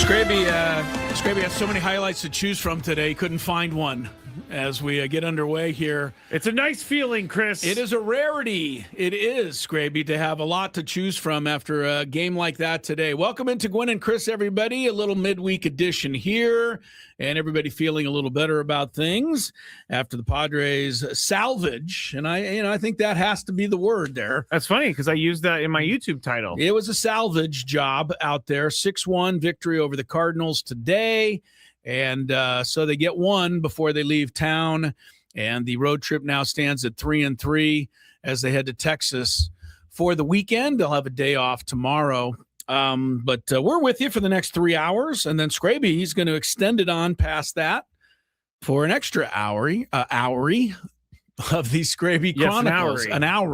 Skraby has so many highlights to choose from today. Couldn't find one as we get underway here. It's a nice feeling, Chris. It is a rarity. It is, Skraby, to have a lot to choose from after a game like that today. Welcome into Gwynn and Chris, everybody. A little midweek edition here, and everybody feeling a little better about things after the Padres salvage. And I think that has to be the word there. That's funny because I used that in my YouTube title. It was a salvage job out there. 6-1 victory over the Cardinals today. And so they get one before they leave town, and the road trip now stands at 3-3 as they head to Texas for the weekend. They'll have a day off tomorrow, but we're with you for the next 3 hours, and then Skraby, he's going to extend it on past that for an extra hour of the Skraby Chronicles, an hour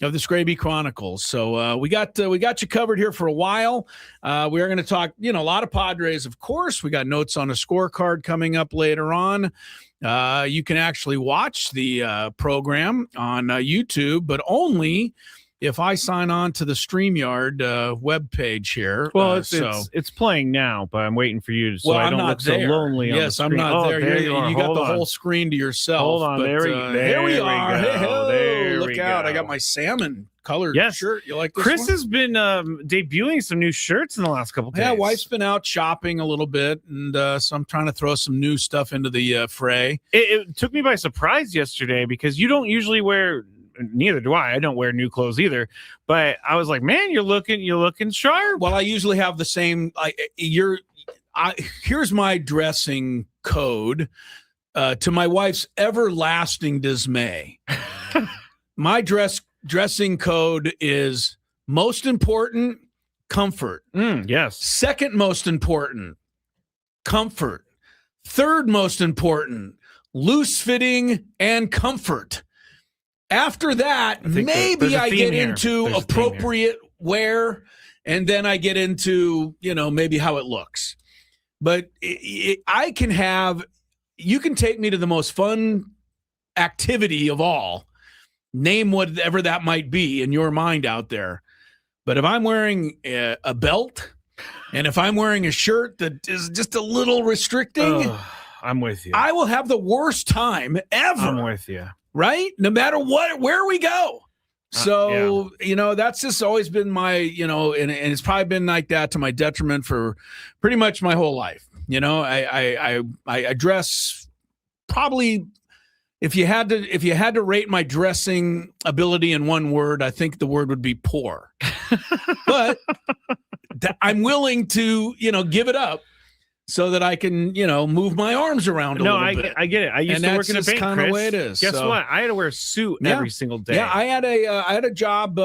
of the Skraby Chronicles. So we got you covered here for a while. We are going to talk, a lot of Padres, of course. We got notes on a scorecard coming up later on. You can actually watch the program on YouTube, but only if I sign on to the StreamYard webpage here. Well, it's playing now, but I'm waiting for you so I don't look so lonely. Yes, I'm not there. There you got the whole screen to yourself. Hold on, here we are. Hey, look out. I got my salmon colored shirt. You like this Chris one? Has been debuting some new shirts in the last couple days. Yeah, wife's been out shopping a little bit, and so I'm trying to throw some new stuff into the fray. It took me by surprise yesterday because you don't usually wear... Neither do I. I don't wear new clothes either. But I was like, man, you're looking sharp. Well, I usually have the same. Here's my dressing code to my wife's everlasting dismay. My dressing code is most important, comfort. Yes. Second most important, comfort. Third most important, loose fitting and comfort. After that, maybe I get into appropriate wear, and then I get into, maybe how it looks. But you can take me to the most fun activity of all, name whatever that might be in your mind out there. But if I'm wearing a belt, and if I'm wearing a shirt that is just a little restricting, I'm with you. I will have the worst time ever. I'm with you. Right? No matter where we go. So, that's just always been my, and it's probably been like that to my detriment for pretty much my whole life. I dress probably, if you had to rate my dressing ability in one word, I think the word would be poor. But I'm willing to, give it up so that I can, move my arms around a little bit. I get it. I used to work in a bank, kind of way it is. Guess what? I had to wear a suit every single day. Yeah, I had a job,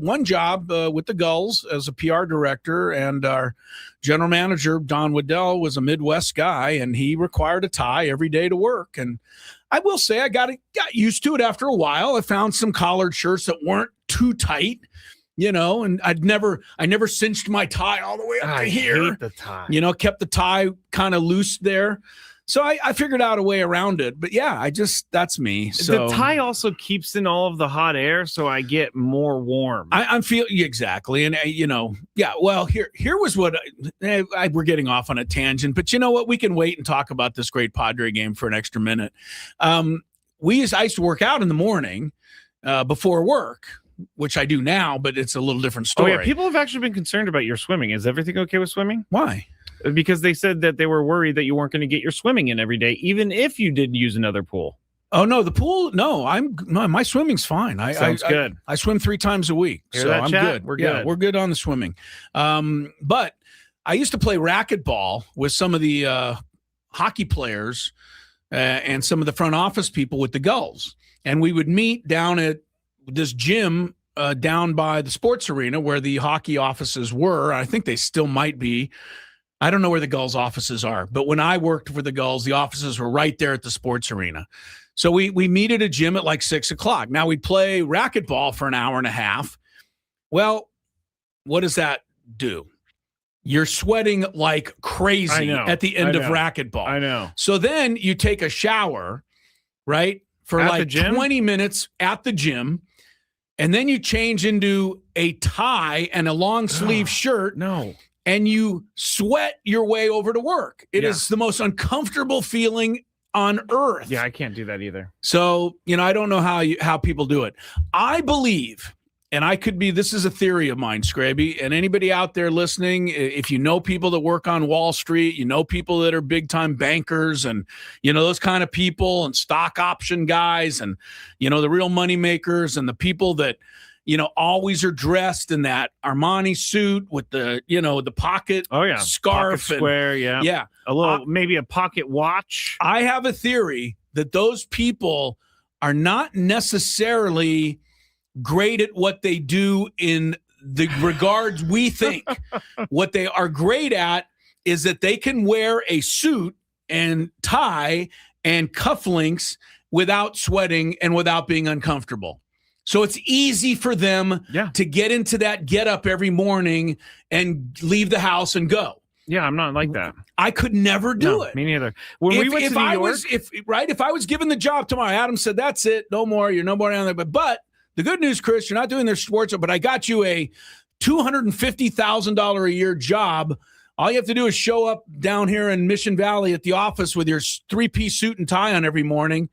one job with the Gulls as a PR director, and our general manager, Don Waddell, was a Midwest guy, and he required a tie every day to work. And I will say I got used to it after a while. I found some collared shirts that weren't too tight. And I never cinched my tie all the way up to here. I hate the tie. Kept the tie kind of loose there. So I figured out a way around it. But yeah, that's me. So the tie also keeps in all of the hot air, so I get more warm. I'm feeling exactly. And well, here was what we're getting off on a tangent, but you know what? We can wait and talk about this great Padre game for an extra minute. I used to work out in the morning before work, which I do now, but it's a little different story. Oh, yeah. People have actually been concerned about your swimming. Is everything okay with swimming? Why? Because they said that they were worried that you weren't going to get your swimming in every day, even if you did use another pool. Oh, no, the pool. No, my swimming's fine. Sounds good. I swim 3 times a week. Hear that, I'm chat? good. We're good. Yeah, we're good on the swimming. But I used to play racquetball with some of the hockey players and some of the front office people with the Gulls. And we would meet down at this gym down by the sports arena where the hockey offices were. I think they still might be. I don't know where the Gulls offices are, but when I worked for the Gulls, the offices were right there at the sports arena. So we meet at a gym at like 6:00. Now we'd play racquetball for an hour and a half. Well, what does that do? You're sweating like crazy at the end of racquetball. I know. So then you take a shower, right? For at like 20 minutes at the gym. And then you change into a tie and a long sleeve shirt. No. and you sweat your way over to work. It is the most uncomfortable feeling on earth. Yeah, I can't do that either. So, I don't know how people do it. I believe, and this is a theory of mine, Skraby, and anybody out there listening, if you know people that work on Wall Street, people that are big-time bankers and, those kind of people and stock option guys and, the real money makers and the people that, always are dressed in that Armani suit with the, the pocket scarf. Pocket square, yeah. A little, maybe a pocket watch. I have a theory that those people are not necessarily great at what they do in the regards we think. What they are great at is that they can wear a suit and tie and cufflinks without sweating and without being uncomfortable. So it's easy for them to get into that get up every morning and leave the house and go. Yeah, I'm not like that. I could never do it. Me neither. When we went to New York, if I was given the job tomorrow, Adam said, "That's it, no more. You're no more down there." But the good news, Chris, you're not doing their sports, but I got you a $250,000 a year job. All you have to do is show up down here in Mission Valley at the office with your 3-piece suit and tie on every morning.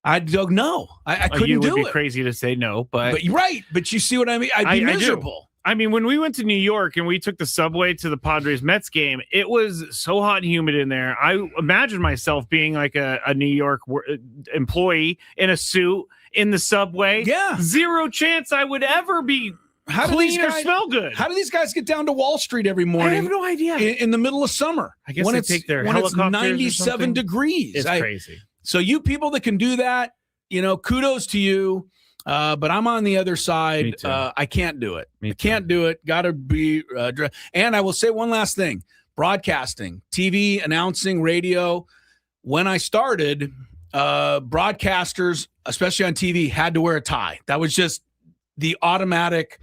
I'd go, no, I couldn't do it. You would be crazy to say no, but right. But you see what I mean? I'd be miserable. I mean, when we went to New York and we took the subway to the Padres Mets game, it was so hot and humid in there. I imagined myself being like a New York employee in a suit in the subway. Yeah. Zero chance I would ever be clean or smell good. How do these guys get down to Wall Street every morning? I have no idea. In the middle of summer. I guess they take their helicopters. When it's 97 degrees. It's crazy. So you people that can do that, kudos to you. But I'm on the other side. I can't do it. I can't do it. Got to be. And I will say one last thing. Broadcasting, TV, announcing, radio. When I started, broadcasters, especially on TV, had to wear a tie. That was just the automatic,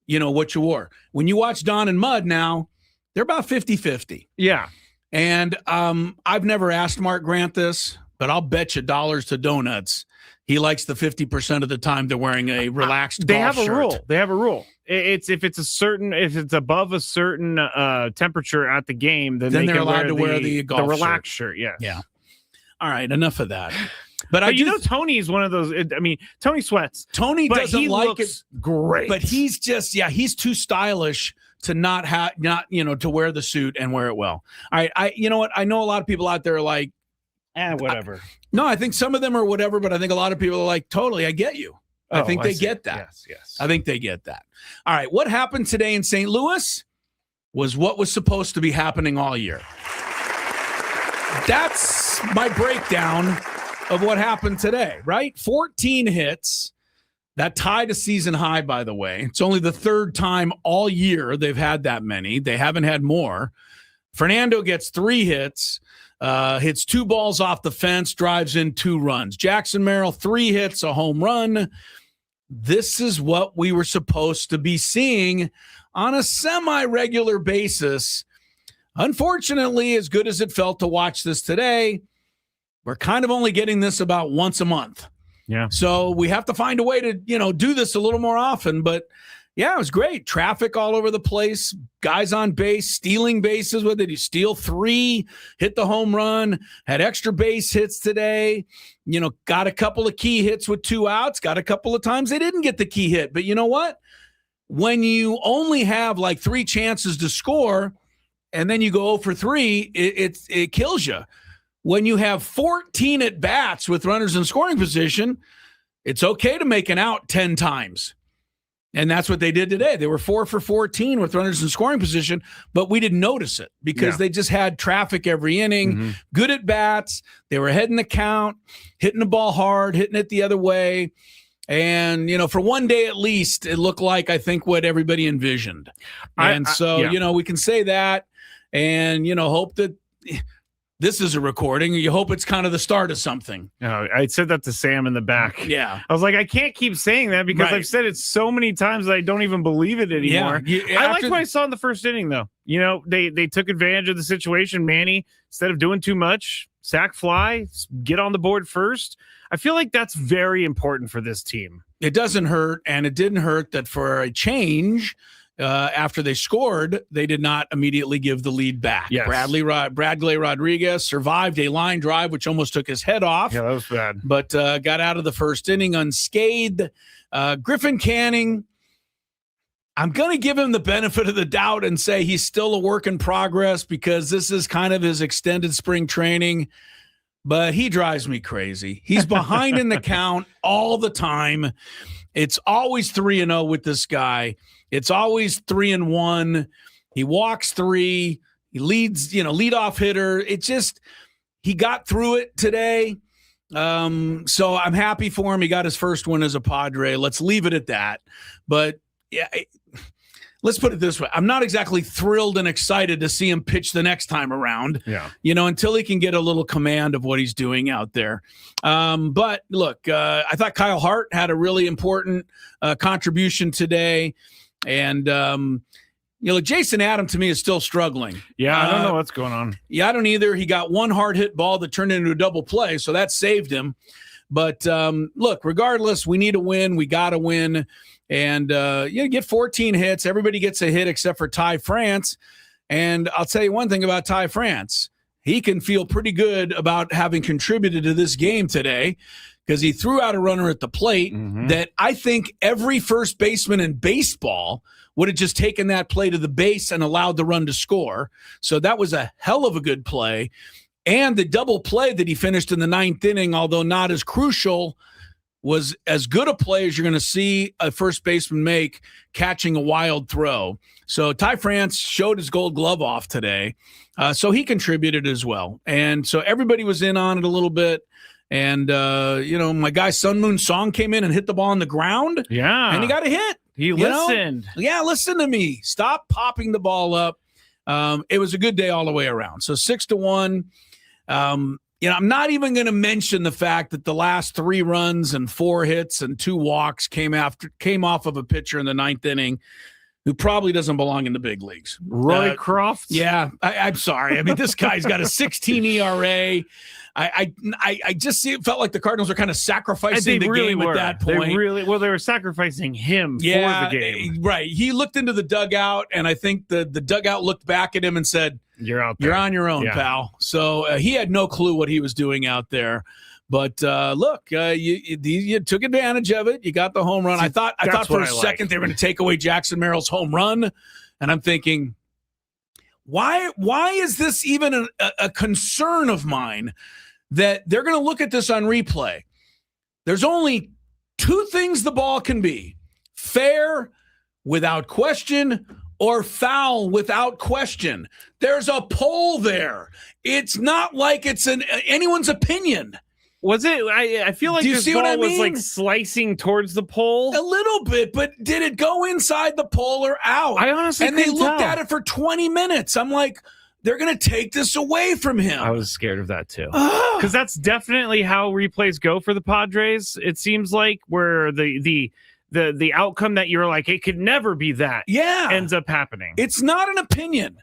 what you wore. When you watch Don and Mud now, they're about 50-50. Yeah. And I've never asked Mark Grant this, but I'll bet you dollars to donuts he likes the 50% of the time they're wearing a relaxed golf shirt. They have a rule. If it's above a certain temperature at the game, then they're allowed to wear the relaxed shirt. Yes. Yeah. All right. Enough of that. But Tony is one of those. I mean, Tony sweats. Tony doesn't like it. Great. But he's just, he's too stylish to not to wear the suit and wear it well. All right. You know what? I know a lot of people out there are like, whatever. No, I think some of them are whatever, but I think a lot of people are like, totally, I get you. I think they get that. Yes. I think they get that. All right. What happened today in St. Louis was what was supposed to be happening all year. That's my breakdown of what happened today, right? 14 hits. That tied a season high, by the way. It's only the third time all year they've had that many. They haven't had more. Fernando gets 3 hits. Hits 2 balls off the fence, drives in 2 runs. Jackson Merrill, 3 hits, a home run. This is what we were supposed to be seeing on a semi-regular basis. Unfortunately, as good as it felt to watch this today, we're kind of only getting this about once a month. Yeah. So we have to find a way to, do this a little more often. But yeah, it was great. Traffic all over the place. Guys on base, stealing bases with it. He steal 3, hit the home run, had extra base hits today. Got a couple of key hits with 2 outs. Got a couple of times they didn't get the key hit. But you know what? When you only have like 3 chances to score and then you go 0 for 3, it kills you. When you have 14 at bats with runners in scoring position, it's okay to make an out 10 times. And that's what they did today. They were 4 for 14 with runners in scoring position, but we didn't notice it because they just had traffic every inning, good at bats. They were heading the count, hitting the ball hard, hitting it the other way. And, for one day at least, it looked like, I think, what everybody envisioned. And we can say that and, hope that this is a recording. You hope it's kind of the start of something. No, I said that to Sam in the back. Yeah. I was like, I can't keep saying that because I've said it so many times that I don't even believe it anymore. Yeah. I liked what I saw in the first inning, though. They took advantage of the situation. Manny, instead of doing too much, sack fly, get on the board first. I feel like that's very important for this team. It doesn't hurt, and it didn't hurt that for a change, after they scored, they did not immediately give the lead back. Yes. Bradley Rodriguez survived a line drive, which almost took his head off. Yeah, that was bad. But got out of the first inning unscathed. Griffin Canning, I'm going to give him the benefit of the doubt and say he's still a work in progress because this is kind of his extended spring training. But he drives me crazy. He's behind in the count all the time. It's always 3-0 with this guy. It's always 3-1. He walks 3. He leads, leadoff hitter. It's just, he got through it today. So I'm happy for him. He got his first win as a Padre. Let's leave it at that. But yeah, let's put it this way. I'm not exactly thrilled and excited to see him pitch the next time around, until he can get a little command of what he's doing out there. But look, I thought Kyle Hart had a really important contribution today. And, Jason Adam to me is still struggling. Yeah, I don't know what's going on. Yeah, I don't either. He got one hard hit ball that turned into a double play, so that saved him. But look, regardless, we need a win. We got to win. And, get 14 hits. Everybody gets a hit except for Ty France. And I'll tell you one thing about Ty France. He can feel pretty good about having contributed to this game today because he threw out a runner at the plate that I think every first baseman in baseball would have just taken that play to the base and allowed the run to score. So that was a hell of a good play. And the double play that he finished in the 9th inning, although not as crucial, was as good a play as you're going to see a first baseman make catching a wild throw. So Ty France showed his gold glove off today. So he contributed as well. And so everybody was in on it a little bit. And, my guy Sun Moon Song came in and hit the ball on the ground. Yeah. And he got a hit. He listened. Yeah, listen to me. Stop popping the ball up. It was a good day all the way around. So 6-1. I'm not even going to mention the fact that the last 3 runs and 4 hits and 2 walks came off of a pitcher in the 9th inning who probably doesn't belong in the big leagues. Roy Croft? Yeah, I'm sorry. I mean, this guy's got a 16 ERA. I just felt like the Cardinals were kind of sacrificing the game at that point. They were sacrificing him for the game. Right. He looked into the dugout, and I think the dugout looked back at him and said, "You're out there. You're on your own, pal." So he had no clue what he was doing out there. But look, you took advantage of it. You got the home run. I thought for a second they were going to take away Jackson Merrill's home run, and I'm thinking, why is this even a concern of mine that they're going to look at this on replay? There's only 2 things the ball can be: fair without question or foul without question. There's a pole there. It's not like it's anyone's opinion. Was it? I feel like this ball was like slicing towards the pole. A little bit, but did it go inside the pole or out? I honestly couldn't tell. And they looked at it for 20 minutes. I'm like, they're going to take this away from him. I was scared of that too. Because that's definitely how replays go for the Padres. It seems like where the outcome that you're like, it could never be that. Yeah. Ends up happening. It's not an opinion.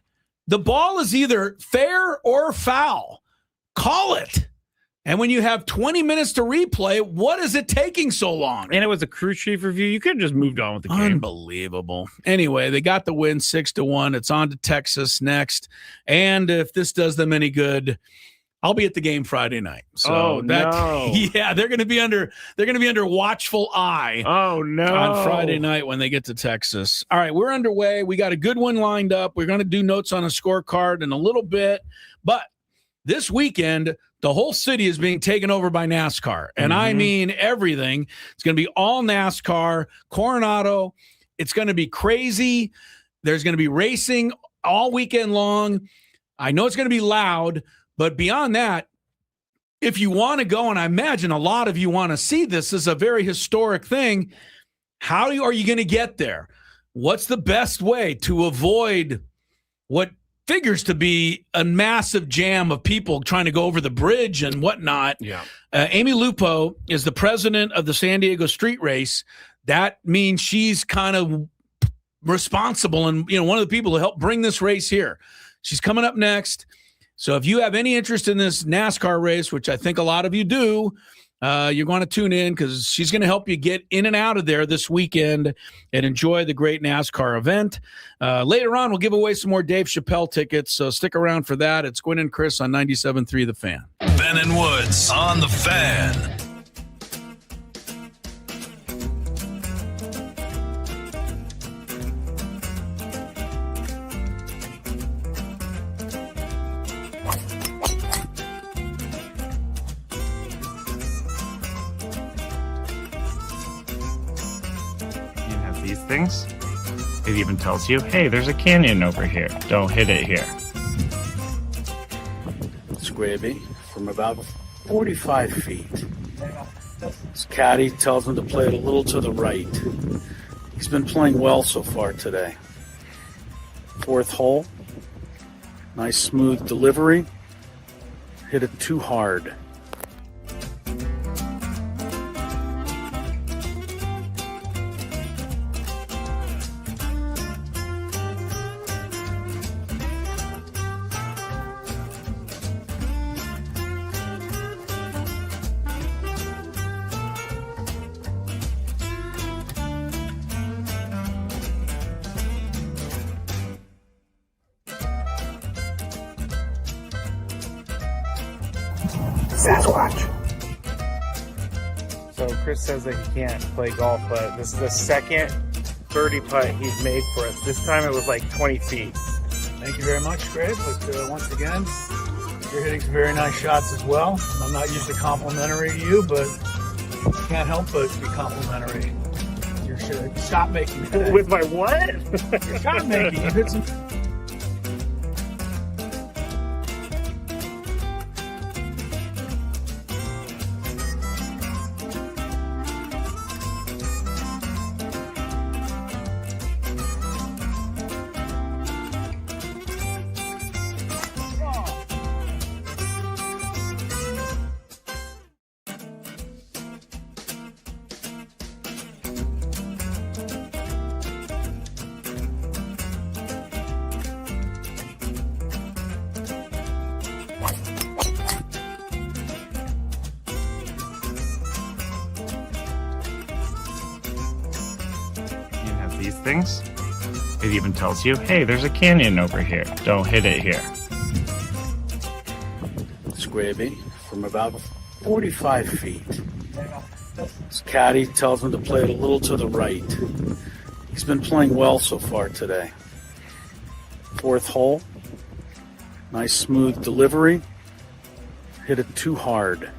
The ball is either fair or foul. Call it. And when you have 20 minutes to replay, what is it taking so long? And it was a crew chief review. You could have just moved on with the game. Unbelievable. Anyway, they got the win 6-1. It's on to Texas next. And if this does them any good, I'll be at the game Friday night. So no. Yeah, they're going to be under watchful eye. Oh no. On Friday night when they get to Texas. All right, we're underway. We got a good one lined up. We're going to do notes on a scorecard in a little bit, but this weekend the whole city is being taken over by NASCAR. And I mean everything. It's going to be all NASCAR, Coronado. It's going to be crazy. There's going to be racing all weekend long. I know it's going to be loud, but beyond that, if you want to go, and I imagine a lot of you want to see this as a very historic thing, how are you going to get there? What's the best way to avoid what figures to be a massive jam of people trying to go over the bridge and whatnot? Yeah. Amy Lupo is the president of the San Diego Street Race. That means she's kind of responsible and one of the people who helped bring this race here. She's coming up next. So if you have any interest in this NASCAR race, which I think a lot of you do, you're going to tune in because she's going to help you get in and out of there this weekend and enjoy the great NASCAR event. Later on, we'll give away some more Dave Chappelle tickets, so stick around for that. It's Gwynn and Chris on 97.3 The Fan. Ben and Woods on The Fan. These things. It even tells you, hey, there's a canyon over here. Don't hit it here. Skraby from about 45 feet. His caddy tells him to play it a little to the right. He's been playing well so far today. Fourth hole. Nice smooth delivery. Hit it too hard. Sasquatch. So Chris says that he can't play golf, but this is the second birdie putt he's made for us. This time it was like 20 feet. Thank you very much, Greg. But once again, you're hitting some very nice shots as well. I'm not usually complimentary to you, but can't help but be complimentary. Your shot making today. With my what? Your shot making. You hit some. These things. It even tells you, hey, there's a canyon over here. Don't hit it here. Skraby from about 45 feet. His caddy tells him to play it a little to the right. He's been playing well so far today. Fourth hole. Nice smooth delivery. Hit it too hard.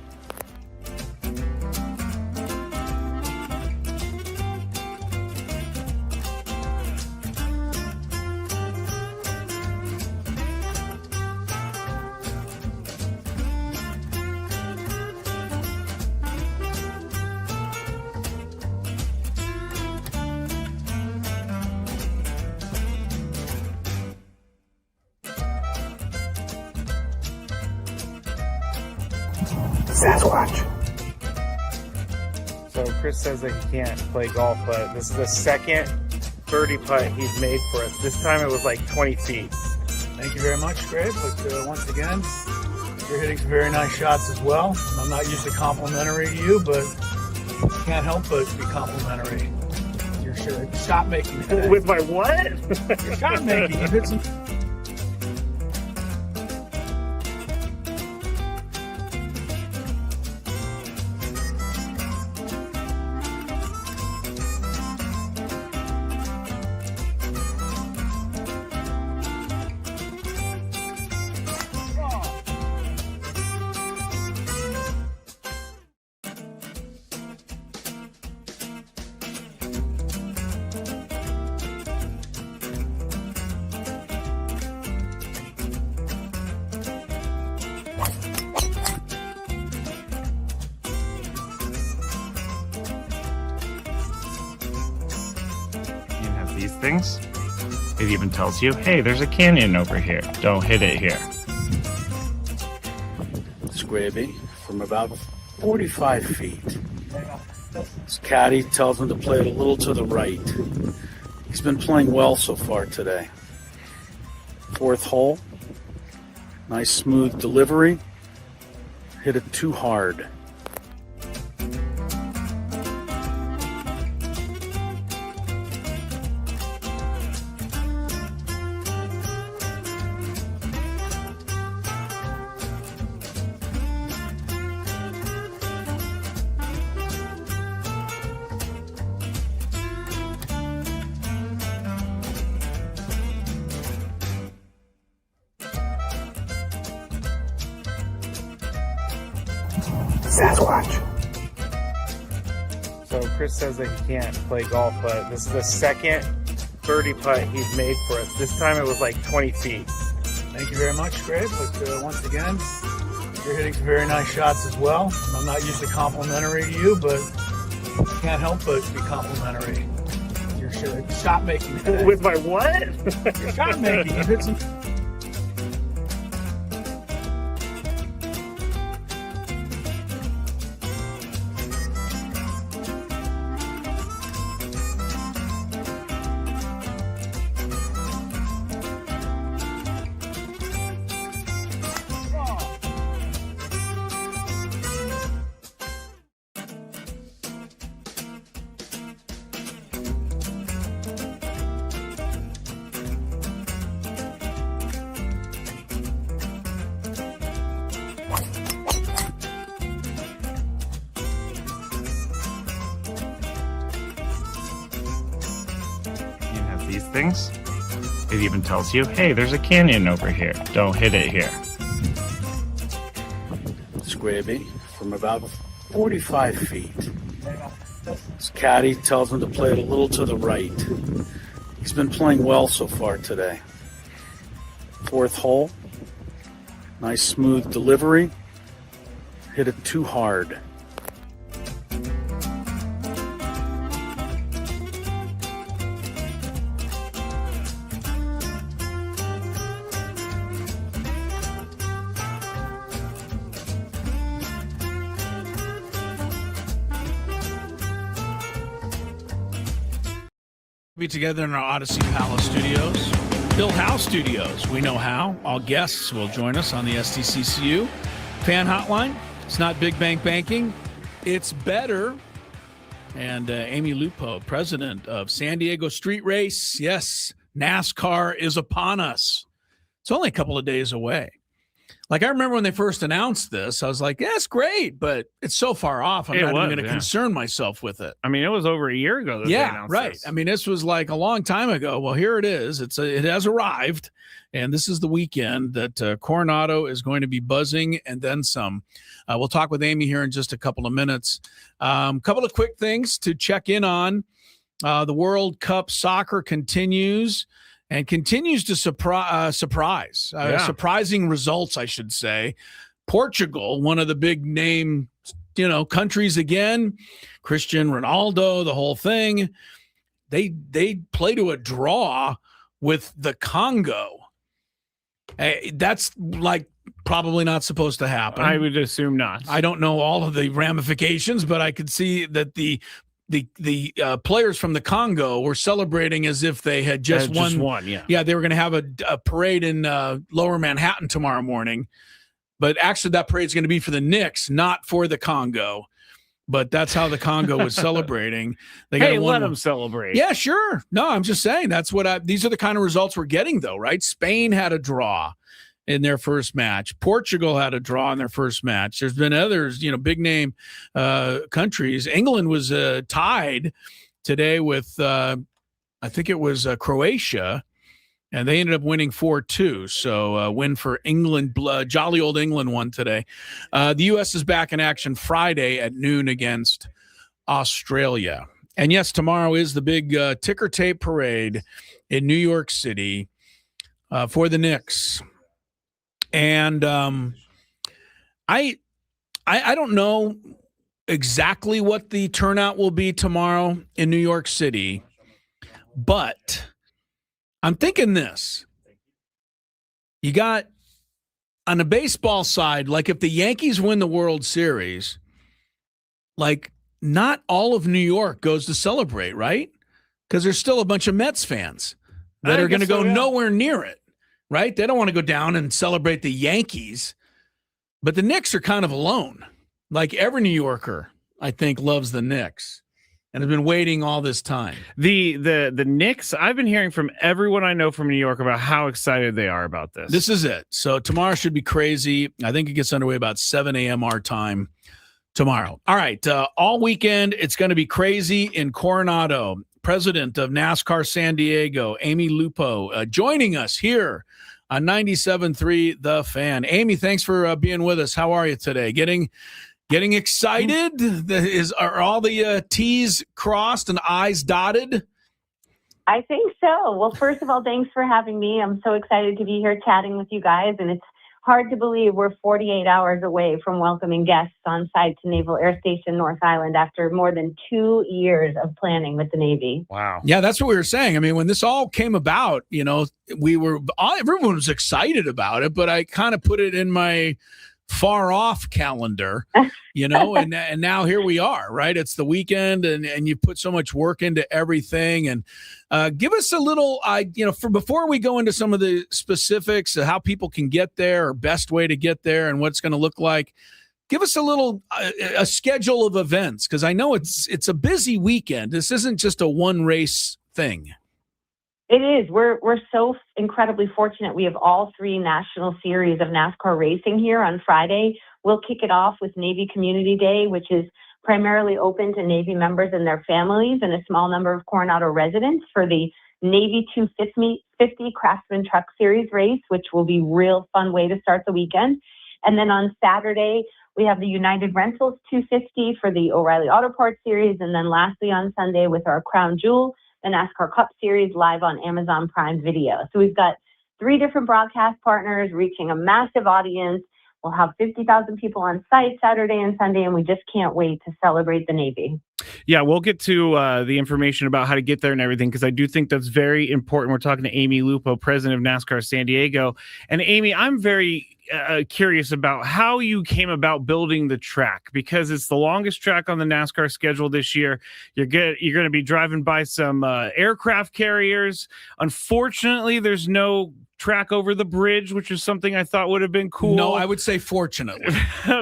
Sasquatch. So Chris says that he can't play golf, but this is the second birdie putt he's made for us. This time it was like 20 feet. Thank you very much, Greg. But once again, you're hitting some very nice shots as well. I'm not usually complimentary to you, but can't help but be complimentary. Your shot making today. With my what? Your shot making. You hit some. These things. It even tells you, hey, there's a canyon over here. Don't hit it here. Skraby from about 45 feet. His caddy tells him to play it a little to the right. He's been playing well so far today. Fourth hole. Nice smooth delivery. Hit it too hard. Sasquatch. So Chris says that he can't play golf, but this is the second birdie putt he's made for us. This time it was like 20 feet. Thank you very much, Greg. But once again, you're hitting some very nice shots as well. I'm not usually complimentary to you, but I can't help but be complimentary. Your shot making today. With my what? Your shot making. You hit some. These things. It even tells you, hey, there's a canyon over here. Don't hit it here. Skraby from about 45 feet. His caddy tells him to play it a little to the right. He's been playing well so far today. Fourth hole. Nice smooth delivery. Hit it too hard. Be together in our Odyssey Palace studios, Build House Studios. We know how. All guests will join us on the STCCU fan hotline. It's not big bank banking. It's better. And Amy Lupo, president of San Diego Street Race. Yes, NASCAR is upon us. It's only a couple of days away. Like, I remember when they first announced this, I was like, yeah, it's great, but it's so far off. I'm not even going to concern myself with it. I mean, it was over a year ago that they announced this. I mean, this was like a long time ago. Well, here it is. It has arrived, and this is the weekend that Coronado is going to be buzzing and then some. We'll talk with Amy here in just a couple of minutes. Couple of quick things to check in on. The World Cup soccer continues. And continues to surprise. Surprising results, I should say. Portugal, one of the big name, countries again. Cristiano Ronaldo, the whole thing. They play to a draw with the Congo. That's like probably not supposed to happen. I would assume not. I don't know all of the ramifications, but I could see that the players from the Congo were celebrating as if they had just won. Yeah, they were going to have a parade in Lower Manhattan tomorrow morning. But actually, that parade's going to be for the Knicks, not for the Congo. But that's how the Congo was celebrating. Let them celebrate. Yeah, sure. No, I'm just saying these are the kind of results we're getting, though, right? Spain had a draw in their first match. Portugal had a draw in their first match. There's been others, big name countries. England was tied today with, I think it was Croatia, and they ended up winning 4-2. So win for England. Jolly old England won today. The U.S. is back in action Friday at noon against Australia. And yes, tomorrow is the big ticker tape parade in New York City for the Knicks. And I don't know exactly what the turnout will be tomorrow in New York City, but I'm thinking this. You got on the baseball side, like if the Yankees win the World Series, like not all of New York goes to celebrate, right? Because there's still a bunch of Mets fans that are going to go nowhere near it. Right? They don't want to go down and celebrate the Yankees, but the Knicks are kind of alone. Like every New Yorker, I think, loves the Knicks and has been waiting all this time. The Knicks, I've been hearing from everyone I know from New York about how excited they are about this. This is it. So tomorrow should be crazy. I think it gets underway about 7 a.m. our time tomorrow. All right. All weekend, it's going to be crazy in Coronado. President of NASCAR San Diego, Amy Lupo, joining us here on 97.3 The Fan. Amy, thanks for being with us. How are you today? Getting excited? Are all the T's crossed and I's dotted? I think so. Well, first of all, thanks for having me. I'm so excited to be here chatting with you guys, and it's hard to believe we're 48 hours away from welcoming guests on site to Naval Air Station North Island after more than 2 years of planning with the Navy. Wow. Yeah, that's what we were saying. I mean, when this all came about, everyone was excited about it, but I kind of put it in my far off calendar, and now here we are, right? It's the weekend and you put so much work into everything. And give us a little, before we go into some of the specifics of how people can get there or best way to get there and what it's going to look like, give us a little, a schedule of events. Cause I know it's a busy weekend. This isn't just a one race thing. It is. We're so incredibly fortunate. We have all 3 national series of NASCAR racing here on Friday. We'll kick it off with Navy Community Day, which is primarily open to Navy members and their families and a small number of Coronado residents for the Navy 250 Craftsman Truck Series race, which will be a real fun way to start the weekend. And then on Saturday, we have the United Rentals 250 for the O'Reilly Auto Parts Series. And then lastly on Sunday with our Crown Jewel, the NASCAR Cup Series live on Amazon Prime Video. So we've got 3 different broadcast partners reaching a massive audience. We'll have 50,000 people on site Saturday and Sunday, and we just can't wait to celebrate the Navy. Yeah, we'll get to the information about how to get there and everything, because I do think that's very important. We're talking to Amy Lupo, president of NASCAR San Diego. And Amy, I'm very curious about how you came about building the track, because it's the longest track on the NASCAR schedule this year. You're going to be driving by some aircraft carriers. Unfortunately, there's no track over the bridge, which is something I thought would have been cool. No, I would say fortunately.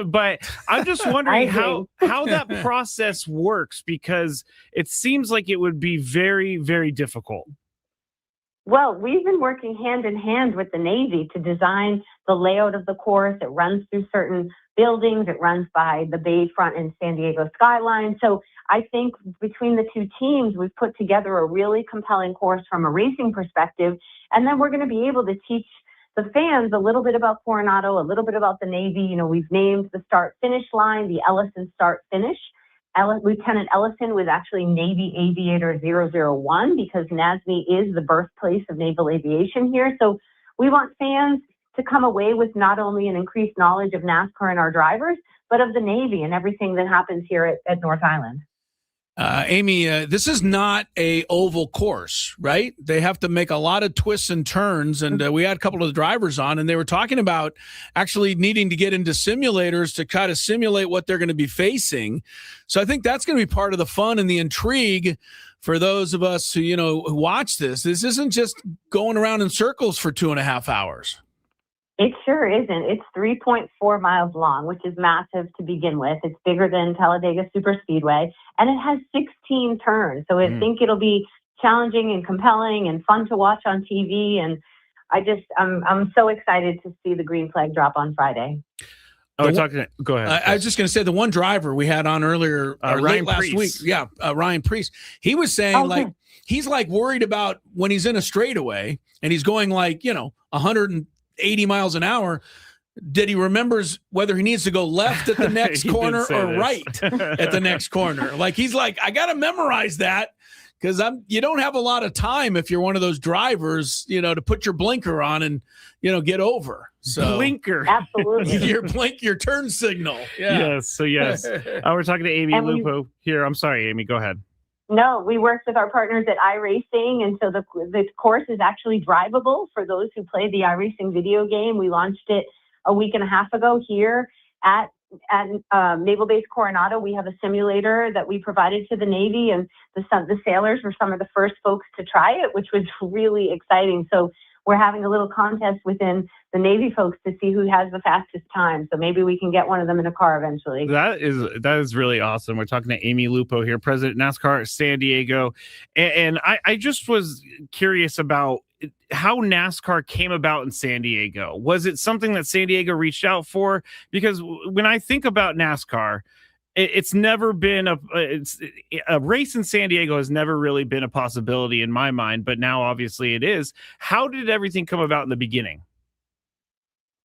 But I'm just wondering how that process works, because it seems like it would be very, very difficult. Well, we've been working hand in hand with the Navy to design the layout of the course. It runs through certain buildings. It runs by the Bayfront and San Diego skyline. So I think between the 2 teams, we've put together a really compelling course from a racing perspective. And then we're going to be able to teach the fans a little bit about Coronado, a little bit about the Navy. We've named the start-finish line the Ellison Start-Finish. Lieutenant Ellison was actually Navy Aviator 001 because NASME is the birthplace of naval aviation here. So we want fans to come away with not only an increased knowledge of NASCAR and our drivers, but of the Navy and everything that happens here at North Island. Amy, this is not a oval course, right? They have to make a lot of twists and turns. And we had a couple of the drivers on, and they were talking about actually needing to get into simulators to kind of simulate what they're going to be facing. So I think that's going to be part of the fun and the intrigue for those of us who, who watch this. This isn't just going around in circles for 2.5 hours. It sure isn't. It's 3.4 miles long, which is massive to begin with. It's bigger than Talladega Superspeedway, and it has 16 turns. So I think it'll be challenging and compelling and fun to watch on TV. And I'm so excited to see the green flag drop on Friday. Oh, go ahead. I was just going to say the one driver we had on earlier, Ryan last Preece. week. Yeah, Ryan Preece. He was saying he's worried about when he's in a straightaway and he's going 180 miles an hour. Did he remembers whether he needs to go left at the next corner or right at the next corner? He's like, I got to memorize that because you don't have a lot of time if you're one of those drivers, to put your blinker on and, get over. So blinker. Absolutely. your turn signal. Yeah. Yes. So yes. We're talking to Amy Lupo here. I'm sorry, Amy, go ahead. No, we worked with our partners at iRacing, and so the course is actually drivable for those who play the iRacing video game. We launched it a week and a half ago here at Naval Base Coronado. We have a simulator that we provided to the Navy, and the sailors were some of the first folks to try it, which was really exciting. So we're having a little contest within the Navy folks to see who has the fastest time. So maybe we can get one of them in a car eventually. That is really awesome. We're talking to Amy Lupo here, president of NASCAR San Diego. And I just was curious about how NASCAR came about in San Diego. Was it something that San Diego reached out for? Because when I think about NASCAR, it's never been a race in San Diego has never really been a possibility in my mind, but now obviously it is. How did everything come about in the beginning?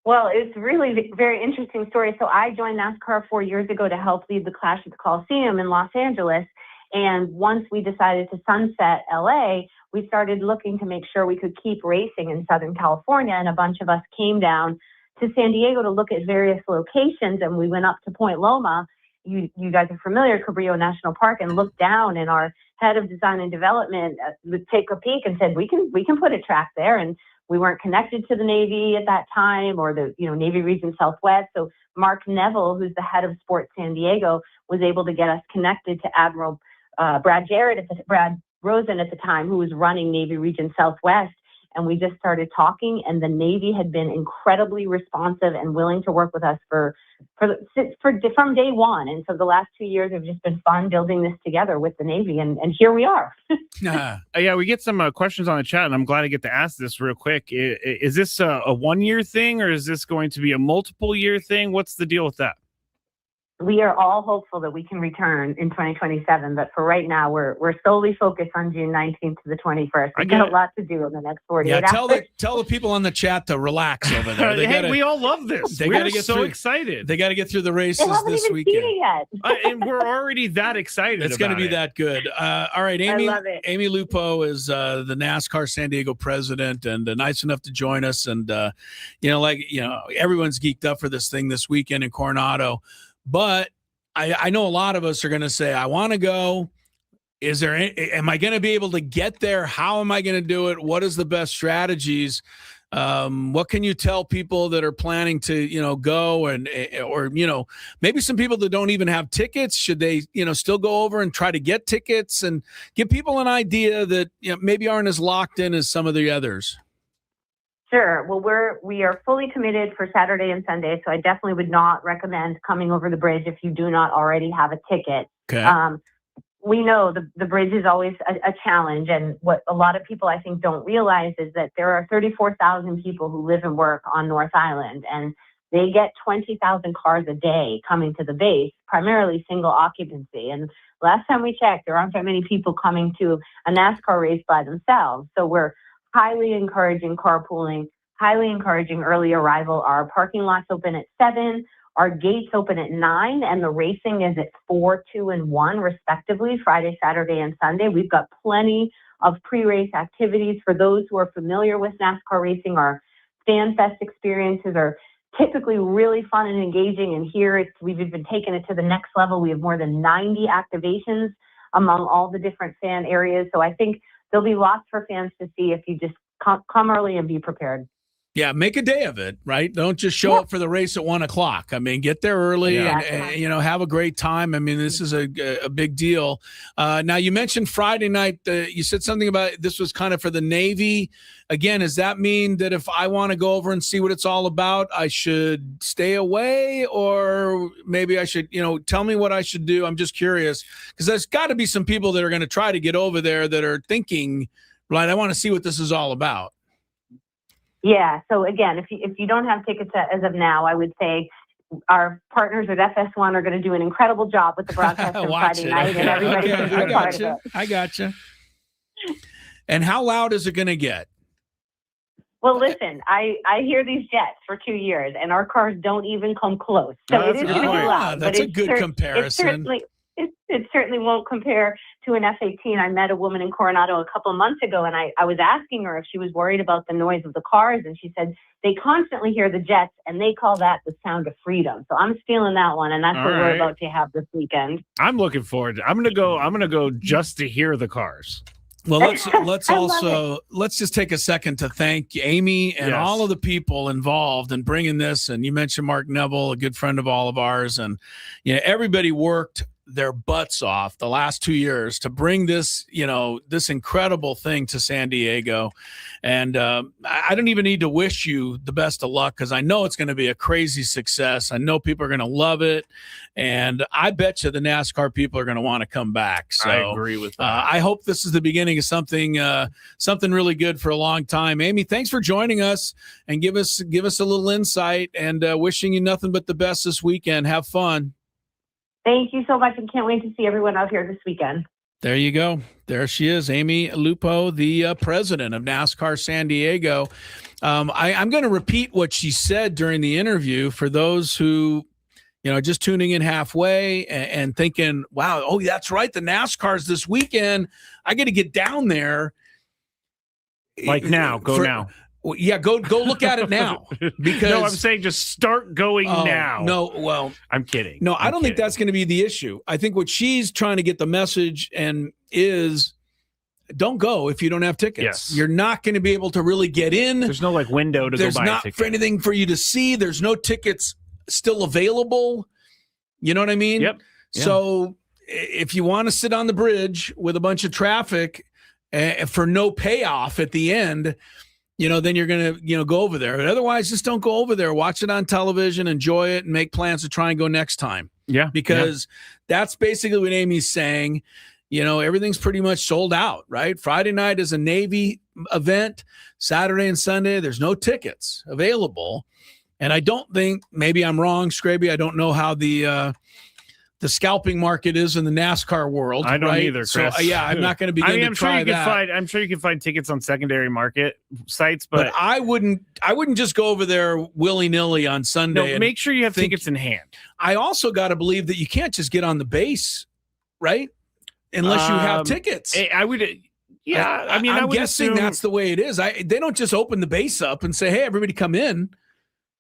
Well, it's really a very interesting story. So I joined NASCAR 4 years ago to help lead the Clash at the Coliseum in Los Angeles. And once we decided to sunset LA, we started looking to make sure we could keep racing in Southern California. And a bunch of us came down to San Diego to look at various locations. And we went up to Point Loma. You guys are familiar, Cabrillo National Park, and looked down, and our head of design and development would take a peek and said, we can put a track there. And we weren't connected to the Navy at that time, or the Navy Region Southwest. So Mark Neville, who's the head of Sports San Diego, was able to get us connected to Admiral Brad Rosen at the time, who was running Navy Region Southwest. And we just started talking, and the Navy had been incredibly responsive and willing to work with us from day one. And so the last 2 years have just been fun building this together with the Navy, and here we are. Yeah, we get some questions on the chat, and I'm glad I get to ask this real quick. Is this a 1 year thing, or is this going to be a multiple year thing? What's the deal with that? We are all hopeful that we can return in 2027, but for right now, we're solely focused on June 19th to the 21st. We've got a lot to do in the next 48 hours. Tell the people on the chat to relax over there. We all love this. We're so excited. They got to get through the races this weekend. Yet. And we're already that excited. It's going to be that good. All right, Amy. I love it. Amy Lupo is the NASCAR San Diego president, and nice enough to join us. And everyone's geeked up for this thing this weekend in Coronado. But I know a lot of us are going to say, I want to go. Am I going to be able to get there? How am I going to do it? What is the best strategies? What can you tell people that are planning to, go or maybe some people that don't even have tickets? Should they, still go over and try to get tickets and give people an idea that maybe aren't as locked in as some of the others? Sure. Well, we are fully committed for Saturday and Sunday, so I definitely would not recommend coming over the bridge if you do not already have a ticket. Okay. We know the bridge is always a challenge, and what a lot of people I think don't realize is that there are 34,000 people who live and work on North Island, and they get 20,000 cars a day coming to the base, primarily single occupancy. And last time we checked, there aren't that many people coming to a NASCAR race by themselves. So we're highly encouraging carpooling, highly encouraging early arrival. Our parking lots open at 7, our gates open at 9, and the racing is at 4, 2, and 1, respectively, Friday, Saturday, and Sunday. We've got plenty of pre-race activities. For those who are familiar with NASCAR racing, our Fan Fest experiences are typically really fun and engaging, and here we've even taken it to the next level. We have more than 90 activations among all the different fan areas, so I think there'll be lots for fans to see if you just come early and be prepared. Yeah, make a day of it, right? Don't just show up for the race at 1 o'clock. I mean, get there early and have a great time. I mean, this is a big deal. Now, you mentioned Friday night. You said something about this was kind of for the Navy. Again, does that mean that if I want to go over and see what it's all about, I should stay away, or maybe I should, tell me what I should do? I'm just curious, because there's got to be some people that are going to try to get over there that are thinking, right, I want to see what this is all about. Yeah. So again, if you don't have tickets as of now, I would say our partners at FS1 are going to do an incredible job with the broadcast on Friday night, and everybody can be a part of it. I gotcha. And how loud is it going to get? Well, listen, I hear these jets for 2 years, and our cars don't even come close. So it is pretty loud. That's a good comparison. It certainly won't compare to an F-18. I met a woman in Coronado a couple of months ago, and I was asking her if she was worried about the noise of the cars, and she said they constantly hear the jets, and they call that the sound of freedom. So I'm stealing that one, and that's what we're about to have this weekend. I'm looking forward to it. I'm gonna go just to hear the cars. Well, let's just take a second to thank Amy and all of the people involved in bringing this. And you mentioned Mark Neville, a good friend of all of ours, and everybody worked their butts off the last 2 years to bring this, this incredible thing to San Diego. And I don't even need to wish you the best of luck, because I know it's going to be a crazy success. I know people are going to love it. And I bet you the NASCAR people are going to want to come back. So I agree with that. I hope this is the beginning of something really good for a long time. Amy, thanks for joining us and give us a little insight, and wishing you nothing but the best this weekend. Have fun. Thank you so much, and can't wait to see everyone out here this weekend. There you go. there she is, Amy Lupo, the president of NASCAR San Diego. I'm going to repeat what she said during the interview for those who, just tuning in halfway and thinking, wow, oh, that's right, the NASCAR's this weekend. I got to get down there. Like now, now. Yeah, go look at it now. Because no, I'm saying just start going now. No, well, I'm kidding. No, I don't think that's going to be the issue. I think what she's trying to get the message is don't go if you don't have tickets. Yes. You're not going to be able to really get in. There's no window to go buy a ticket. There's not anything for you to see. There's no tickets still available. You know what I mean? Yep. Yeah. So if you want to sit on the bridge with a bunch of traffic for no payoff at the end, then you're going to, go over there. But otherwise, just don't go over there. Watch it on television, enjoy it, and make plans to try and go next time. Yeah. Because that's basically what Amy's saying. Everything's pretty much sold out, right? Friday night is a Navy event. Saturday and Sunday, there's no tickets available. And I don't think, maybe I'm wrong, Skraby, I don't know how the scalping market is in the NASCAR world. I don't either, Chris. So, I'm not going to begin to try that. I'm sure you can find tickets on secondary market sites, but I wouldn't just go over there willy-nilly on Sunday. No, make sure you have tickets in hand. I also got to believe that you can't just get on the base, right? Unless you have tickets. I would. Yeah, I'm guessing that's the way it is. They don't just open the base up and say, "Hey, everybody, come in."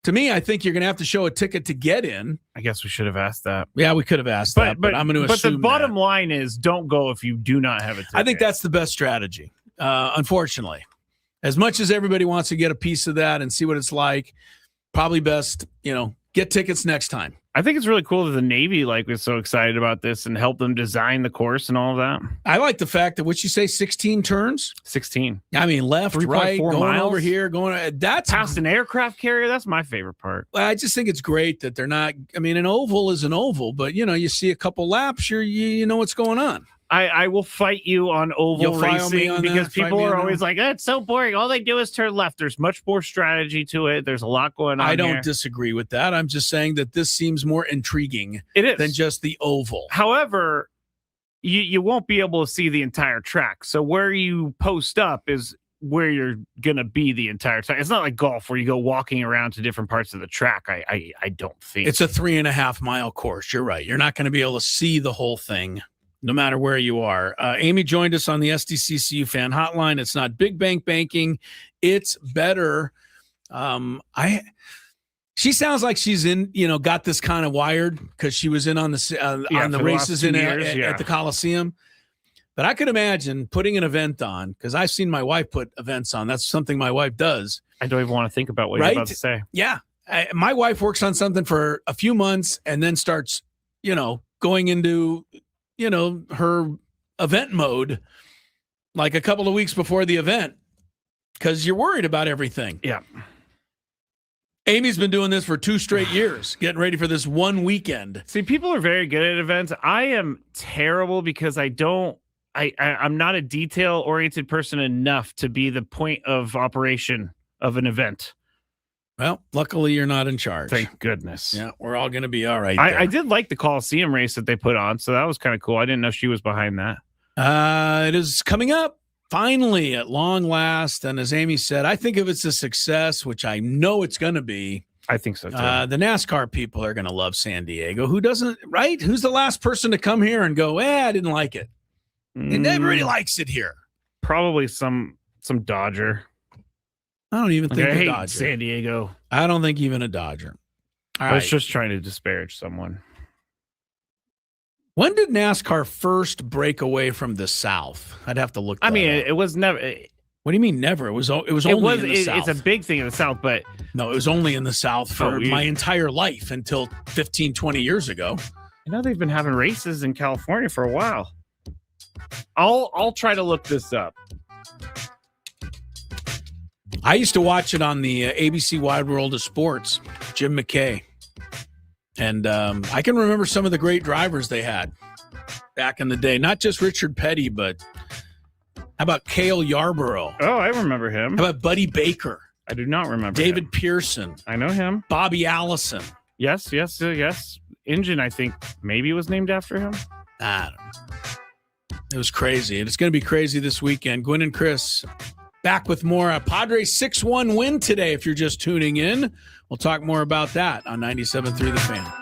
To me, I think you're going to have to show a ticket to get in. I guess we should have asked that. Yeah, we could have asked that, but I'm going to assume. But the bottom line is, don't go if you do not have a ticket. I think that's the best strategy. Unfortunately, as much as everybody wants to get a piece of that and see what it's like, probably best, get tickets next time. I think it's really cool that the Navy was so excited about this and helped them design the course and all of that. I like the fact that, what you say, 16 turns? 16. I mean, left, right, going miles. Over here, that's past an aircraft carrier. That's my favorite part. I just think it's great that they're not, an oval is an oval, but you see a couple laps, you know what's going on. I will fight you on oval racing because people are always like, it's so boring. All they do is turn left. There's much more strategy to it. There's a lot going on. I don't disagree with that. I'm just saying that this seems more intriguing than just the oval. However, you won't be able to see the entire track. So where you post up is where you're going to be the entire time. It's not like golf where you go walking around to different parts of the track. I don't think. It's a 3.5 mile course. You're right. You're not going to be able to see the whole thing, no matter where you are. Amy joined us on the SDCCU fan hotline. It's not big bank banking. It's better. She sounds like she's in, got this kind of wired because she was in on the races at the Coliseum. But I could imagine putting an event on, because I've seen my wife put events on. That's something my wife does. I don't even want to think about what you're about to say. Yeah. My wife works on something for a few months and then starts, going into her event mode like a couple of weeks before the event because you're worried about everything. Yeah. Amy's been doing this for 2 straight years, getting ready for this one weekend. See, people are very good at events. I am terrible because I'm not a detail-oriented person enough to be the point of operation of an event. Well, luckily you're not in charge. Thank goodness. Yeah, we're all going to be all right. I did like the Coliseum race that they put on, so that was kind of cool. I didn't know she was behind that. It is coming up, finally, at long last. And as Amy said, I think if it's a success, which I know it's going to be. I think so, too. The NASCAR people are going to love San Diego. Who doesn't, right? Who's the last person to come here and go, I didn't like it? And everybody likes it here. Probably some Dodger. I don't even think a Dodger. San Diego. I don't think even a Dodger. I was just trying to disparage someone. When did NASCAR first break away from the South? I'd have to look. It was never. What do you mean never? It was only in the South. It's a big thing in the South, but no, it was only in the South for my entire life until 15, 20 years ago. I know they've been having races in California for a while. I'll try to look this up. I used to watch it on the ABC Wide World of Sports, Jim McKay. And I can remember some of the great drivers they had back in the day. Not just Richard Petty, but how about Cale Yarborough? Oh, I remember him. How about Buddy Baker? I do not remember David Pearson. I know him. Bobby Allison. Yes. Engine, I think, maybe was named after him. I don't know. It was crazy, and it's going to be crazy this weekend. Gwynn and Chris back with more. Padres 6-1 win today, if you're just tuning in. We'll talk more about that on 97.3 The Fan.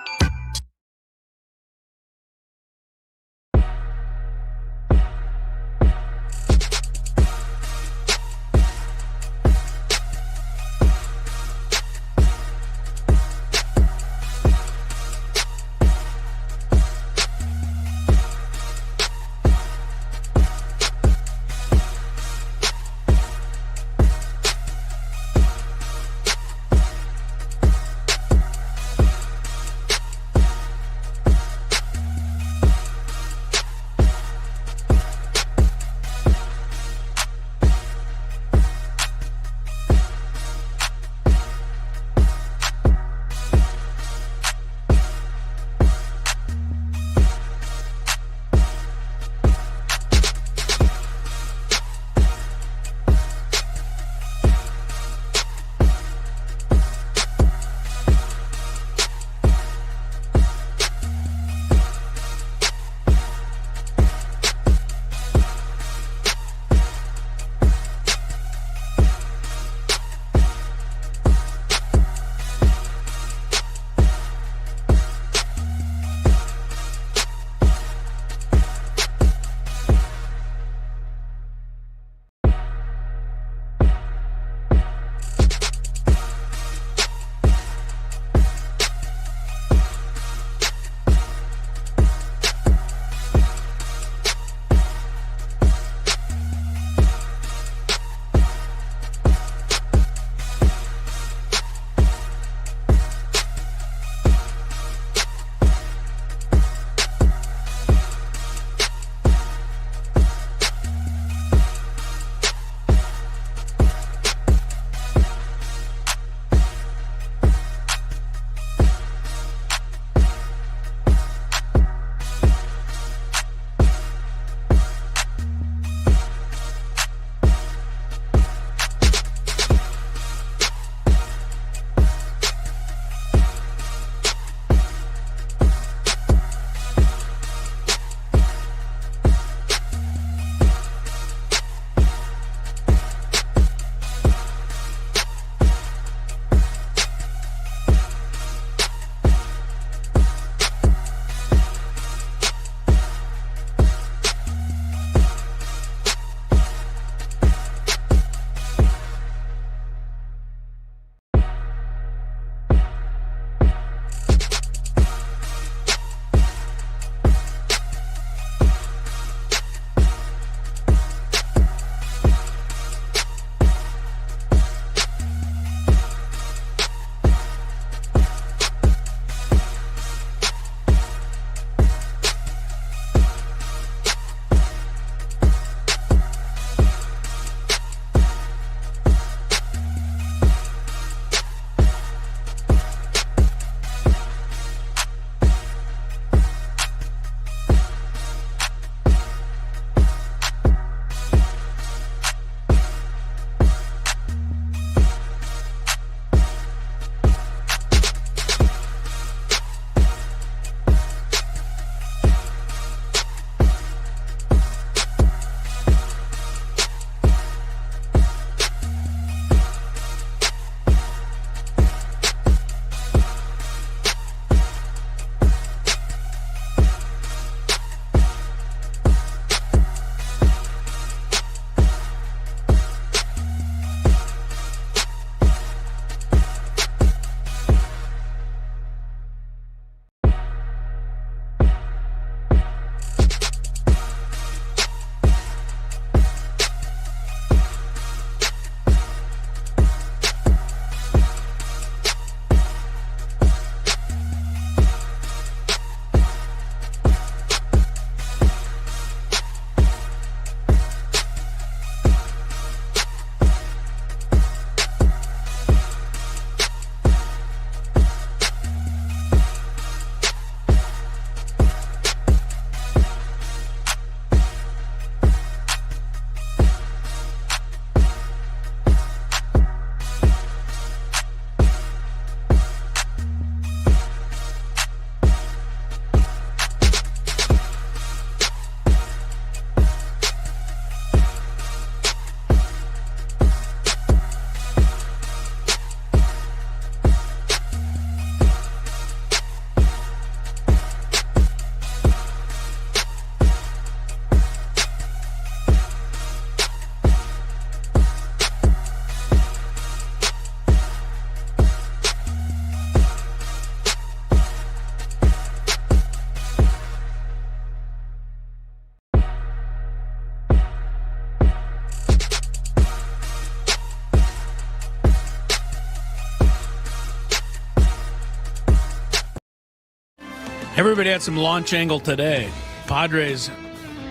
Everybody had some launch angle today. Padres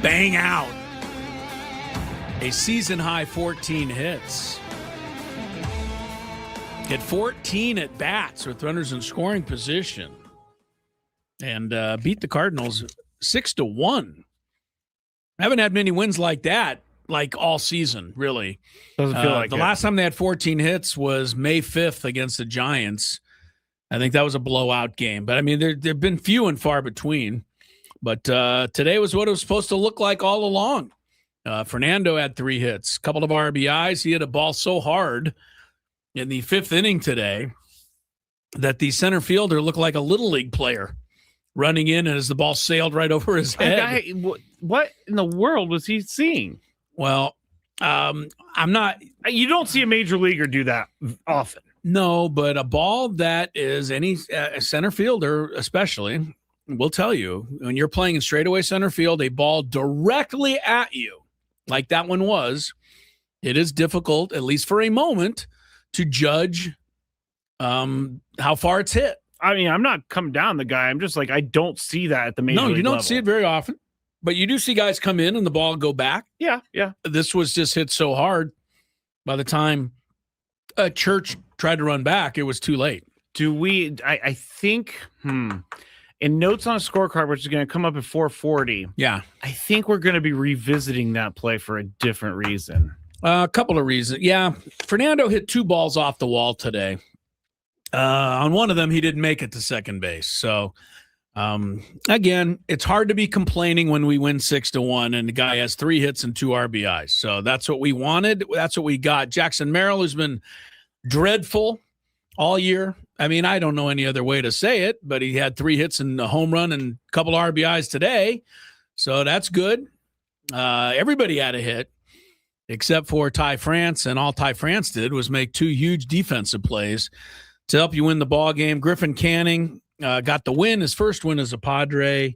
bang out a season-high 14 hits. Get 14 at-bats with runners in scoring position. And beat the Cardinals 6-1. I haven't had many wins like that, like all season, really. Doesn't feel like the it. last time they had 14 hits was May 5th against the Giants. I think that was a blowout game. But, I mean, there have been few and far between. But today was what it was supposed to look like all along. Fernando had 3 hits, a couple of RBIs. He hit a ball so hard in the 5th inning today that the center fielder looked like a Little League player running in as the ball sailed right over his head. What in the world was he seeing? Well, I'm not. You don't see a major leaguer do that often. No, but a ball that is any center fielder, especially, will tell you when you're playing in straightaway center field, a ball directly at you, like that one was, it is difficult, at least for a moment, to judge how far it's hit. I mean, I'm not coming down the guy. I'm just like, I don't see that at the major league No, you don't level. see it very often, but you do see guys come in and the ball go back. Yeah. This was just hit so hard. By the time Church tried to run back, it was too late. Do we? I think. In Notes on a Scorecard, which is going to come up at 4:40. Yeah, I think we're going to be revisiting that play for a different reason. a couple of reasons. Yeah, Fernando hit 2 balls off the wall today. On one of them, he didn't make it to second base. So, again, it's hard to be complaining when we win 6-1 and the guy has 3 hits and 2 RBIs. So that's what we wanted. That's what we got. Jackson Merrill has been dreadful all year. I mean, I don't know any other way to say it, but he had 3 hits and a home run and a couple RBIs today. So that's good. Everybody had a hit except for Ty France, and all Ty France did was make 2 huge defensive plays to help you win the ball game. Griffin Canning got the win, his first win as a Padre.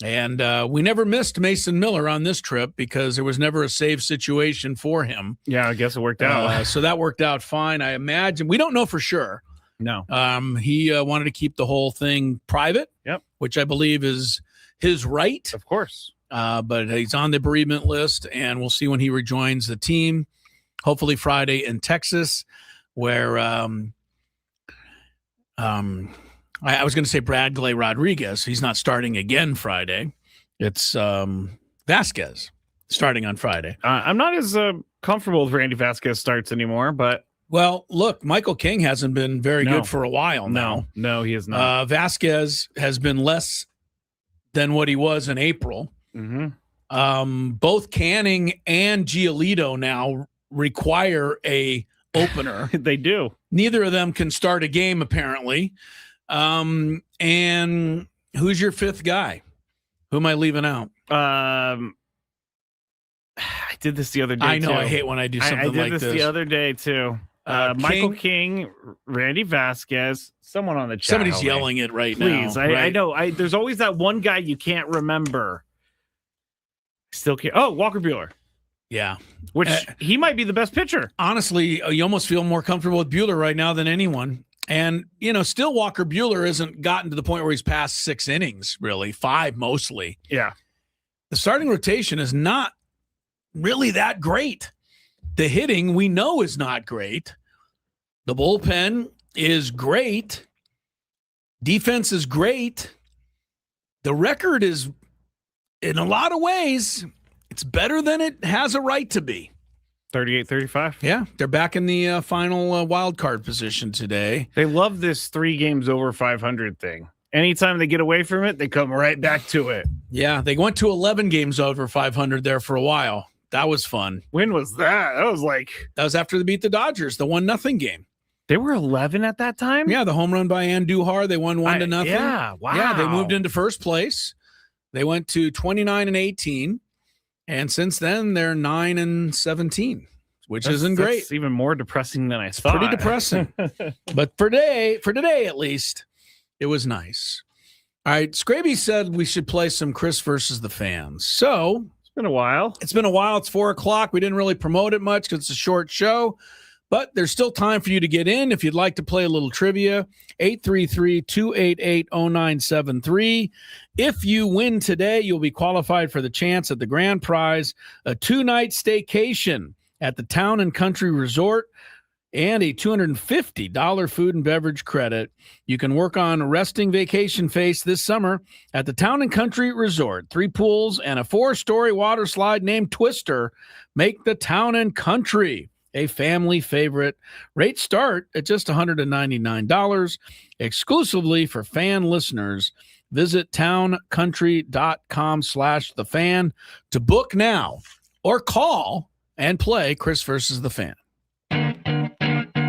And we never missed Mason Miller on this trip because there was never a save situation for him. Yeah, I guess it worked out. So that worked out fine. I imagine. We don't know for sure. No. He wanted to keep the whole thing private, which I believe is his right. Of course. But he's on the bereavement list, and we'll see when he rejoins the team, hopefully Friday in Texas, where I was going to say Bradley Rodriguez. He's not starting again Friday. It's Vasquez starting on Friday. I'm not as comfortable with Randy Vasquez starts anymore, but. Well, look, Michael King hasn't been very good for a while now. No, he is not. Vasquez has been less than what he was in April. Mm-hmm. Both Canning and Giolito now require a opener. They do. Neither of them can start a game, apparently. And who's your 5th guy? Who am I leaving out? I did this the other day. I know. Too. I hate when I do something like this. I did this the other day too. Michael King, Randy Vasquez, someone on the chat. Somebody's yelling it right now. Please, I know. There's always that one guy you can't remember. Still can't. Oh, Walker Buehler. Yeah. Which he might be the best pitcher. Honestly, you almost feel more comfortable with Buehler right now than anyone. And, still Walker Buehler hasn't gotten to the point where he's past 6 innings, really, 5 mostly. Yeah. The starting rotation is not really that great. The hitting we know is not great. The bullpen is great. Defense is great. The record is, in a lot of ways, it's better than it has a right to be. 38-35. Yeah, they're back in the final wild card position today. They love this 3 games over 500 thing. Anytime they get away from it, they come right back to it. Yeah, they went to 11 games over 500 there for a while. That was fun. When was that? That was after they beat the Dodgers, the 1-0 game. They were 11 at that time? Yeah, the home run by Andujar. They won 1-0. Yeah, wow. Yeah, they moved into first place. They went to 29-18. And since then, they're 9-17, which isn't great. It's even more depressing than I thought. Pretty depressing. But for today, at least, it was nice. All right, Skraby said we should play some Chris versus the fans. So it's been a while. It's 4:00. We didn't really promote it much because it's a short show. But there's still time for you to get in if you'd like to play a little trivia. 833-288-0973. If you win today, you'll be qualified for the chance at the grand prize, a 2-night staycation at the Town and Country Resort, and a $250 food and beverage credit. You can work on resting vacation face this summer at the Town and Country Resort. 3 pools and a 4-story water slide named Twister make the Town and Country a family favorite. Rates start at just $199 exclusively for fan listeners. Visit towncountry.com/thefan to book now or call and play Chris versus the Fan.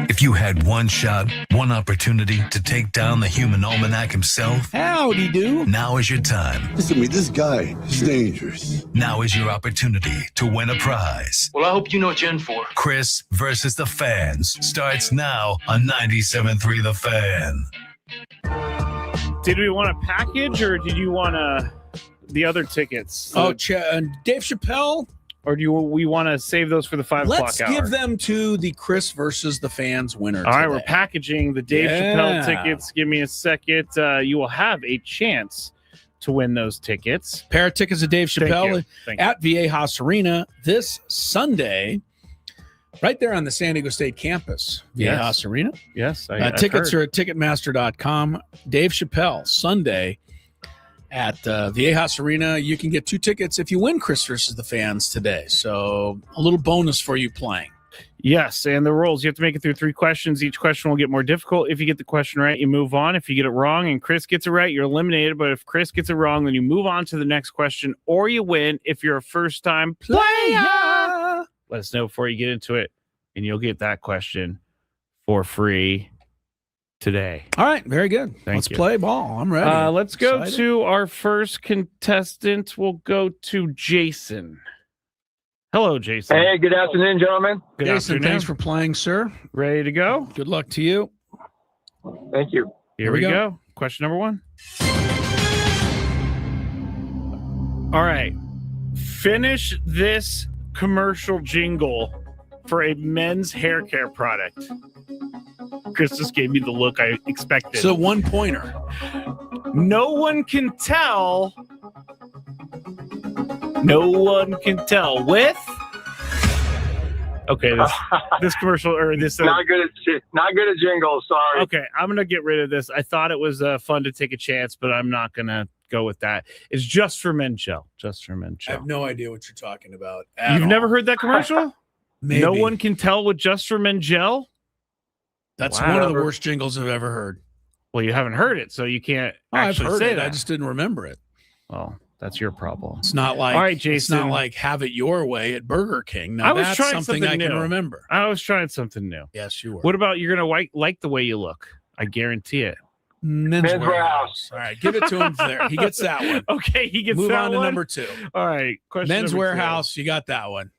If you had one shot, one opportunity to take down the human almanac himself, Howdy do. now is your time. Listen to me, this guy is dangerous. Now is your opportunity to win a prize. Well, I hope you know what you're in for. Chris versus the Fans starts now on 97.3 The Fan. Did we want a package or did you want the other tickets? Oh, Dave Chappelle. Or do we want to save those for the 5 Let's o'clock hour? give them to the Chris versus the Fans winner. All right, today. we're packaging the Dave Chappelle tickets. Give me a second. You will have a chance to win those tickets. Pair of tickets to Dave Chappelle Thank you. at Viejas Arena this Sunday, right there on the San Diego State campus. Viejas Arena. Yes, Tickets are at Ticketmaster.com. Dave Chappelle, Sunday at Viejas Arena. You can get 2 tickets if you win Chris versus the Fans today. So a little bonus for you playing. Yes, and the rules, you have to make it through 3 questions. Each question will get more difficult. If you get the question right, you move on. If you get it wrong and Chris gets it right, you're eliminated. But if Chris gets it wrong, then you move on to the next question or you win if you're a first-time player. Let us know before you get into it, and you'll get that question for free today. All right, very good. Let's play ball. I'm ready. Let's go Excited. to our first contestant. We'll go to Jason. Hello, Jason. Hey, good afternoon, gentlemen. Good Jason, afternoon. thanks for playing, sir. Ready to go? Good luck to you. Thank you. Here we go. Question number 1. All right. Finish this commercial jingle for a men's hair care product. Chris just gave me the look I expected. So 1 pointer. No one can tell. No one can tell with. Okay, this commercial or this. Not good at jingles. Sorry. Okay, I'm gonna get rid of this. I thought it was fun to take a chance, but I'm not gonna go with that. It's just for men gel. Just for men I gel. have no idea what you're talking about. You've never heard that commercial? Maybe. No one can tell with just for men gel. That's Wow. one of the worst jingles I've ever heard. Well, you haven't heard it, so you can't I've actually heard say it. that. I just didn't remember it. Well, that's your problem. It's not like All right, It's Jason. not like have it your way at Burger King. Now I was that's trying something something I can new. remember. I was trying something new. Yes, you were. What about you're gonna like the way you look? I guarantee it. Men's Men's Warehouse. All right, give it to him there. He gets that one. Okay, he gets Move that on to one. number 2. All right, question Men's number 2. Warehouse. You got that one.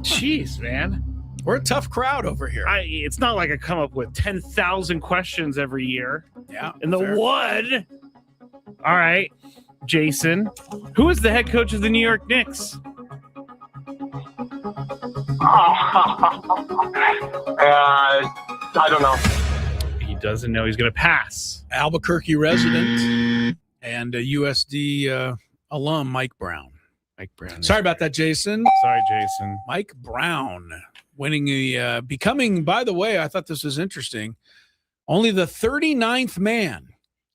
Jeez, man. We're a tough crowd over here. It's not like I come up with 10,000 questions every year. Yeah. And the fair. one. All right, Jason. Who is the head coach of the New York Knicks? I don't know. He doesn't know. He's going to pass. Albuquerque resident and a USD alum, Mike Brown. Mike Brown. Sorry about that, Jason. Sorry, Jason. Mike Brown winning becoming, by the way, I thought this was interesting, only the 39th man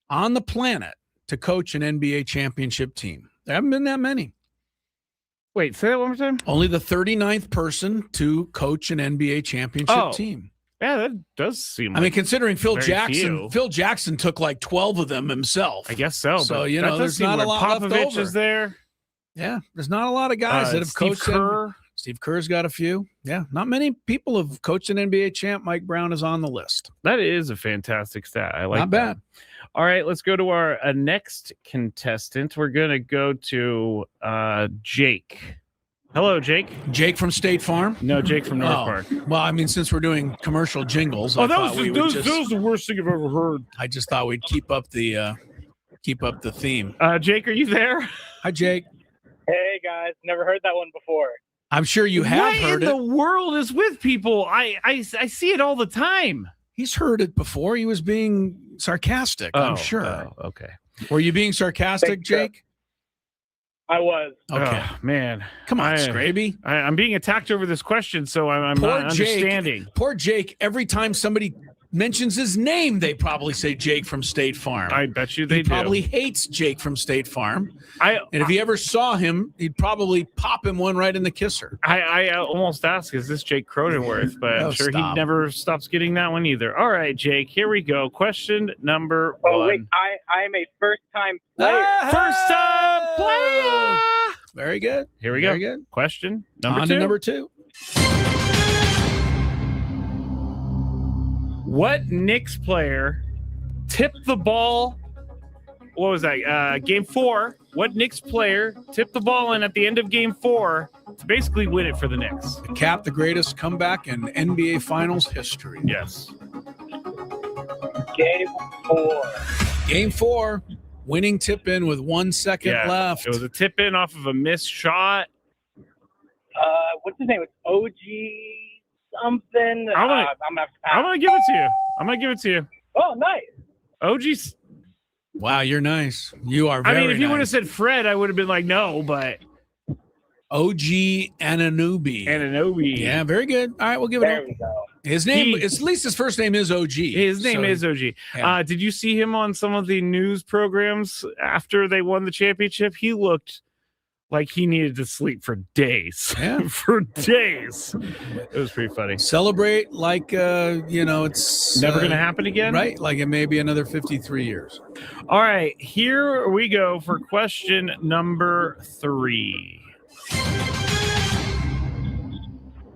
on the planet to coach an NBA championship team. There haven't been that many. Wait, say that one more time. Only the 39th person to coach an NBA championship Oh. team. Yeah, that does seem. I mean, considering Phil very Jackson, few. Phil Jackson took like 12 of them himself. I guess so. So, but you that know, does there's seem not a weird. lot left Popovich over. is there. Yeah, there's not a lot of guys that have Steve coached. Kerr. Steve Kerr's got a few. Yeah, not many people have coached an NBA champ. Mike Brown is on the list. That is a fantastic stat. I like Not that. bad. All right, let's go to our next contestant. We're going to go to Jake. Hello, Jake. Jake from State Farm. No, Jake from North Oh, Park. well, I mean, since we're doing commercial jingles, Oh, I that thought was, we that would was just, the worst thing I've ever heard. I just thought we'd keep up the theme. Jake, are you there? Hi, Jake. Hey guys, never heard that one before. I'm sure you have what heard in it. the world is with people? I see it all the time. He's heard it before. He was being sarcastic, I'm sure. Oh, okay. Were you being sarcastic, Jake? I was. Okay. Oh, man. Come on, Skraby. I'm being attacked over this question, so I'm Poor not Jake. understanding. Poor Jake. Every time somebody mentions his name, they probably say Jake from State Farm. I bet you they he do. probably hates Jake from State Farm. And if he ever saw him, he'd probably pop him one right in the kisser. I almost asked, is this Jake Cronenworth? But I'm sure he never stops getting that one either. All right, Jake, here we go. Question number 1. Oh, wait, I'm a first-time player. First-time player! Very good. Here we go. Very good. Question number 2. On to number 2. What Knicks player tipped the ball? What was that? Game 4. What Knicks player tipped the ball in at the end of Game 4 to basically win it for the Knicks? To cap the greatest comeback in NBA Finals history. Yes. Game 4. Game 4. Winning tip in with 1 second left. It was a tip in off of a missed shot. What's his name? It's OG something. I'm gonna give it to you. I'm gonna give it to you. Oh, nice. OG's. Wow, you're nice. You are very I mean, if you nice. would have said Fred, I would have been like, no, but OG Anunoby. Yeah, very good. All right, we'll give it There up. we go. His name, at least his first name is OG. His name is OG. Yeah. Did you see him on some of the news programs after they won the championship? He looked like he needed to sleep for days. Yeah. For days. It was pretty funny. Celebrate like, it's Never going to happen again? Right? Like it may be another 53 years. All right, here we go for question number 3.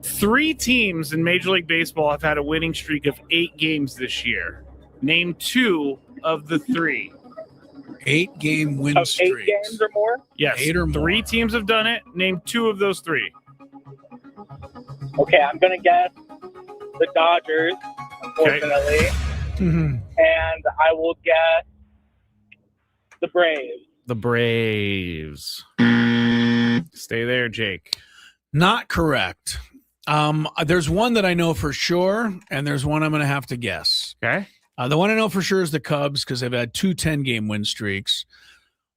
3 teams in Major League Baseball have had a winning streak of 8 games this year. Name 2 of the 3. 8-game win Of streaks. 8 games or more? Yes, 8 or more. 3 teams have done it. Name 2 of those 3. Okay, I'm going to guess the Dodgers, unfortunately. Mhm. And I will guess the Braves. The Braves. Stay there, Jake. Not correct. There's one that I know for sure, and there's one I'm going to have to guess. Okay. The one I know for sure is the Cubs because they've had 2 10-game win streaks.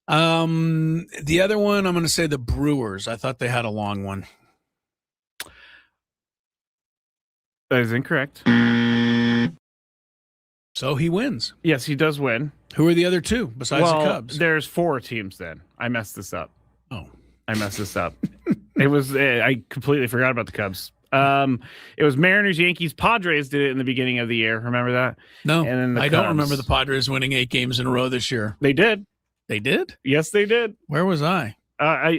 The other one, I'm going to say the Brewers. I thought they had a long one. That is incorrect. So he wins. Yes, he does win. Who are the other 2 besides the Cubs? There's 4 teams then. I messed this up. Oh. I messed this up. I completely forgot about the Cubs. It was Mariners, Yankees, Padres did it in the beginning of the year. Remember that? No, And then the I don't Cubs. remember the Padres winning 8 games in a row this year. They did. They did? Yes, they did. Where was I?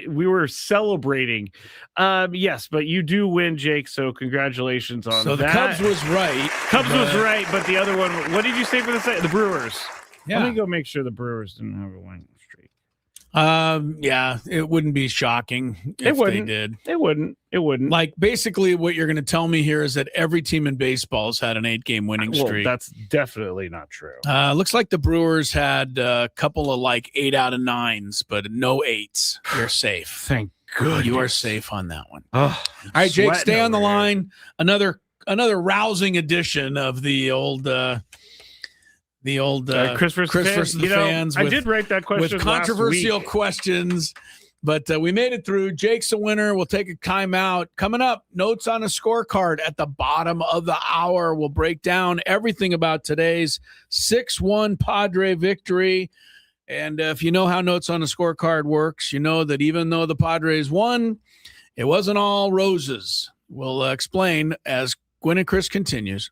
We were celebrating. Yes, but you do win, Jake. So congratulations on So that. the Cubs was right. Cubs was right, but the other one. What did you say for the Brewers? Yeah. Let me go make sure the Brewers didn't have a winning streak. Yeah, it wouldn't be shocking if they did. It wouldn't. Like basically what you're going to tell me here is that every team in baseball has had an 8-game winning streak. That's definitely not true. Looks like the Brewers had a couple of like 8 out of 9s, but no 8s. You're safe. Thank goodness. You are safe on that one. Oh, all right, Jake, sweating stay on the over here. line. Another rousing edition of the old Chris versus the fans. I did write that question with controversial last week. questions, but we made it through. Jake's a winner. We'll take a timeout. Coming up, notes on a scorecard at the bottom of the hour. We'll break down everything about today's 6-1 Padre victory. And if you know how notes on a scorecard works, you know that even though the Padres won, it wasn't all roses. We'll explain as Gwynn and Chris continues.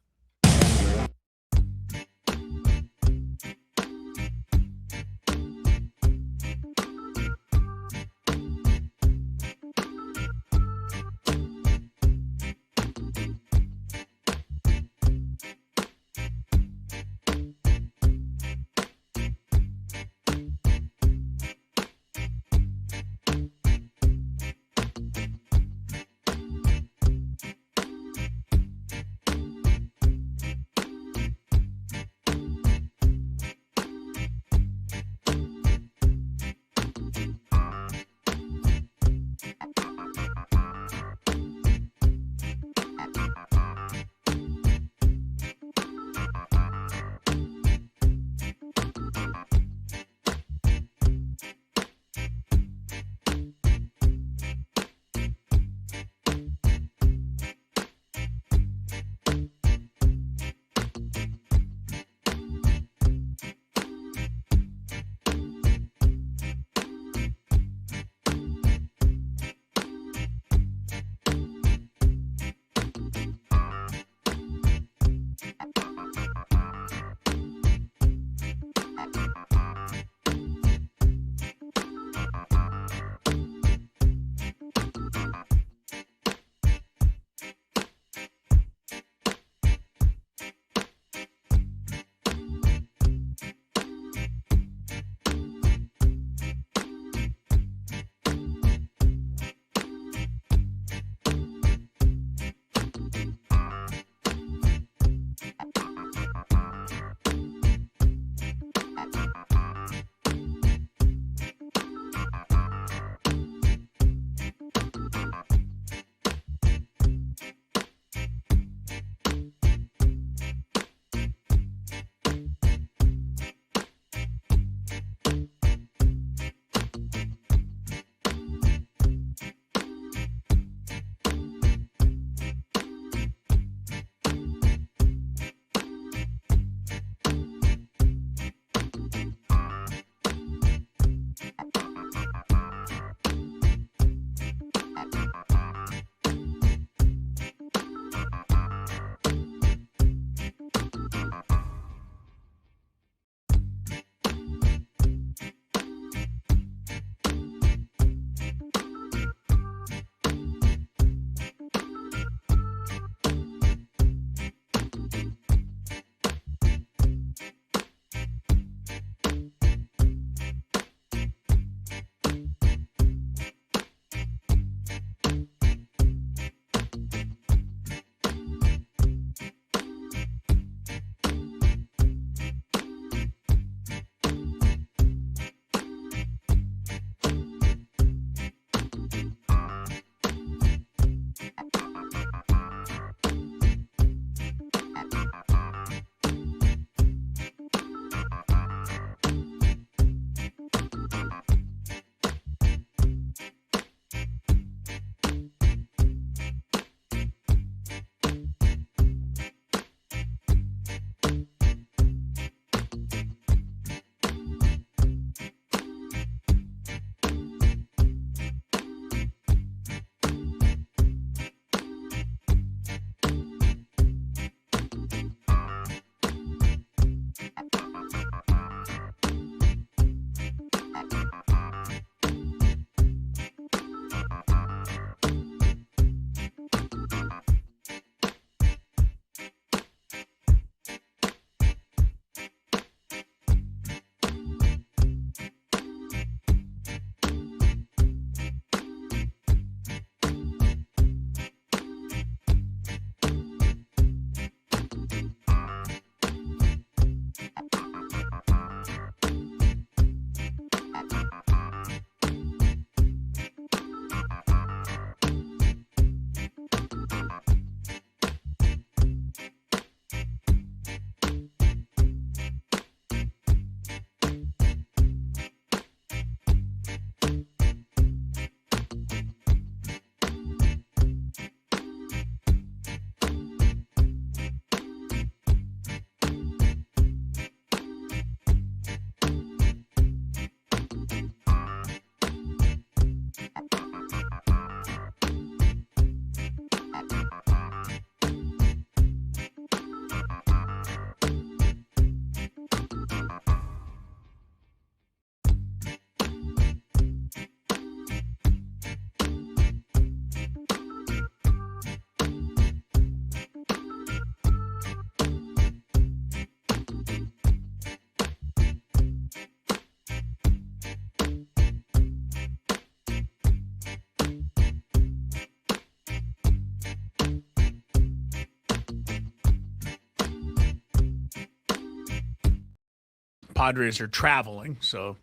Padres are traveling, so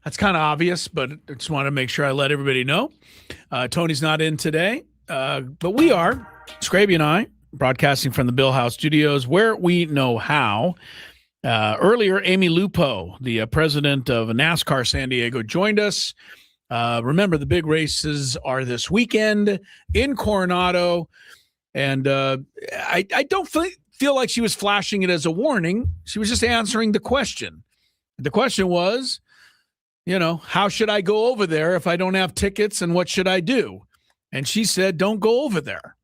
that's kind of obvious, but I just want to make sure I let everybody know. Tony's not in today, but we are, Skraby and I, broadcasting from the Bill House Studios, where we know how. Earlier, Amy Lupo, the president of NASCAR San Diego, joined us. Remember, the big races are this weekend in Coronado, and I don't feel like she was flashing it as a warning. She was just answering the question. The question was, how should I go over there if I don't have tickets, and what should I do? And she said, don't go over there.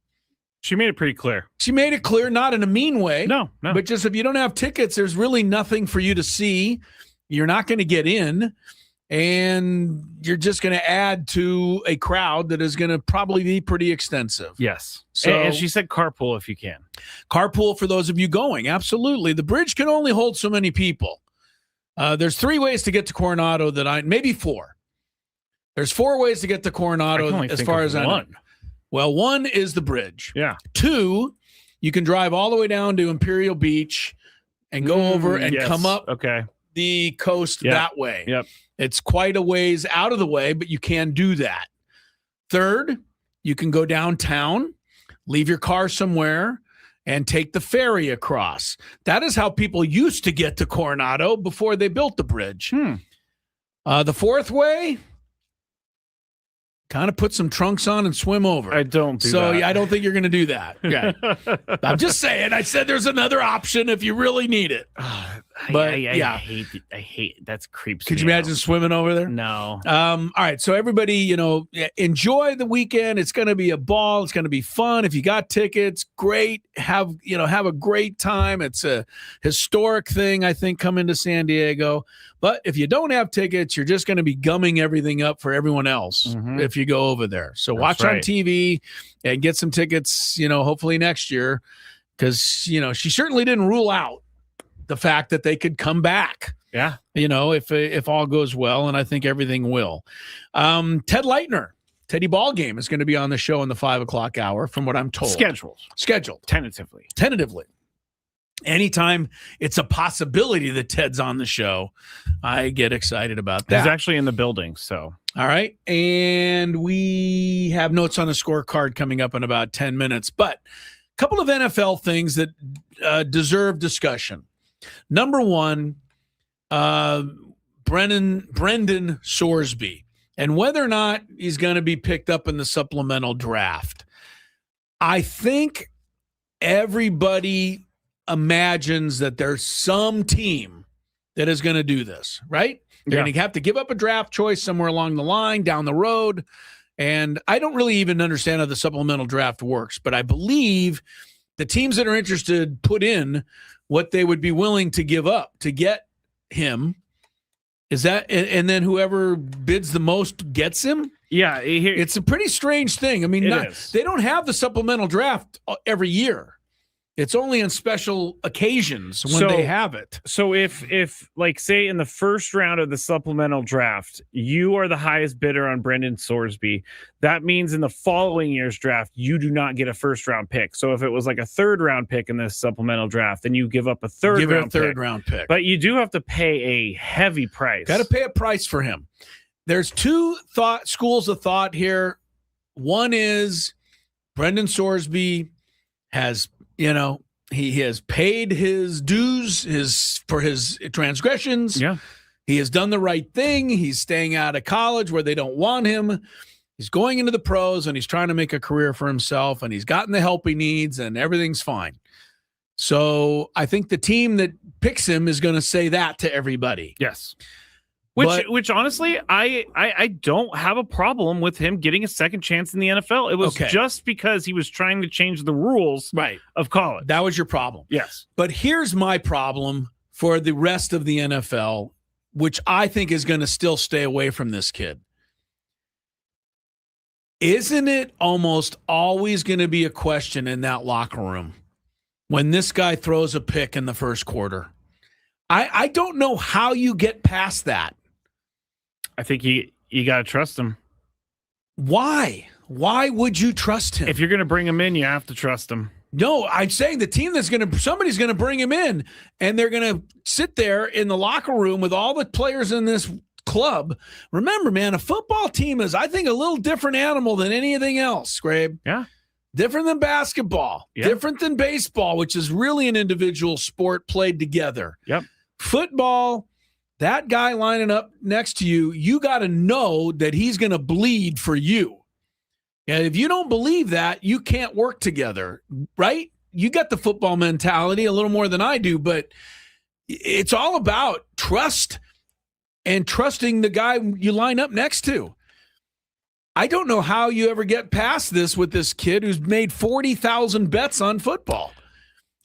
She made it pretty clear. She made it clear, not in a mean way. No. But just if you don't have tickets, there's really nothing for you to see. You're not going to get in, and you're just going to add to a crowd that is going to probably be pretty extensive. Yes. So, and she said carpool if you can. Carpool for those of you going. Absolutely. The bridge can only hold so many people. There's 3 ways to get to Coronado maybe 4. There's 4 ways to get to Coronado as far as I know. Well, 1 is the bridge. Yeah. 2, you can drive all the way down to Imperial Beach and go over and come up the coast that way. Yep. It's quite a ways out of the way, but you can do that. 3rd, you can go downtown, leave your car somewhere, and take the ferry across. That is how people used to get to Coronado before they built the bridge. The 4th way, kind of put some trunks on and swim over. I don't do that. So I don't think you're going to do that. Yeah. I'm just saying. I said there's another option if you really need it. But I hate that's creeps. Could you imagine swimming over there? No. All right. So everybody, enjoy the weekend. It's going to be a ball. It's going to be fun. If you got tickets, great. Have a great time. It's a historic thing, I think, coming to San Diego. But if you don't have tickets, you're just going to be gumming everything up for everyone else if you go over there. So watch on TV and get some tickets, hopefully next year, because, she certainly didn't rule out the fact that they could come back. Yeah. If all goes well, and I think everything will. Ted Leitner, Teddy Ballgame, is going to be on the show in the 5 o'clock hour, from what I'm told. Scheduled. Tentatively. Anytime it's a possibility that Ted's on the show, I get excited about that. He's actually in the building, so. All right. And we have notes on the scorecard coming up in about 10 minutes. But a couple of NFL things that deserve discussion. Number 1, Brendan Sorsby, and whether or not he's going to be picked up in the supplemental draft. I think everybody imagines that there's some team that is going to do this, right? They're going to have to give up a draft choice somewhere along the line, down the road. And I don't really even understand how the supplemental draft works, but I believe the teams that are interested put in what they would be willing to give up to get him. Is that, and then whoever bids the most gets him? Yeah. It's a pretty strange thing. I mean, they don't have the supplemental draft every year. It's only on special occasions when they have it. So if like, say in the first round of the supplemental draft, you are the highest bidder on Brendan Sorsby, that means in the following year's draft, you do not get a first round pick. So if it was like a 3rd round pick in this supplemental draft, then you give up a third round pick. But you do have to pay a heavy price. Got to pay a price for him. There's 2 schools of thought here. One is Brendan Sorsby has, he has paid his dues for his transgressions. Yeah. He has done the right thing. He's staying out of college where they don't want him. He's going into the pros, and he's trying to make a career for himself, and he's gotten the help he needs, and everything's fine. So I think the team that picks him is going to say that to everybody. Yes. Which honestly, I don't have a problem with him getting a second chance in the NFL. It was just because he was trying to change the rules of college. That was your problem. Yes. But here's my problem for the rest of the NFL, which I think is going to still stay away from this kid. Isn't it almost always going to be a question in that locker room when this guy throws a pick in the first quarter? I don't know how you get past that. I think you got to trust him. Why? Why would you trust him? If you're going to bring him in, you have to trust him. No, I'm saying the team somebody's going to bring him in, and they're going to sit there in the locker room with all the players in this club. Remember, man, a football team is, I think, a little different animal than anything else, Skrabe. Yeah. Different than basketball. Yeah. Different than baseball, which is really an individual sport played together. Yep. Football, that guy lining up next to you, you got to know that he's going to bleed for you. And if you don't believe that, you can't work together, right? You got the football mentality a little more than I do, but it's all about trust and trusting the guy you line up next to. I don't know how you ever get past this with this kid who's made 40,000 bets on football.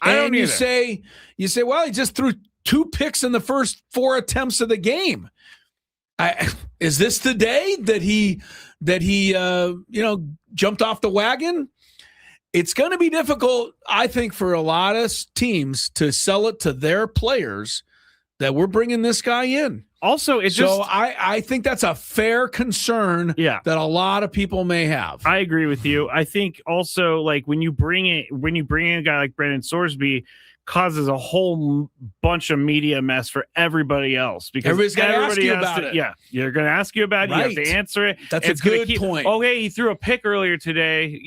I don't you say, well, he just threw 2 picks in the first 4 attempts of the game. Is this the day that he jumped off the wagon? It's going to be difficult, I think, for a lot of teams to sell it to their players that we're bringing this guy in. Also, I think that's a fair concern that a lot of people may have. I agree with you. I think also, like, when you bring in a guy like Brandon Sorsby, causes a whole bunch of media mess for everybody else, because everybody's going to ask you about it. Yeah, you're going to ask you about it. Right. You have to answer it. That's a good point. Okay, he threw a pick earlier today.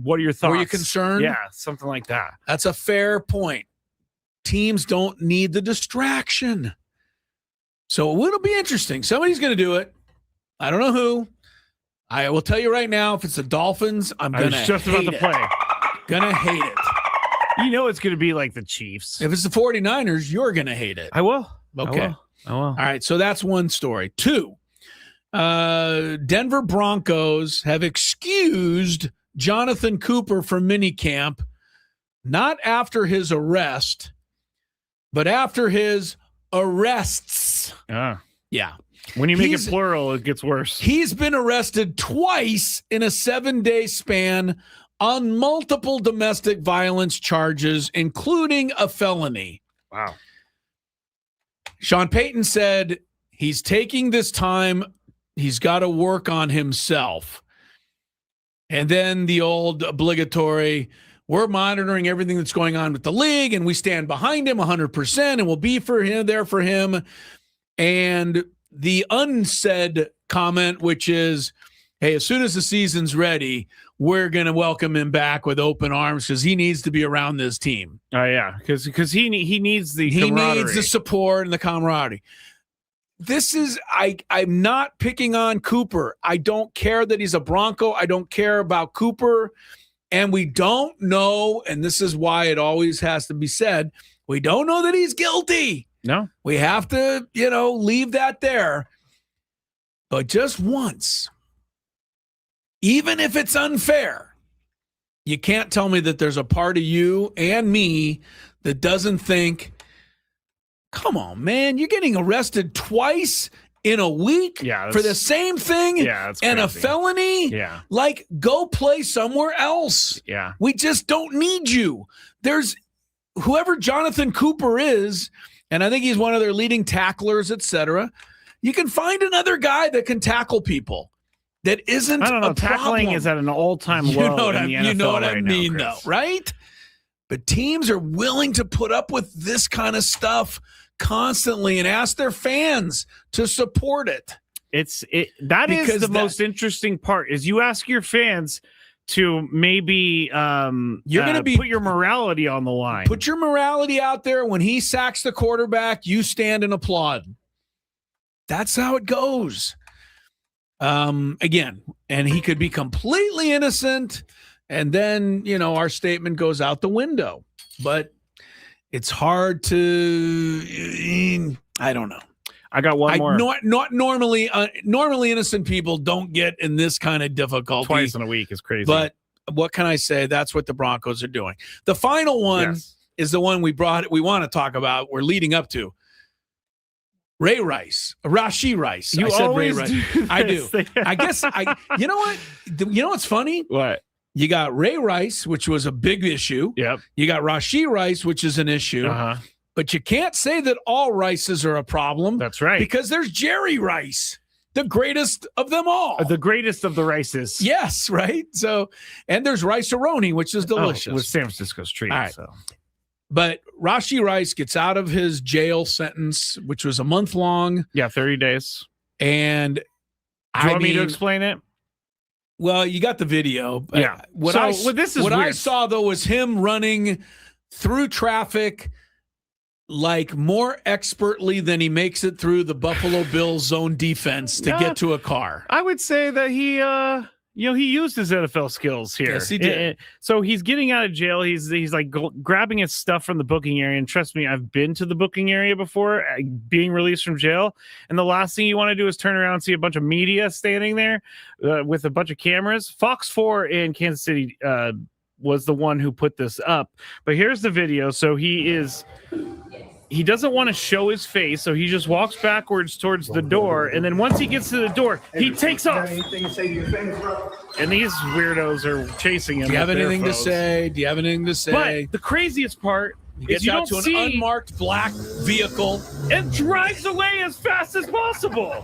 What are your thoughts? Were you concerned? Yeah, something like that. That's a fair point. Teams don't need the distraction. So it'll be interesting. Somebody's going to do it. I don't know who. I will tell you right now, if it's the Dolphins, I'm going to just about to play. Going to hate it. It's going to be like the Chiefs. If it's the 49ers, you're going to hate it. I will. Okay. I will. All right. So that's one story. 2, Denver Broncos have excused Jonathan Cooper from minicamp, not after his arrest, but after his arrests. Yeah. When you make it plural, it gets worse. He's been arrested twice in a 7-day span on multiple domestic violence charges, including a felony. Wow. Sean Payton said he's taking this time. He's got to work on himself. And then the old obligatory, we're monitoring everything that's going on with the league, and we stand behind him 100%, and we'll be there for him. And the unsaid comment, which is, hey, as soon as the season's ready, we're going to welcome him back with open arms because he needs to be around this team. Oh, yeah, because he needs the camaraderie. He needs the support and the camaraderie. I'm not picking on Cooper. I don't care that he's a Bronco. I don't care about Cooper. And we don't know, and this is why it always has to be said, we don't know that he's guilty. No. We have to, leave that there. But just once, even if it's unfair, you can't tell me that there's a part of you and me that doesn't think, come on, man, you're getting arrested twice in a week for the same thing that's and crazy. A felony? Yeah. Like, go play somewhere else. Yeah. We just don't need you. There's whoever Jonathan Cooper is, and I think he's one of their leading tacklers, etc. You can find another guy that can tackle people. That isn't I don't know. a Tackling problem. is at an all-time low in the NFL. You know what I mean, Chris. though, right? But teams are willing to put up with this kind of stuff constantly and ask their fans to support it. That is the most interesting part. Is you ask your fans to maybe you're going to put your morality on the line. Put your morality out there. When he sacks the quarterback, you stand and applaud. That's how it goes. Again, and he could be completely innocent, and then our statement goes out the window. But it's hard to, I don't know. I got one more. Not normally innocent people don't get in this kind of difficulty. Twice in a week is crazy. But what can I say? That's what the Broncos are doing. The final one is the one we want to talk about. We're leading up to. Rashee Rice. You always Ray Rice. I do. I guess you know what? You know what's funny? What? You got Ray Rice, which was a big issue. Yep. You got Rashee Rice, which is an issue. Uh-huh. But you can't say that all Rices are a problem. That's right. Because there's Jerry Rice. the greatest of them all. The greatest of the rices. Yes, right? So, and there's rice-a-roni, which is delicious. With San Francisco's treat. All right. So. But Rashee Rice gets out of his jail sentence, which was a month long. Yeah, 30 days. And Do you want me to explain it? Well, you got the video. Yeah. What I saw, though, was him running through traffic like more expertly than he makes it through the Buffalo Bills zone defense to get to a car. I would say that he used his NFL skills here. Yes, he did. So he's getting out of jail. He's like grabbing his stuff from the booking area. And trust me, I've been to the booking area before, being released from jail. And the last thing you want to do is turn around and see a bunch of media standing there with a bunch of cameras. Fox 4 in Kansas City was the one who put this up. But here's the video. So he doesn't want to show his face, so he just walks backwards towards the door, and then once he gets to the door, he takes off. Anything to say to your fans, bro? And these weirdos are chasing him. Do you have anything to say? Do you have anything to say? But the craziest part is you out don't to an unmarked black vehicle and drives away as fast as possible.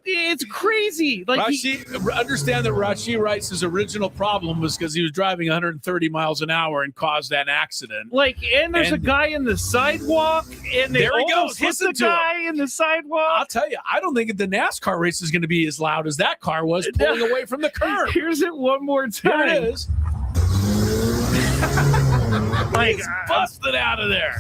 It's crazy. Like understand that Rashee Rice's original problem was because he was driving 130 miles an hour and caused that accident. And there's a guy in the sidewalk, and there he goes. Hit the guy in the sidewalk. I'll tell you, I don't think the NASCAR race is going to be as loud as that car was pulling away from the curb. Here's it one more time. Here it is. He's busted out of there.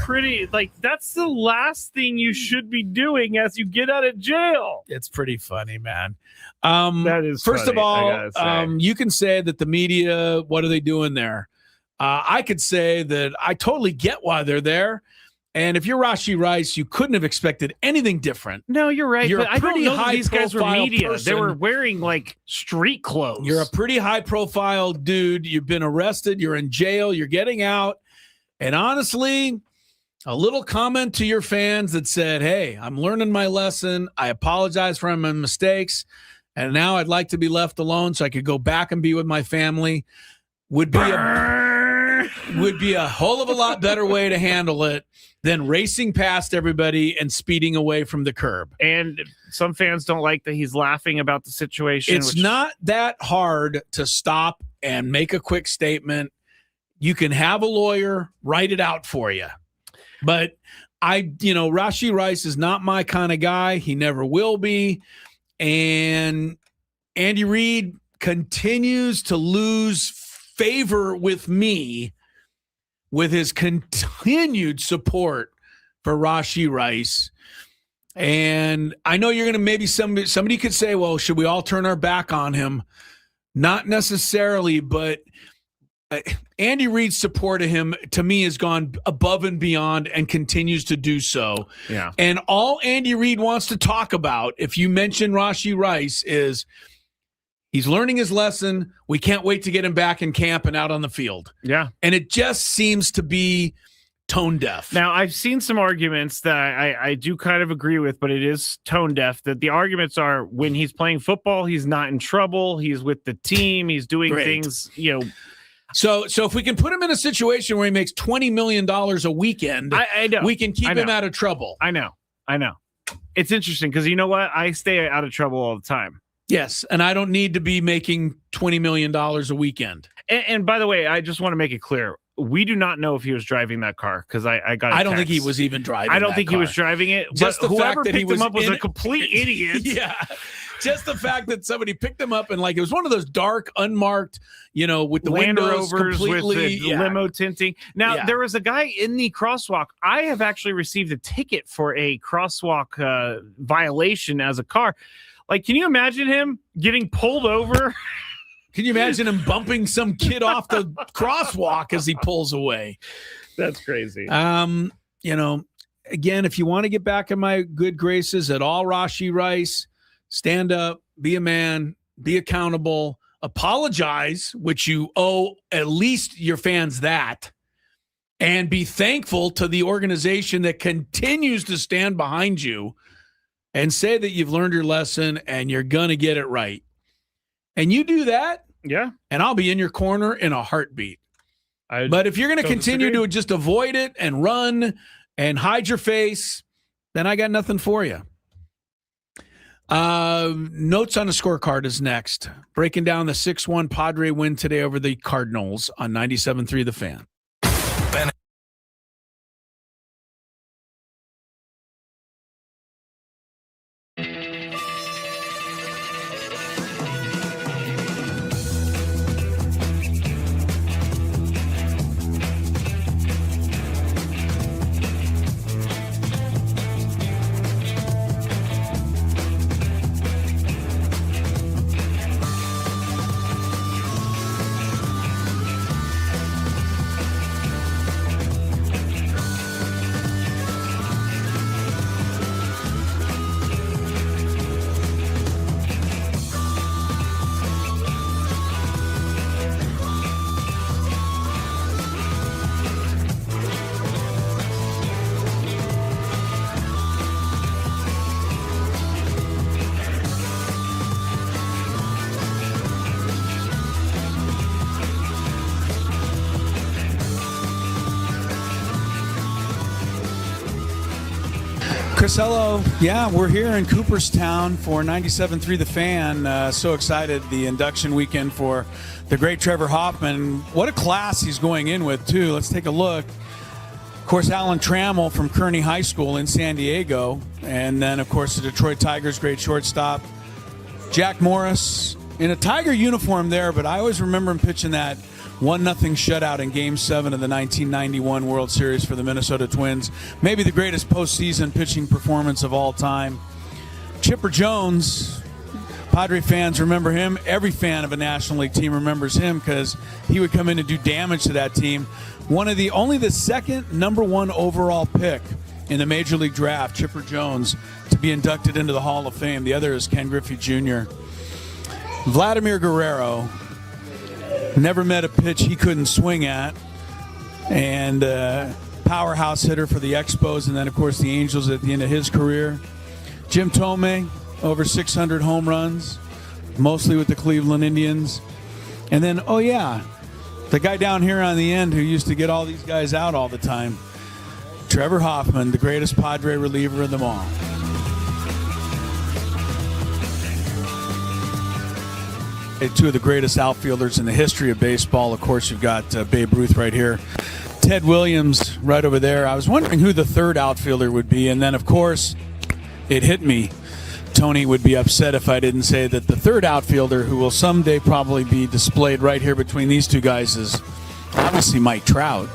That's the last thing you should be doing as you get out of jail. It's pretty funny, man. That is first funny, of all, you can say that the media, what are they doing there? I could say that I totally get why they're there. And if you're Rashee Rice, you couldn't have expected anything different. No, you're right. You're but a I don't pretty know that these guys were media. person. They were wearing street clothes. You're a pretty high profile dude. You've been arrested. You're in jail. You're getting out. And honestly, a little comment to your fans that said, hey, I'm learning my lesson. I apologize for my mistakes. And now I'd like to be left alone so I could go back and be with my family would be a whole of a lot better way to handle it than racing past everybody and speeding away from the curb. And some fans don't like that he's laughing about the situation. It's not that hard to stop and make a quick statement. You can have a lawyer write it out for you. But Rashee Rice is not my kind of guy. He never will be. And Andy Reid continues to lose favor with me with his continued support for Rashee Rice. And I know you're going to maybe somebody could say, well, should we all turn our back on him? Not necessarily, but Andy Reid's support of him, to me, has gone above and beyond and continues to do so. Yeah. And all Andy Reid wants to talk about, if you mention Rashee Rice, is he's learning his lesson. We can't wait to get him back in camp and out on the field. Yeah. And it just seems to be tone deaf. Now, I've seen some arguments that I do kind of agree with, but it is tone deaf. That the arguments are when he's playing football, he's not in trouble. He's with the team. He's doing things, So if we can put him in a situation where he makes $20 million a weekend, I know. We can keep him out of trouble. I know. It's interesting because you know what? I stay out of trouble all the time. Yes, and I don't need to be making $20 million a weekend. And by the way, I just want to make it clear. We do not know if he was driving that car because I got. I don't think he was even driving. I don't think he was driving it. Just but the whoever fact that picked him up was a complete idiot. Yeah, just the fact that somebody picked him up and it was one of those dark, unmarked, with the Land windows Rovers completely with the limo tinting. Now there was a guy in the crosswalk. I have actually received a ticket for a crosswalk violation as a car. Can you imagine him getting pulled over? Can you imagine him bumping some kid off the crosswalk as he pulls away? That's crazy. Again, if you want to get back in my good graces at all, Rashee Rice, stand up, be a man, be accountable, apologize, which you owe at least your fans that, and be thankful to the organization that continues to stand behind you and say that you've learned your lesson and you're going to get it right. And you do that, and I'll be in your corner in a heartbeat. But if you're going to continue to just avoid it and run and hide your face, then I got nothing for you. Notes on a scorecard is next. Breaking down the 6-1 Padre win today over the Cardinals on 97.3 The Fan. Chris, hello. Yeah, we're here in Cooperstown for 97.3 The Fan. So excited, the induction weekend for the great Trevor Hoffman. What a class he's going in with, too. Let's take a look. Of course, Alan Trammell from Kearney High School in San Diego. And then, of course, the Detroit Tigers' great shortstop, Jack Morris, in a Tiger uniform there, but I always remember him pitching that 1-0 shutout in Game 7 of the 1991 World Series for the Minnesota Twins. Maybe the greatest postseason pitching performance of all time. Chipper Jones, Padre fans remember him. Every fan of a National League team remembers him because he would come in and do damage to that team. Only the second number 1 overall pick in the Major League Draft, Chipper Jones, to be inducted into the Hall of Fame. The other is Ken Griffey Jr. Vladimir Guerrero, never met a pitch he couldn't swing at, and powerhouse hitter for the Expos, and then, of course, the Angels at the end of his career. Jim Thome, over 600 home runs, mostly with the Cleveland Indians. And then, oh, yeah, the guy down here on the end who used to get all these guys out all the time, Trevor Hoffman, the greatest Padre reliever of them all. Two of the greatest outfielders in the history of baseball. Of course, you've got Babe Ruth right here. Ted Williams right over there. I was wondering who the third outfielder would be. And then, of course, it hit me. Tony would be upset if I didn't say that the third outfielder, who will someday probably be displayed right here between these two guys, is obviously Mike Trout.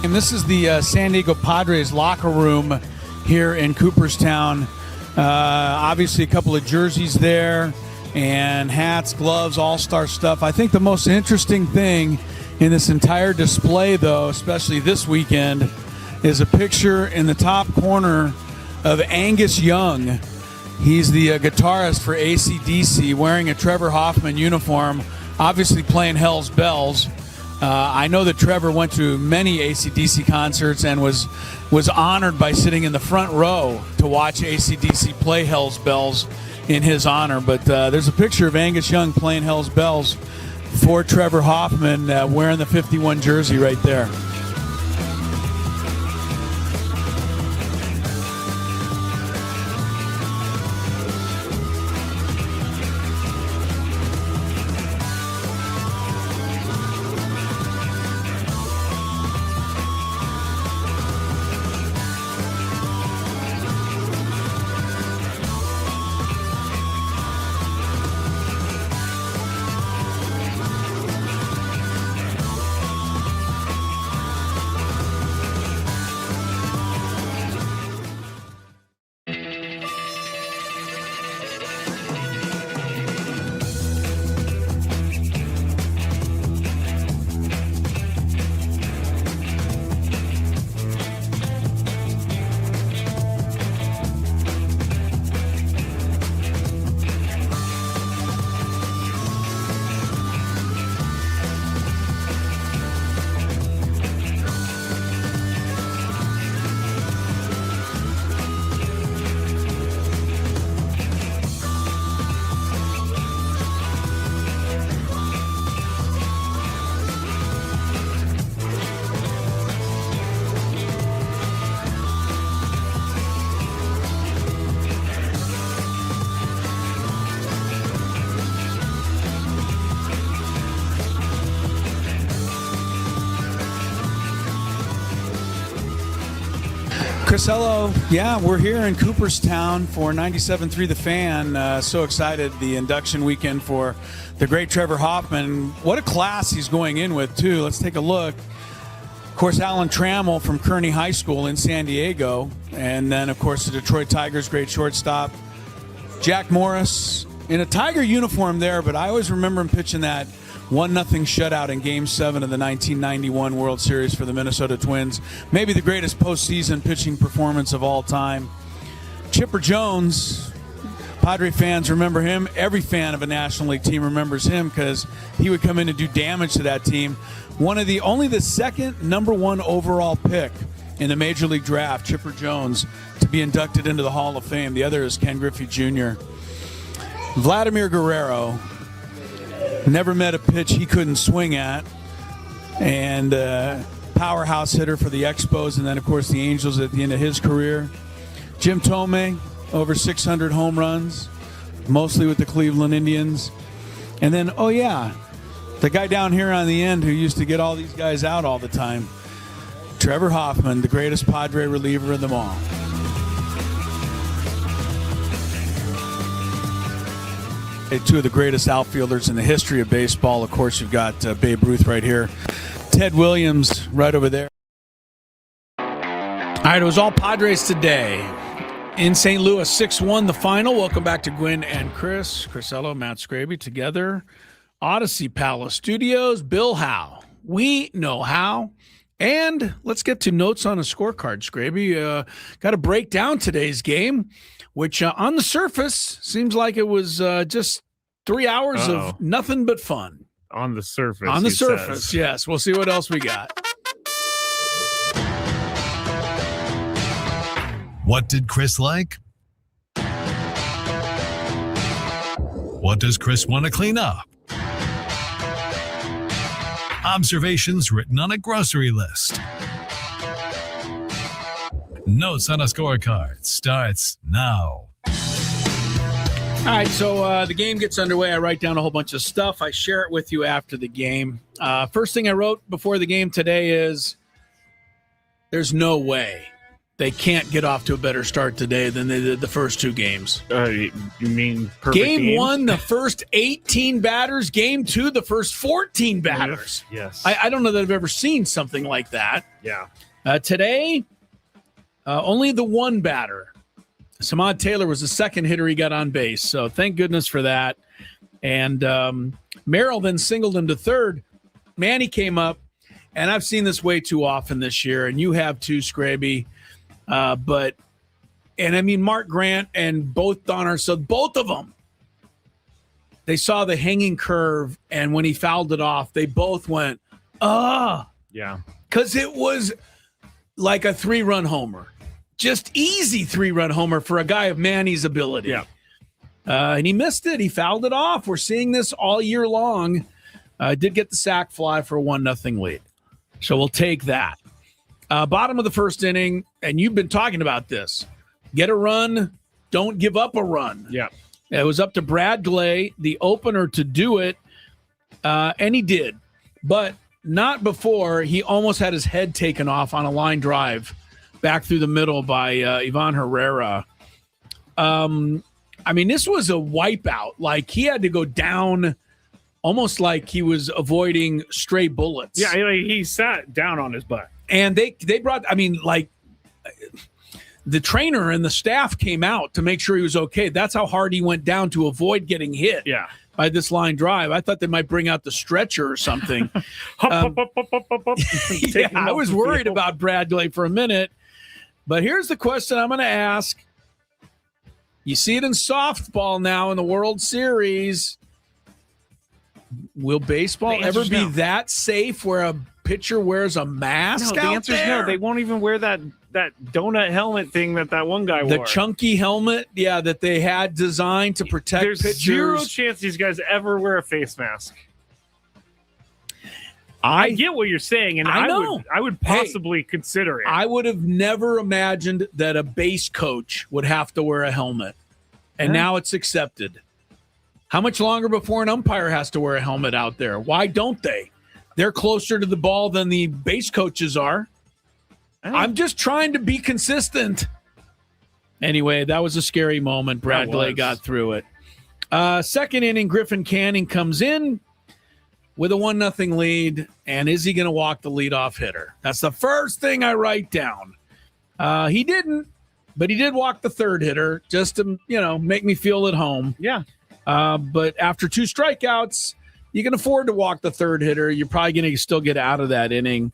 And this is the San Diego Padres locker room here in Cooperstown. Obviously a couple of jerseys there and hats, gloves, all-star stuff. I think the most interesting thing in this entire display, though, especially this weekend, is a picture in the top corner of Angus Young. He's the guitarist for AC/DC, wearing a Trevor Hoffman uniform, obviously playing Hell's Bells. I know that Trevor went to many AC/DC concerts and was honored by sitting in the front row to watch AC/DC play Hell's Bells in his honor. But there's a picture of Angus Young playing Hell's Bells for Trevor Hoffman, wearing the 51 jersey right there. Crisello, yeah, we're here in Cooperstown for 97.3 The Fan. So excited, the induction weekend for the great Trevor Hoffman. What a class he's going in with, too. Let's take a look. Of course, Alan Trammell from Kearney High School in San Diego. And then, of course, the Detroit Tigers, great shortstop. Jack Morris in a Tiger uniform there, but I always remember him pitching that 1-0 shutout in Game 7 of the 1991 World Series for the Minnesota Twins. Maybe the greatest postseason pitching performance of all time. Chipper Jones, Padre fans remember him. Every fan of a National League team remembers him because he would come in and do damage to that team. Only the second #1 overall pick in the Major League Draft, Chipper Jones, to be inducted into the Hall of Fame. The other is Ken Griffey Jr. Vladimir Guerrero. Never met a pitch he couldn't swing at. And powerhouse hitter for the Expos and then, of course, the Angels at the end of his career. Jim Thome, over 600 home runs, mostly with the Cleveland Indians. And then, oh, yeah, the guy down here on the end who used to get all these guys out all the time, Trevor Hoffman, the greatest Padre reliever of them all. Two of the greatest outfielders in the history of baseball. Of course, you've got Babe Ruth right here. Ted Williams right over there. All right, it was all Padres today. In St. Louis, 6-1 the final. Welcome back to Gwynn and Chris. Crisello, Matt Skraby together. Odyssey Palace Studios. Bill Howe. We know how. And let's get to notes on a scorecard, Skraby. Got to break down today's game, which on the surface seems like it was just 3 hours of nothing but fun. On the surface. On the surface, yes. We'll see what else we got. What did Chris like? What does Chris want to clean up? Observations written on a grocery list. Notes on a Scorecard starts now. All right, so the game gets underway. I write down a whole bunch of stuff. I share it with you after the game. First thing I wrote before the game today is there's no way they can't get off to a better start today than they did the first two games. You mean perfect Game 1, the first 18 batters. Game 2, the first 14 batters. Yes. I don't know that I've ever seen something like that. Yeah. Today, only the one batter. Samad Taylor was the second hitter he got on base, so thank goodness for that. And Merrill then singled him to third. Manny came up, and I've seen this way too often this year, and you have too, Skraby. And I mean, Mark Grant and both Don Arcello, both of them, they saw the hanging curve, and when he fouled it off, they both went, yeah. Because it was like a 3-run homer. Just easy 3-run homer for a guy of Manny's ability. Yeah. And he missed it. He fouled it off. We're seeing this all year long. Did get the sac fly for a 1-0 lead. So we'll take that. Bottom of the first inning, and you've been talking about this. Get a run, don't give up a run. Yeah. It was up to Brad Glay, the opener, to do it, and he did. But not before he almost had his head taken off on a line drive back through the middle by Ivan Herrera. I mean, this was a wipeout. Like, he had to go down almost like he was avoiding stray bullets. Yeah, he sat down on his butt. And they brought, I mean, like, the trainer and the staff came out to make sure he was okay. That's how hard he went down to avoid getting hit by this line drive. I thought they might bring out the stretcher or something. I was worried about Bradley for a minute. But here's the question I'm going to ask. You see it in softball now in the World Series. Will baseball ever be that safe where a pitcher wears a mask? No, the answer is no. They won't even wear that donut helmet thing that one guy wore. The chunky helmet, that they had designed to protect There's pitchers. Zero chance these guys ever wear a face mask. I get what you're saying, and I would possibly consider it. I would have never imagined that a base coach would have to wear a helmet, and now it's accepted. How much longer before an umpire has to wear a helmet out there? Why don't they? They're closer to the ball than the base coaches are. I'm just trying to be consistent. Anyway, that was a scary moment. Bradley got through it. Second inning, Griffin Canning comes in with a 1-0 lead, and is he going to walk the leadoff hitter? That's the first thing I write down. He didn't, but he did walk the third hitter just to, make me feel at home. Yeah. But after 2 strikeouts, you can afford to walk the third hitter. You're probably going to still get out of that inning.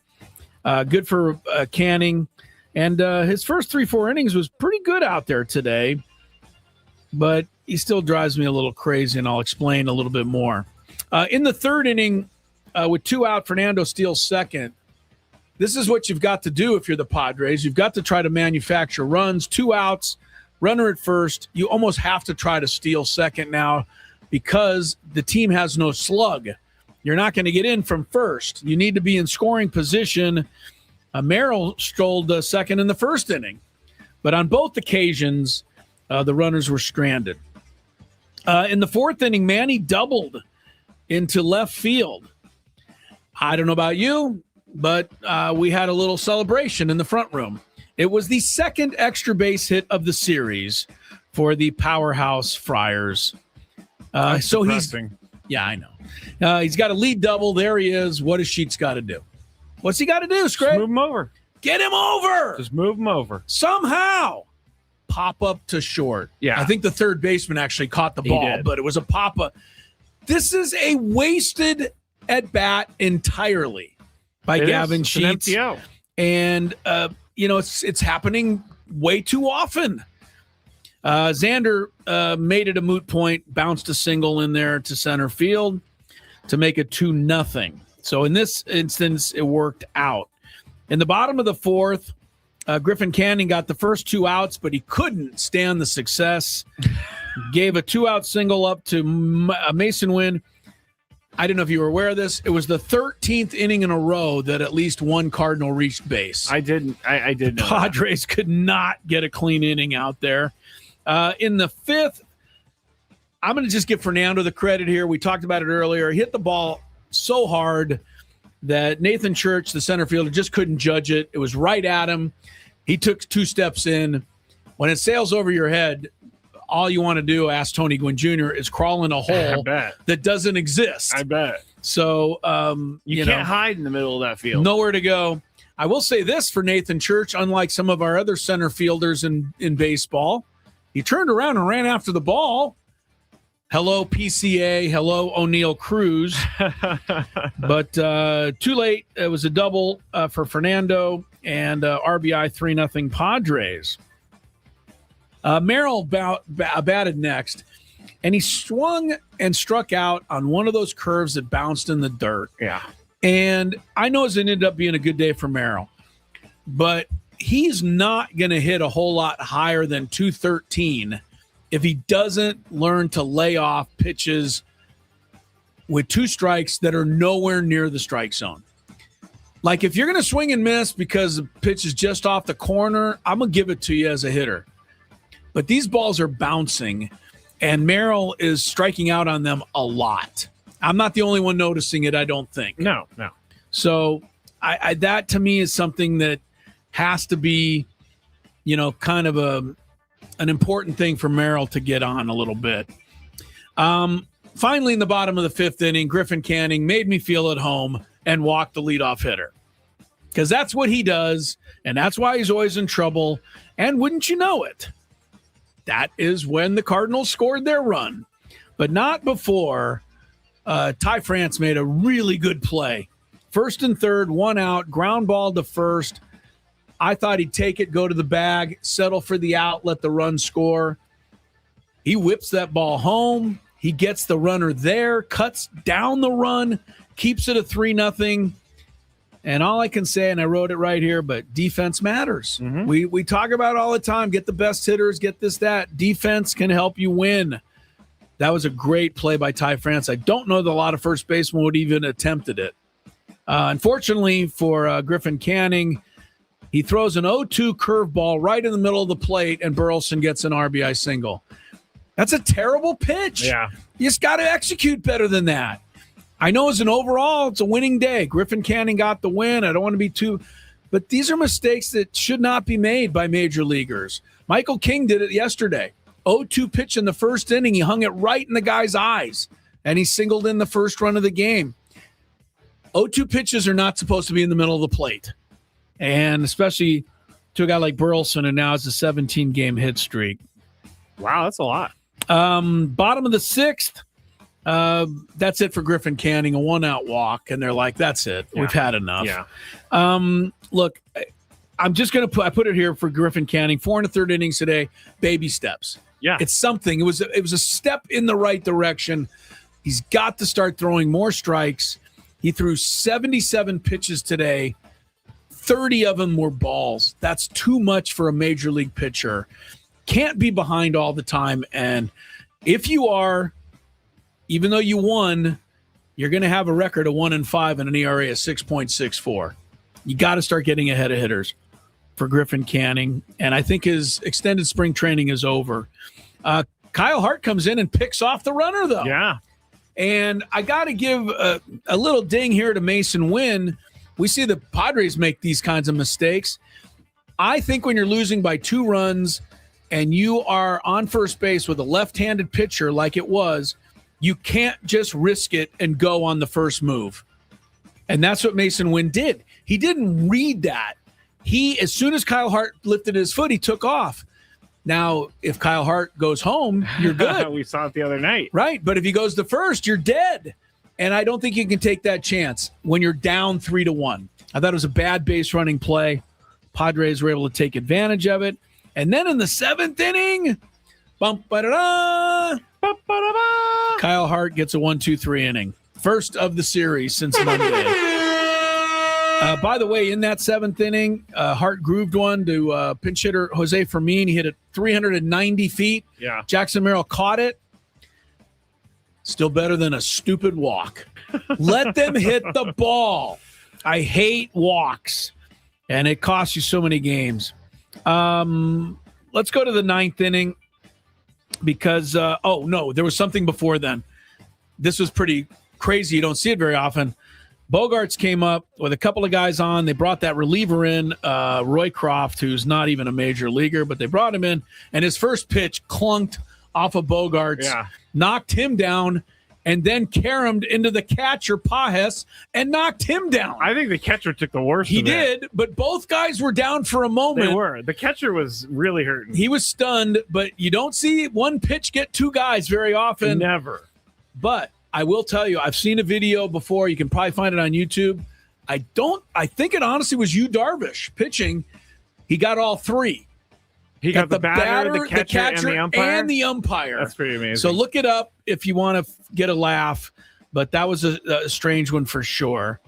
Good for Canning. And his first 3-4 innings was pretty good out there today. But he still drives me a little crazy, and I'll explain a little bit more. In the third inning, with 2 out, Fernando steals second. This is what you've got to do if you're the Padres. You've got to try to manufacture runs. 2 outs, runner at first. You almost have to try to steal second now because the team has no slug. You're not going to get in from first. You need to be in scoring position. Merrill strolled second in the first inning. But on both occasions, the runners were stranded. In the fourth inning, Manny doubled into left field. I don't know about you, but we had a little celebration in the front room. It was the second extra base hit of the series for the powerhouse Friars. So depressing. Yeah, I know. He's got a lead double. There he is. What has Sheets got to do? What's he got to do, Skraby? Move him over. Get him over. Just move him over. Somehow. Pop up to short. Yeah. I think the third baseman actually caught the ball, but it was a pop up. This is a wasted at bat entirely by Gavin Sheets. An empty out. And it's happening way too often. Xander made it a moot point, bounced a single in there to center field to make it 2-0. So in this instance, it worked out. In the bottom of the fourth, Griffin Canning got the first 2 outs, but he couldn't stand the success. Gave a 2-out single up to Mason Wynn. I don't know if you were aware of this. It was the 13th inning in a row that at least one Cardinal reached base. I did. The Padres could not get a clean inning out there. In the fifth, I'm going to just give Fernando the credit here. We talked about it earlier. He hit the ball so hard that Nathan Church, the center fielder, just couldn't judge it. It was right at him. He took 2 steps in. When it sails over your head, all you want to do, ask Tony Gwynn Jr., is crawl in a hole that doesn't exist. I bet. So you can't hide in the middle of that field. Nowhere to go. I will say this for Nathan Church, unlike some of our other center fielders in baseball, he turned around and ran after the ball. Hello, PCA. Hello, O'Neill Cruz. But too late. It was a double for Fernando and RBI 3-0 Padres. Merrill batted next, and he swung and struck out on one of those curves that bounced in the dirt. Yeah. And I know it ended up being a good day for Merrill, but he's not going to hit a whole lot higher than 213 if he doesn't learn to lay off pitches with 2 strikes that are nowhere near the strike zone. Like if you're going to swing and miss because the pitch is just off the corner, I'm going to give it to you as a hitter. But these balls are bouncing, and Merrill is striking out on them a lot. I'm not the only one noticing it, I don't think. No. So I that to me is something that has to be, kind of an important thing for Merrill to get on a little bit. Finally, in the bottom of the 5th inning, Griffin Canning made me feel at home and walked the leadoff hitter. Because that's what he does, and that's why he's always in trouble. And wouldn't you know it, that is when the Cardinals scored their run. But not before Ty France made a really good play. 1st and 3rd, 1 out, ground ball to first. I thought he'd take it, go to the bag, settle for the out, let the run score. He whips that ball home. He gets the runner there, cuts down the run, keeps it a 3-0. And all I can say, and I wrote it right here, but defense matters. Mm-hmm. We talk about it all the time, get the best hitters, get this, that. Defense can help you win. That was a great play by Ty France. I don't know that a lot of first basemen would even attempted it. Unfortunately for Griffin Canning, he throws an 0-2 curveball right in the middle of the plate, and Burleson gets an RBI single. That's a terrible pitch. Yeah. You just got to execute better than that. I know as an overall, it's a winning day. Griffin Canning got the win. I don't want to be too But these are mistakes that should not be made by major leaguers. Michael King did it yesterday. 0-2 pitch in the first inning. He hung it right in the guy's eyes, and he singled in the first run of the game. 0-2 pitches are not supposed to be in the middle of the plate, and especially to a guy like Burleson, who now has a 17-game hit streak. Wow, that's a lot. Bottom of the sixth, that's it for Griffin Canning, a one-out walk, and they're like, that's it. Yeah. We've had enough. Yeah. Look, I'm just going to put it here for Griffin Canning. 4 1/3 innings today, baby steps. Yeah. It's something. It was a step in the right direction. He's got to start throwing more strikes. He threw 77 pitches today. 30 of them were balls. That's too much for a major league pitcher. Can't be behind all the time. And if you are, even though you won, you're going to have a record of 1-5 and an ERA of 6.64. You got to start getting ahead of hitters for Griffin Canning. And I think his extended spring training is over. Kyle Hart comes in and picks off the runner, though. Yeah. And I got to give a little ding here to Mason Wynn. We see the Padres make these kinds of mistakes. I think when you're losing by 2 runs and you are on first base with a left-handed pitcher like it was, you can't just risk it and go on the first move. And that's what Mason Wynn did. He didn't read that. As soon as Kyle Hart lifted his foot, he took off. Now, if Kyle Hart goes home, you're good. We saw it the other night. Right, but if he goes to first, you're dead. And I don't think you can take that chance when you're down 3-1. I thought it was a bad base running play. Padres were able to take advantage of it. And then in the 7th inning, Kyle Hart gets a 1-2-3 inning. First of the series since Monday. By the way, in that 7th inning, Hart grooved one to pinch hitter Jose Fermin. He hit it 390 feet. Yeah. Jackson Merrill caught it. Still better than a stupid walk. Let them hit the ball. I hate walks, and it costs you so many games. Let's go to the 9th inning because, there was something before then. This was pretty crazy. You don't see it very often. Bogarts came up with a couple of guys on. They brought that reliever in, Roycroft, who's not even a major leaguer, but they brought him in, and his first pitch clunked off of Bogarts, knocked him down, and then caromed into the catcher, Pajes, and knocked him down. I think the catcher took the worst. He did, but both guys were down for a moment. They were. The catcher was really hurting. He was stunned, but you don't see one pitch get 2 guys very often. Never. But I will tell you, I've seen a video before. You can probably find it on YouTube. I think it honestly was Yu Darvish pitching. He got all 3. He got the batter, the catcher, and the umpire. That's pretty amazing. So look it up if you want to get a laugh. But that was a strange one for sure.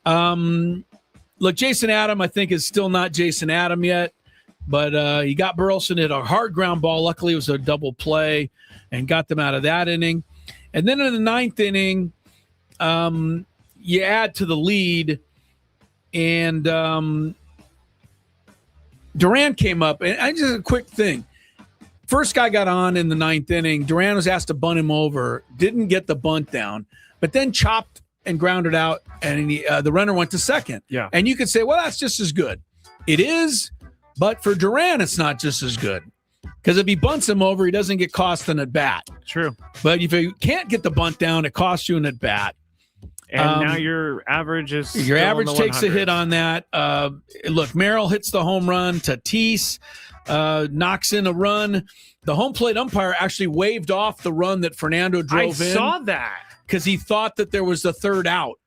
Look, Jason Adam, I think, is still not Jason Adam yet. But he got Burleson at a hard ground ball. Luckily, it was a double play and got them out of that inning. And then in the 9th inning, you add to the lead, and Duran came up. And I just a quick thing. First guy got on in the 9th inning. Duran was asked to bunt him over, didn't get the bunt down, but then chopped and grounded out, and the runner went to second. Yeah. And you could say, well, that's just as good. It is, but for Duran, it's not just as good. Because if he bunts him over, he doesn't get cost an at-bat. True. But if you can't get the bunt down, it costs you an at-bat. And now your average is your average takes a hit on that. Look, Merrill hits the home run. Tatis knocks in a run. The home plate umpire actually waved off the run that Fernando drove in. I saw that. Because he thought that there was the third out.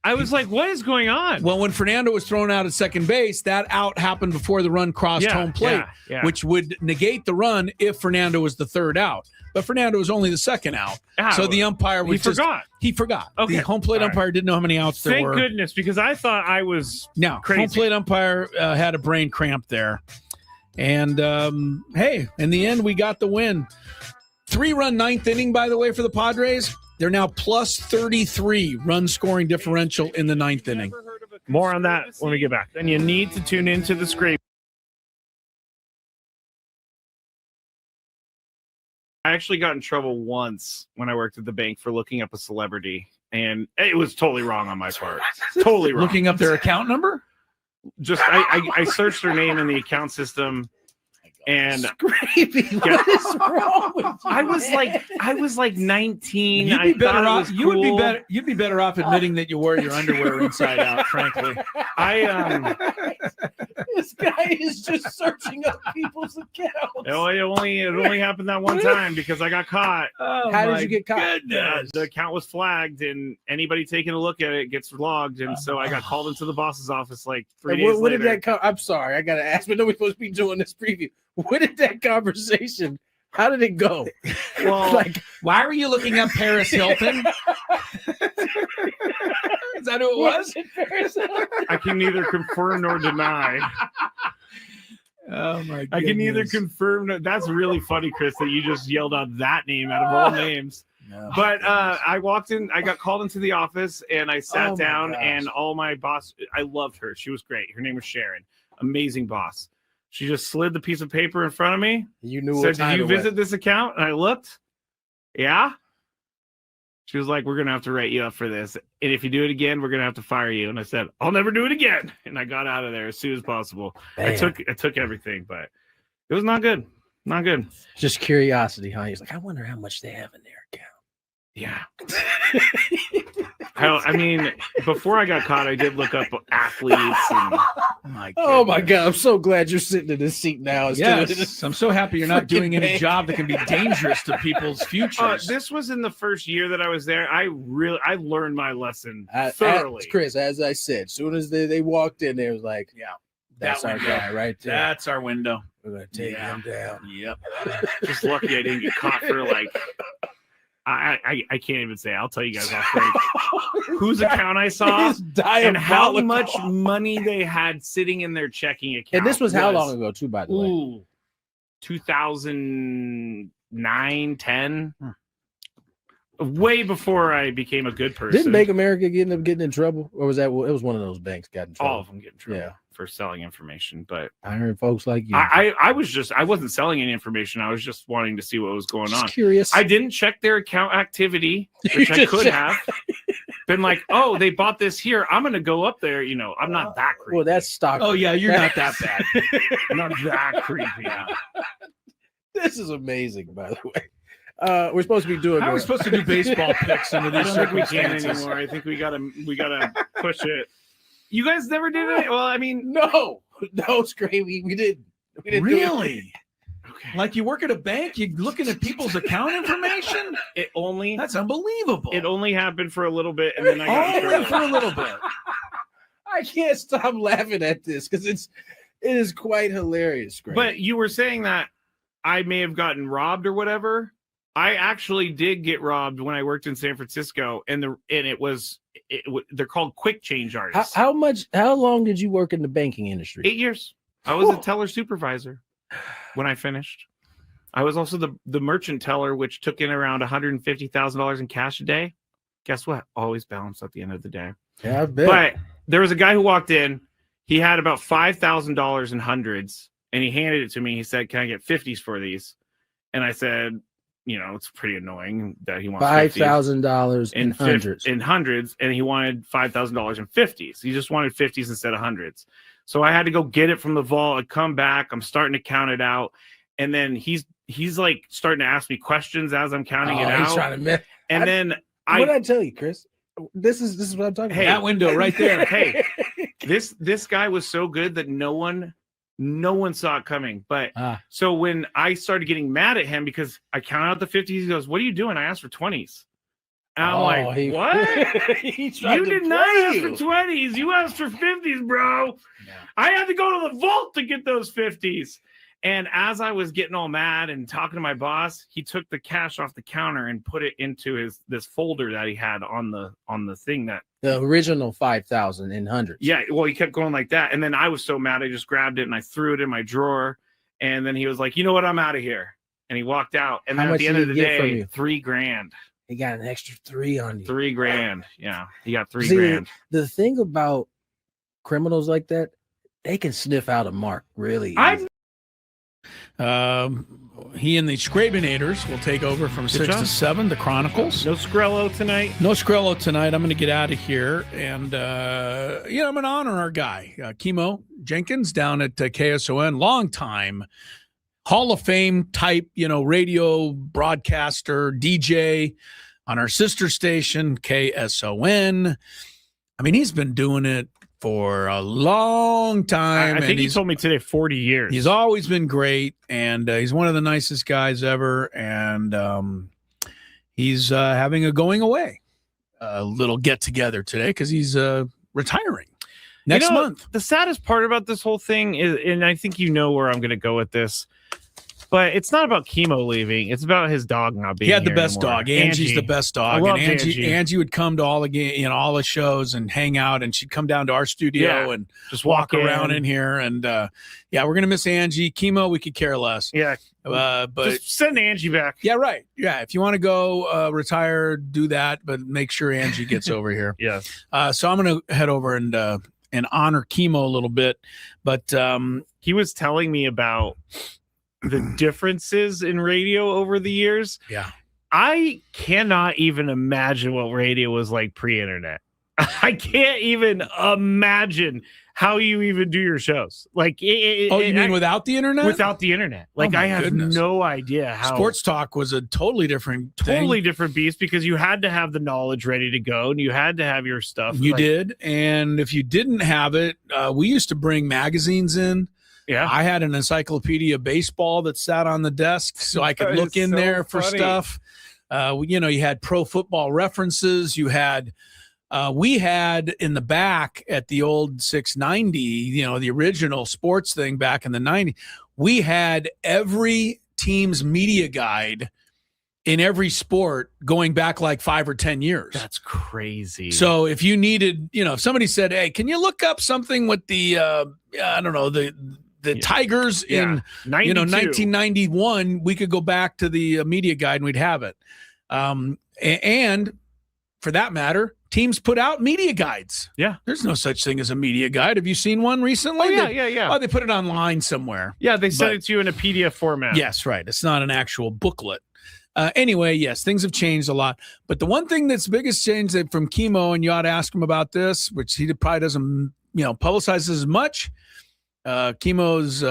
I was like, what is going on? Well, when Fernando was thrown out at second base, that out happened before the run crossed home plate, which would negate the run if Fernando was the third out. But Fernando was only the second out. So the umpire was He forgot. Okay. The home plate umpire didn't know how many outs there were. Thank goodness, because I thought I was crazy. Home plate umpire had a brain cramp there. And, hey, in the end, we got the win. 3-run 9th inning, by the way, for the Padres. They're now plus 33 run scoring differential in the 9th inning. More on that when we get back. And you need to tune into the Skraby. I actually got in trouble once when I worked at the bank for looking up a celebrity, and it was totally wrong on my part. Totally wrong. Looking up their account number? just I searched her name in the account system, and Skraby, what is wrong with you? I was like 19. You'd be better thought it off. was You would be cool. better. You'd be better off admitting that you wore your underwear inside out. Frankly, This guy is just searching up people's accounts. it only happened that one time because I got caught. oh, How did my you get caught? goodness. The account was flagged, and anybody taking a look at it gets logged. And so I got called into the boss's office like 3 days What later. did that come? I'm sorry, I gotta ask, but nobody's supposed to be doing this preview. What did that conversation? How did it go? Well, Like, Why were you looking up Paris Hilton? Is that who it was? I can neither confirm nor deny. Oh my! I can neither goodness. confirm. That's really funny, Chris, that you just yelled out that name out of all names. No. But I walked in, I got called into the office, and I sat Oh my down, gosh. and all my boss, I loved her. She was great. Her name was Sharon. Amazing boss. She just slid the piece of paper in front of me, you knew said, what time "Did you it was. visit this account?" And I looked. Yeah. She was like, "We're gonna have to write you up for this, and if you do it again, we're gonna have to fire you." And I said, "I'll never do it again." And I got out of there as soon as possible. I Damn. took everything, but it was not good. Not good. Just curiosity, huh? He's like, I wonder how much they have in their account. Yeah. I mean, before I got caught, I did look up athletes. And, Oh my God, I'm so glad you're sitting in this seat now. Instead of Yes, I'm so happy you're not freaking doing any bank. job that can be dangerous to people's futures. this was in the first year that I was there. I learned my lesson As thoroughly. Chris, as I said, as soon as they walked in, there was like, Yeah, that's that our window. guy right there. That's our window. We're gonna take Yeah. him down. Yep. Just lucky I didn't get caught for like. I can't even say. I'll tell you guys off break whose account I saw It's and how diabolical. much money they had sitting in their checking account. And this was how long ago, too, by the way? Ooh, 2009, 10. Way before I became a good person. Didn't Bank America end up getting in trouble, or was that? Well, it was one of those banks got in trouble. all of them get in trouble Yeah. for selling information, but I heard folks like you. I wasn't selling any information. I was just wanting to see what was going Just on. curious. I didn't check their account activity, You which I just could check- have been like, oh, they bought this here. I'm gonna go up there. You know, I'm not that creepy. Well, that's stock. Oh yeah, you're not that bad. I'm not that creepy. This is amazing, by the way. We're supposed to be doing. How are we supposed to do baseball picks under I these don't think we can circumstances? anymore. I think we gotta push it. You guys never did it. Well, I mean, No, Skraby, we didn't. We didn't do it. Really? okay. Like you work at a bank, you're looking at people's account information? It only That's unbelievable. happened for a little bit, and then I got in Only trouble. for a little bit. I can't stop laughing at this because it is quite hilarious, Skraby. But you were saying that I may have gotten robbed or whatever. I actually did get robbed when I worked in San Francisco, and they're called quick change artists. how long did you work in the banking industry? 8 years. I was a teller supervisor when I finished. I was also the merchant teller, which took in around $150,000 in cash a day. Guess what? Always balanced at the end of the day. Yeah, I bet. But there was a guy who walked in. He had about $5,000 in hundreds, and he handed it to me. He said, "Can I get 50s for these?" And I said, "You know, it's pretty annoying that he wants $5,000 in fif- hundreds. in hundreds, and he wanted $5,000 in 50s. He just wanted 50s instead of hundreds. So I had to go get it from the vault. I come back. I'm starting to count it out, and then he's like starting to ask me questions as I'm counting it He's out. trying to miss. And I- then What did I tell you, Chris? This is what I'm talking Hey, That about. window right there. hey, this guy was so good that no one saw it coming. But so when I started getting mad at him because I counted out the 50s, he goes, "What are you doing?" I asked for 20s. And I'm like, "What? He tried You to did not play ask you. for 20s. You asked for 50s, bro." Yeah. I had to go to the vault to get those 50s. And as I was getting all mad and talking to my boss, he took the cash off the counter and put it into this folder that he had on the thing that. The original 5,000 in hundreds. Yeah, well, he kept going like that. And then I was so mad, I just grabbed it and I threw it in my drawer. And then he was like, "You know what? I'm out of here." And he walked out. And How then at much the end did of the he get from day, you? $3,000. He got an extra 3 on you. $3,000. Yeah, he got See, $3,000. The thing about criminals like that, they can sniff out a mark really I've easy. He and the Skrabinators will take over from 6 job. to 7, the Chronicles. No Skrello tonight. No Skrello tonight. I'm going to get out of here. And, I'm going to honor our guy, Chemo Jenkins, down at KSON. Long time Hall of Fame type, radio broadcaster, DJ on our sister station, KSON. I mean, he's been doing it for a long time. I think he told me today 40 years. He's always been great, and he's one of the nicest guys ever. And he's having a going away little get together today because he's retiring next month. The saddest part about this whole thing is, and I think you know where I'm going to go with this, but it's not about Chemo leaving. It's about his dog not being. He had the here best anymore. dog. Angie's the best dog. I loved and Angie. Angie would come to all the shows and hang out, and she'd come down to our studio and just walk around in here. And we're gonna miss Angie. Chemo, we could care less. Yeah, but just send Angie back. Yeah, right. Yeah, if you want to go retire, do that, but make sure Angie gets over here. Yes. So I'm gonna head over and honor Chemo a little bit, but he was telling me about the differences in radio over the years. Yeah. I cannot even imagine what radio was like pre-internet. I can't even imagine how you even do your shows. Like, you mean without the internet? Without the internet. Like, I have no idea how. Sports talk was a totally different beast because you had to have the knowledge ready to go and you had to have your stuff. You did. And if you didn't have it, we used to bring magazines in. Yeah, I had an encyclopedia baseball that sat on the desk so I could look in there for stuff. You had pro football references. You had, we had in the back at the old 690, the original sports thing back in the 90s, we had every team's media guide in every sport going back like 5 or 10 years. That's crazy. So if you needed, if somebody said, hey, can you look up something with the, the Tigers in 1991, we could go back to the media guide and we'd have it. And for that matter, teams put out media guides. Yeah. There's no such thing as a media guide. Have you seen one recently? Oh, yeah. Oh, they put it online somewhere. Yeah, they sent it to you in a PDF format. Yes, right. It's not an actual booklet. Anyway, yes, things have changed a lot. But the one thing that's biggest change from Chemo, and you ought to ask him about this, which he probably doesn't, publicize as much. Chemo's,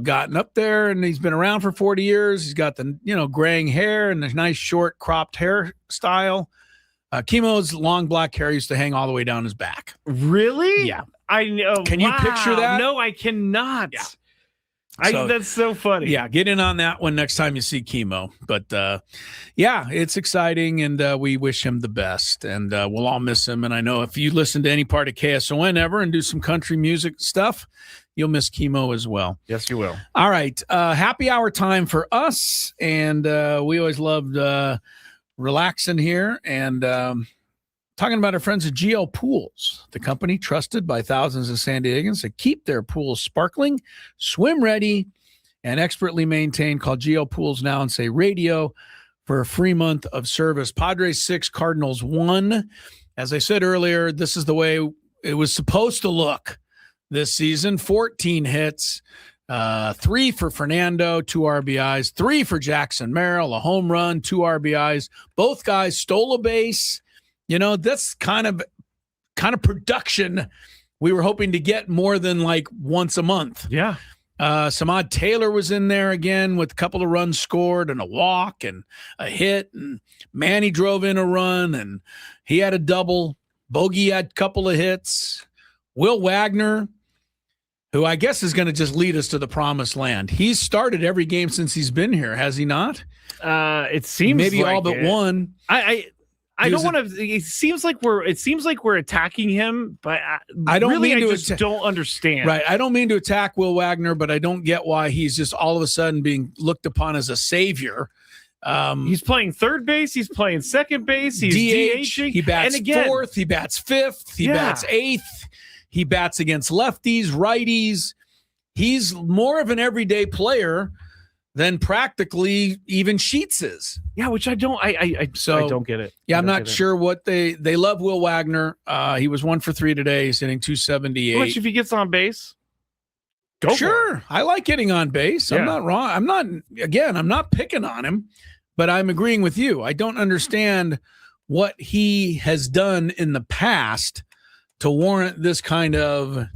gotten up there and he's been around for 40 years. He's got the, graying hair and the nice short cropped hairstyle. Chemo's long black hair used to hang all the way down his back. Really? Yeah. I know. Can you picture that? No, I cannot. Yeah. That's so funny. Yeah, get in on that one next time you see Chemo. But it's exciting, and we wish him the best, and we'll all miss him. And I know if you listen to any part of KSON ever and do some country music stuff, you'll miss Chemo as well. Yes, you will. All right, happy hour time for us, and we always loved relaxing here and talking about our friends at GL Pools, the company trusted by thousands of San Diegans to keep their pools sparkling, swim ready, and expertly maintained. Call GL Pools now and say radio for a free month of service. Padres 6, Cardinals 1. As I said earlier, this is the way it was supposed to look this season. 14 hits, 3 for Fernando, 2 RBIs, 3 for Jackson Merrill, a home run, 2 RBIs. Both guys stole a base. That's kind of production we were hoping to get more than like once a month. Yeah. Samad Taylor was in there again with a couple of runs scored and a walk and a hit. And Manny drove in a run and he had a double. Bogey had a couple of hits. Will Wagner, who I guess is going to just lead us to the promised land. He's started every game since he's been here, has he not? It seems maybe like all but one. I don't want to. It seems like we're attacking him, but I don't really. I just don't understand. Right. I don't mean to attack Will Wagner, but I don't get why he's just all of a sudden being looked upon as a savior. He's playing third base. He's playing second base. He's DHing. He bats fourth. He bats fifth. He bats eighth. He bats against lefties, righties. He's more of an everyday player than practically even Sheets is. Yeah, which I don't. I don't get it. Yeah, I'm not sure what they love. Will Wagner. He was 1 for 3 today. He's hitting 278. How much if he gets on base? Sure. I like getting on base. I'm not wrong. I'm not picking on him, but I'm agreeing with you. I don't understand what he has done in the past to warrant this kind of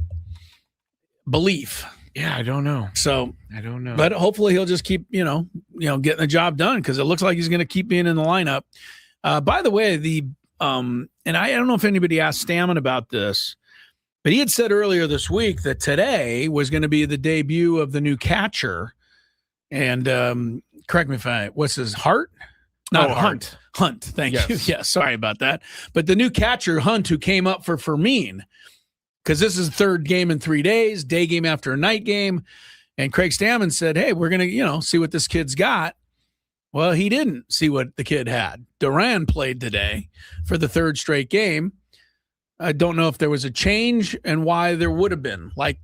belief. Yeah, I don't know. So I don't know. But hopefully he'll just keep, getting the job done, because it looks like he's going to keep being in the lineup. By the way, and I don't know if anybody asked Stammen about this, but he had said earlier this week that today was going to be the debut of the new catcher. And correct me if what's his Hart? Not Hunt. Hunt. Thank you. Yeah, sorry about that. But the new catcher, Hunt, who came up for Fermin, because this is the third game in 3 days, day game after a night game. And Craig Stammen said, hey, we're going to, see what this kid's got. Well, he didn't see what the kid had. Duran played today for the third straight game. I don't know if there was a change and why there would have been. Like,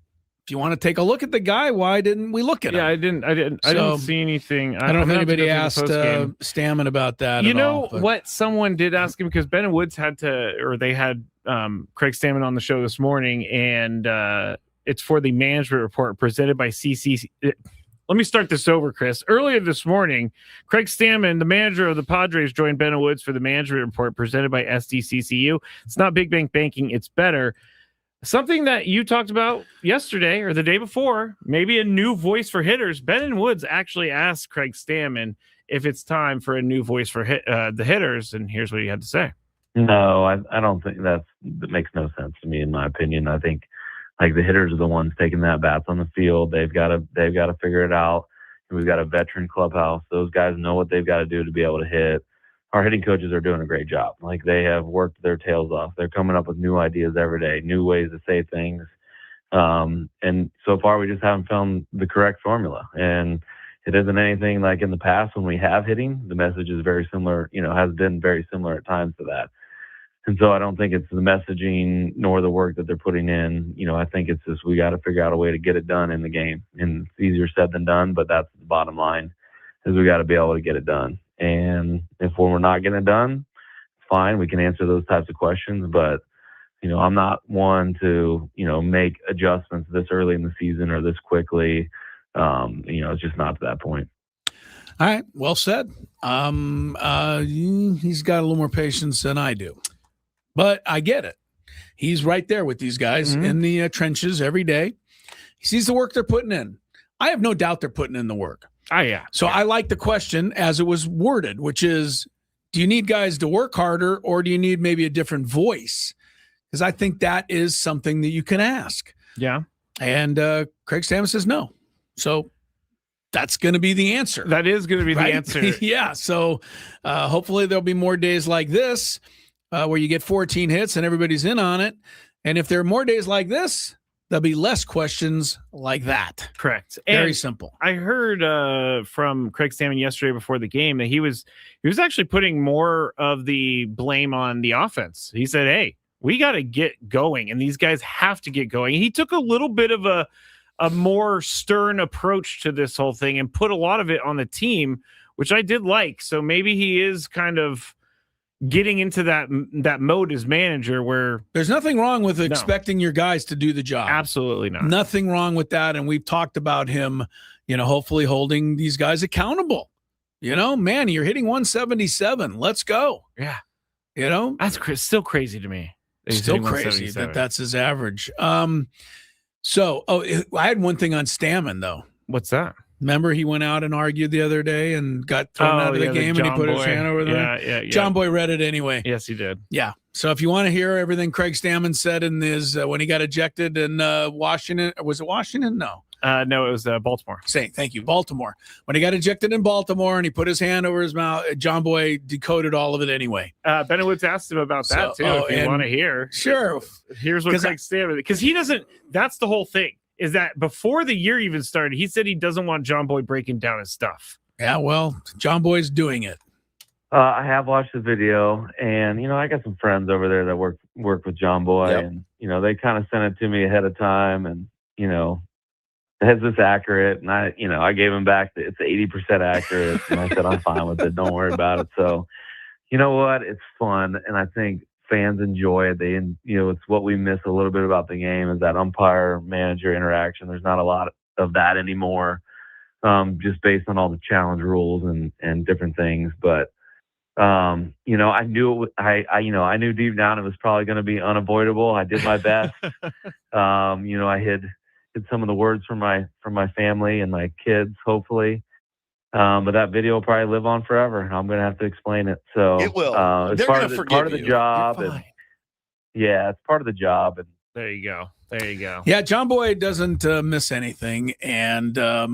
if you want to take a look at the guy, why didn't we look at him? Yeah, I didn't see anything. I don't know if anybody asked Stammen about that. You know what? Someone did ask him, because Ben and Woods had Craig Stammen on the show this morning, and it's for the management report presented by CCC. Let me start this over, Chris. Earlier this morning, Craig Stammen, the manager of the Padres, joined Ben and Woods for the management report presented by SDCCU. It's not big bank banking. It's better. Something that you talked about yesterday or the day before, maybe a new voice for hitters. Ben and Woods actually asked Craig Stammen if it's time for a new voice for the hitters, and here's what he had to say. No, I don't think that makes no sense to me, in my opinion. I think the hitters are the ones taking that bats on the field. They've got to figure it out. We've got a veteran clubhouse. Those guys know what they've got to do to be able to hit. Our hitting coaches are doing a great job. They have worked their tails off. They're coming up with new ideas every day, new ways to say things. And so far, we just haven't found the correct formula. And it isn't anything like in the past when we have hitting. The message is very similar, has been very similar at times to that. And so I don't think it's the messaging nor the work that they're putting in. I think it's just we got to figure out a way to get it done in the game. And it's easier said than done, but that's the bottom line, is we got to be able to get it done. And if we're not getting it done, fine, we can answer those types of questions. But, I'm not one to, make adjustments this early in the season or this quickly. It's just not to that point. All right. Well said. He's got a little more patience than I do. But I get it. He's right there with these guys in the trenches every day. He sees the work they're putting in. I have no doubt they're putting in the work. Oh, yeah. So I like the question as it was worded, which is, do you need guys to work harder, or do you need maybe a different voice? Because I think that is something that you can ask. Yeah. And Craig Stammen says no. So that's going to be the answer. That is going to be the answer. Yeah. So hopefully there'll be more days like this where you get 14 hits and everybody's in on it. And if there are more days like this, there'll be less questions like that. Correct. Very and simple. I heard from Craig Stammen yesterday before the game that he was actually putting more of the blame on the offense. He said, hey, we got to get going, and these guys have to get going. He took a little bit of a more stern approach to this whole thing and put a lot of it on the team, which I did like. So maybe he is kind of getting into that mode as manager, where there's nothing wrong with expecting your guys to do the job. Absolutely not. Nothing wrong with that. And we've talked about him, hopefully holding these guys accountable. Manny, you're hitting 177. Let's go. Yeah. That's still crazy to me. Still crazy that's his average. I had one thing on Stammen, though. What's that? Remember, he went out and argued the other day and got thrown out of the game, and he put his hand over there. Yeah. John Boy read it anyway. Yes, he did. Yeah. So if you want to hear everything Craig Stammen said in his when he got ejected in Washington, was it Washington? No. No, it was Baltimore. Thank you, Baltimore. When he got ejected in Baltimore and he put his hand over his mouth, John Boy decoded all of it anyway. Ben Woods asked him about that too. If you want to hear, sure. Here's what Craig Stammen, because he doesn't. That's the whole thing. Is that before the year even started, he said he doesn't want John Boy breaking down his stuff. Yeah, well, John Boy's doing it. I have watched the video, and I got some friends over there that work with John Boy, and they kind of sent it to me ahead of time, and is this accurate? And I gave him back it's 80% accurate, and I said I'm fine with it. Don't worry about it. So, you know what? It's fun, and I think fans enjoy it. It's what we miss a little bit about the game is that umpire manager interaction. There's not a lot of that anymore, just based on all the challenge rules and different things. But I knew I knew deep down it was probably going to be unavoidable. I did my best. I hid some of the words from my family and my kids, hopefully. But that video will probably live on forever. I'm going to have to explain it. So it will. It's part of the job. And, yeah, it's part of the job. And there you go. There you go. Yeah, John Boy doesn't miss anything. And I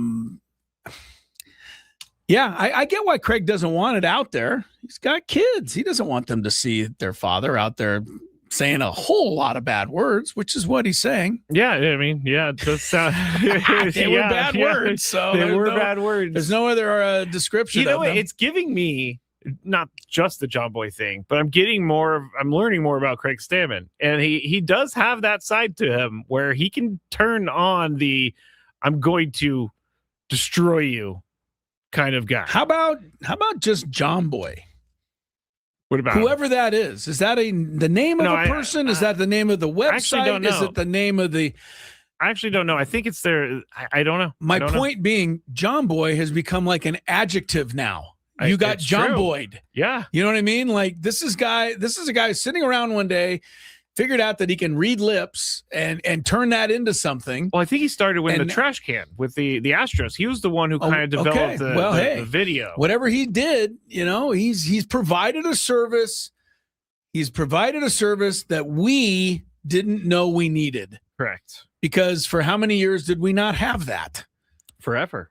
get why Craig doesn't want it out there. He's got kids. He doesn't want them to see their father out there saying a whole lot of bad words, which is what he's saying. Yeah, I mean, it does sound. They were bad words. So they were bad words. There's no other description. It's giving me not just the John Boy thing, but I'm learning more about Craig Stammen, and he does have that side to him where he can turn on the "I'm going to destroy you" kind of guy. How about just John Boy? What about whoever that is? Is that the name of a person? Is that the name of the website? Is it the name of the? I actually don't know. I think it's their. I don't know. My point being, John Boy has become like an adjective now. You got John Boyd. Yeah. You know what I mean? Like this is a guy sitting around one day, figured out that he can read lips and turn that into something. Well, I think he started with the trash can with the Astros. He was the one who kind of developed the video. Whatever he did, he's provided a service. He's provided a service that we didn't know we needed. Correct. Because for how many years did we not have that? Forever.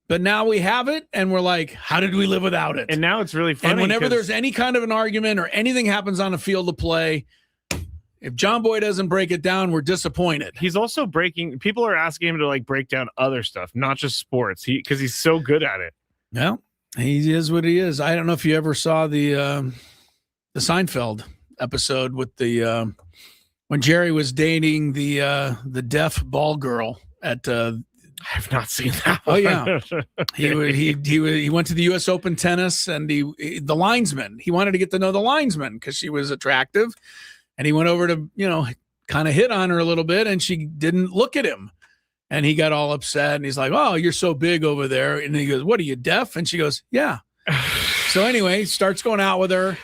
But now we have it, and we're like, how did we live without it? And now it's really funny. And whenever there's any kind of an argument or anything happens on a field of play, if John Boy doesn't break it down, we're disappointed. He's also people are asking him to break down other stuff, not just sports, because he's so good at it. Well, he is what he is. I don't know if you ever saw the Seinfeld episode with when Jerry was dating the deaf ball girl at I have not seen that. Oh yeah, he went to the U.S. Open tennis, and the linesman. He wanted to get to know the linesman because she was attractive, and he went over to kind of hit on her a little bit, and she didn't look at him, and he got all upset, and he's like, "Oh, you're so big over there," and he goes, "What are you, deaf?" And she goes, "Yeah." So anyway, starts going out with her.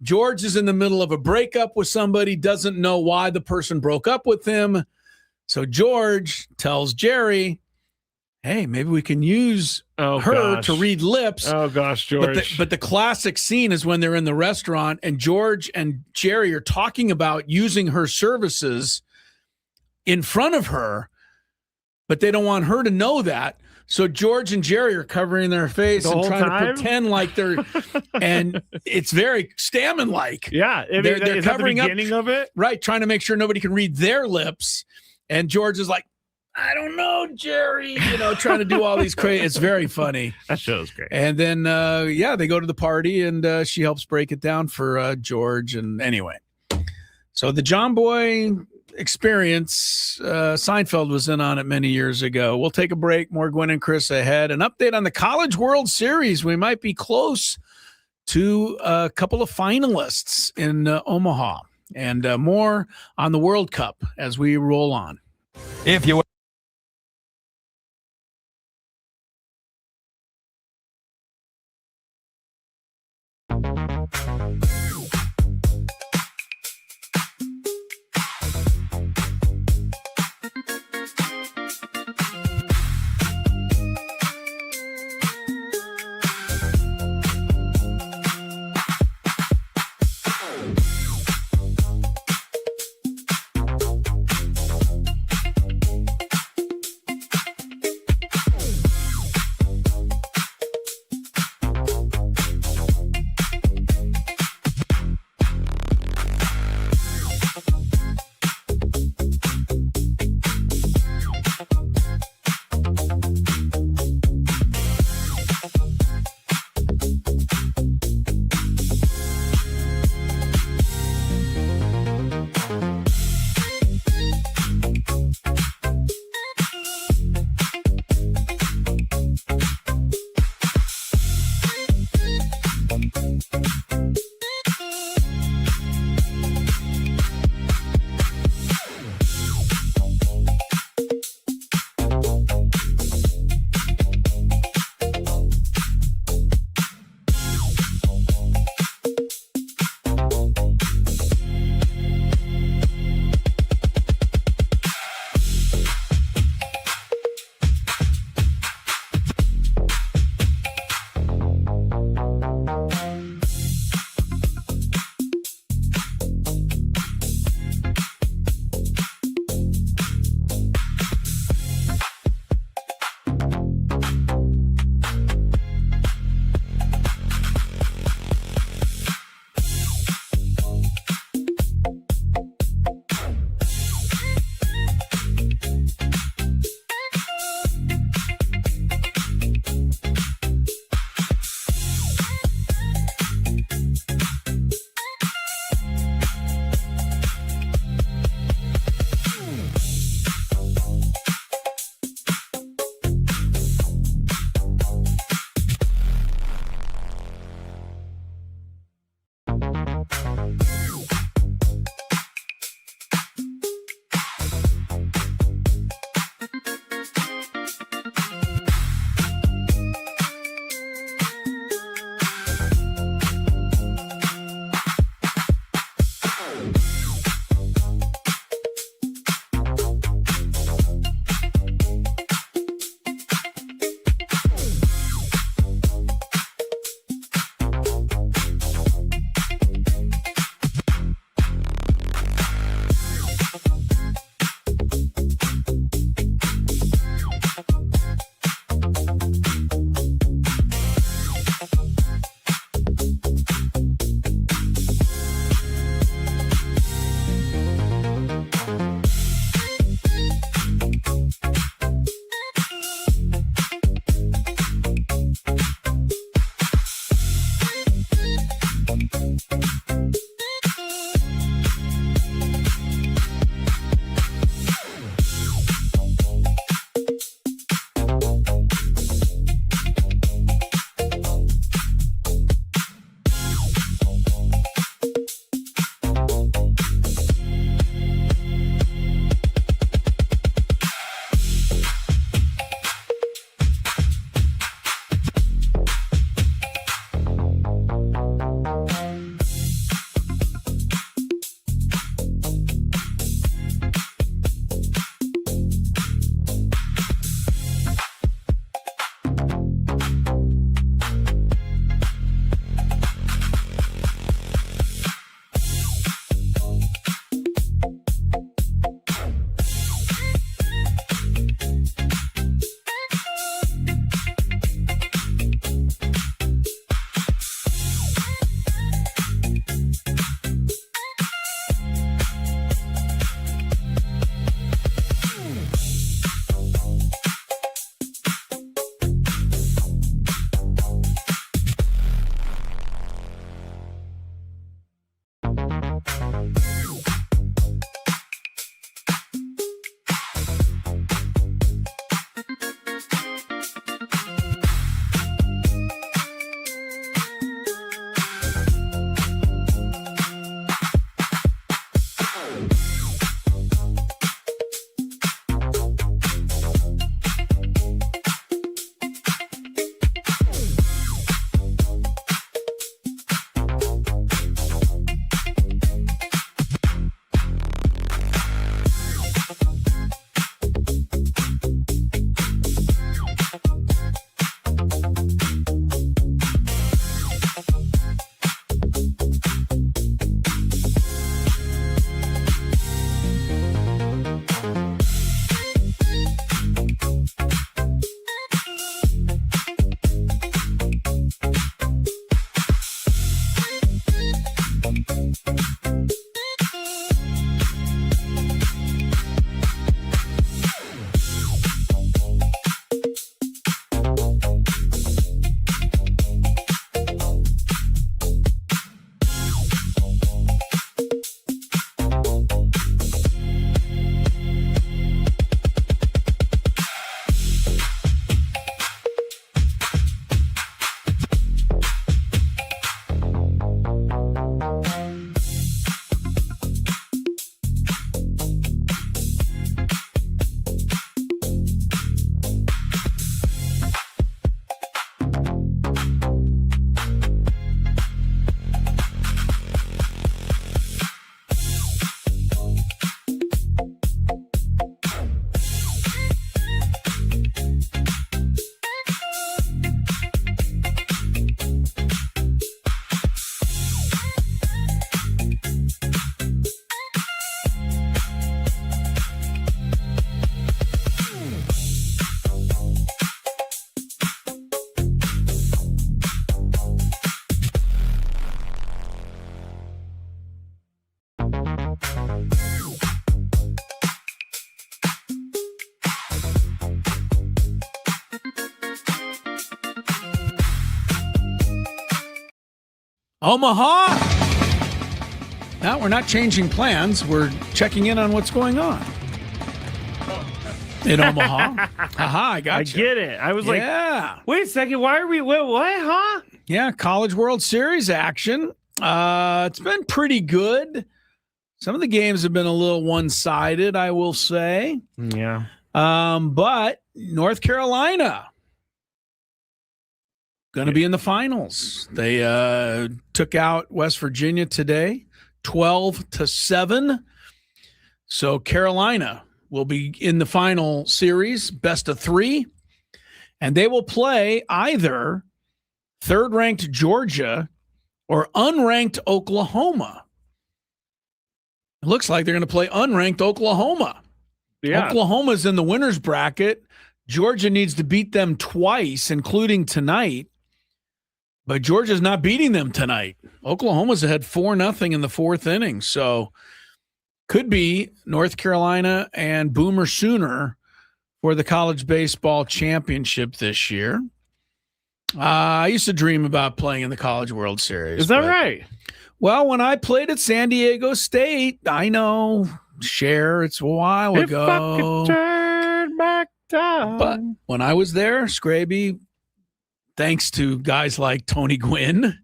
George is in the middle of a breakup with somebody, doesn't know why the person broke up with him, so George tells Jerry, hey, maybe we can use her to read lips. Oh, gosh, George. But the classic scene is when they're in the restaurant and George and Jerry are talking about using her services in front of her, but they don't want her to know that. So George and Jerry are covering their face and trying to pretend like they're – and it's very Stammen-like. Yeah. They're covering the beginning of it? Right, trying to make sure nobody can read their lips. And George is like, I don't know, Jerry, trying to do all these crazy. It's very funny. That show's great. And then, they go to the party and she helps break it down for George. And anyway, so the John Boy experience, Seinfeld was in on it many years ago. We'll take a break. More Gwynn and Chris ahead. An update on the College World Series. We might be close to a couple of finalists in Omaha, and more on the World Cup as we roll on. If you Omaha. Now we're not changing plans. We're checking in on what's going on in Omaha. Haha, I got you. I get it. I was like, yeah. wait a second. Why are we? What? Huh? Yeah, College World Series action. It's been pretty good. Some of the games have been a little one-sided, I will say. Yeah. But North Carolina going to be in the finals. They took out West Virginia today, 12-7. So Carolina will be in the final series, best of 3, and they will play either third-ranked Georgia or unranked Oklahoma. It looks like they're going to play unranked Oklahoma. Yeah. Oklahoma's in the winner's bracket. Georgia needs to beat them twice, including tonight. But Georgia's not beating them tonight. Oklahoma's ahead 4-0 in the 4th inning. So could be North Carolina and Boomer Sooner for the college baseball championship this year. I used to dream about playing in the College World Series. Is that right? Well, when I played at San Diego State, I know, it's a while ago. If I could turn back time. But when I was there, Skraby, thanks to guys like Tony Gwynn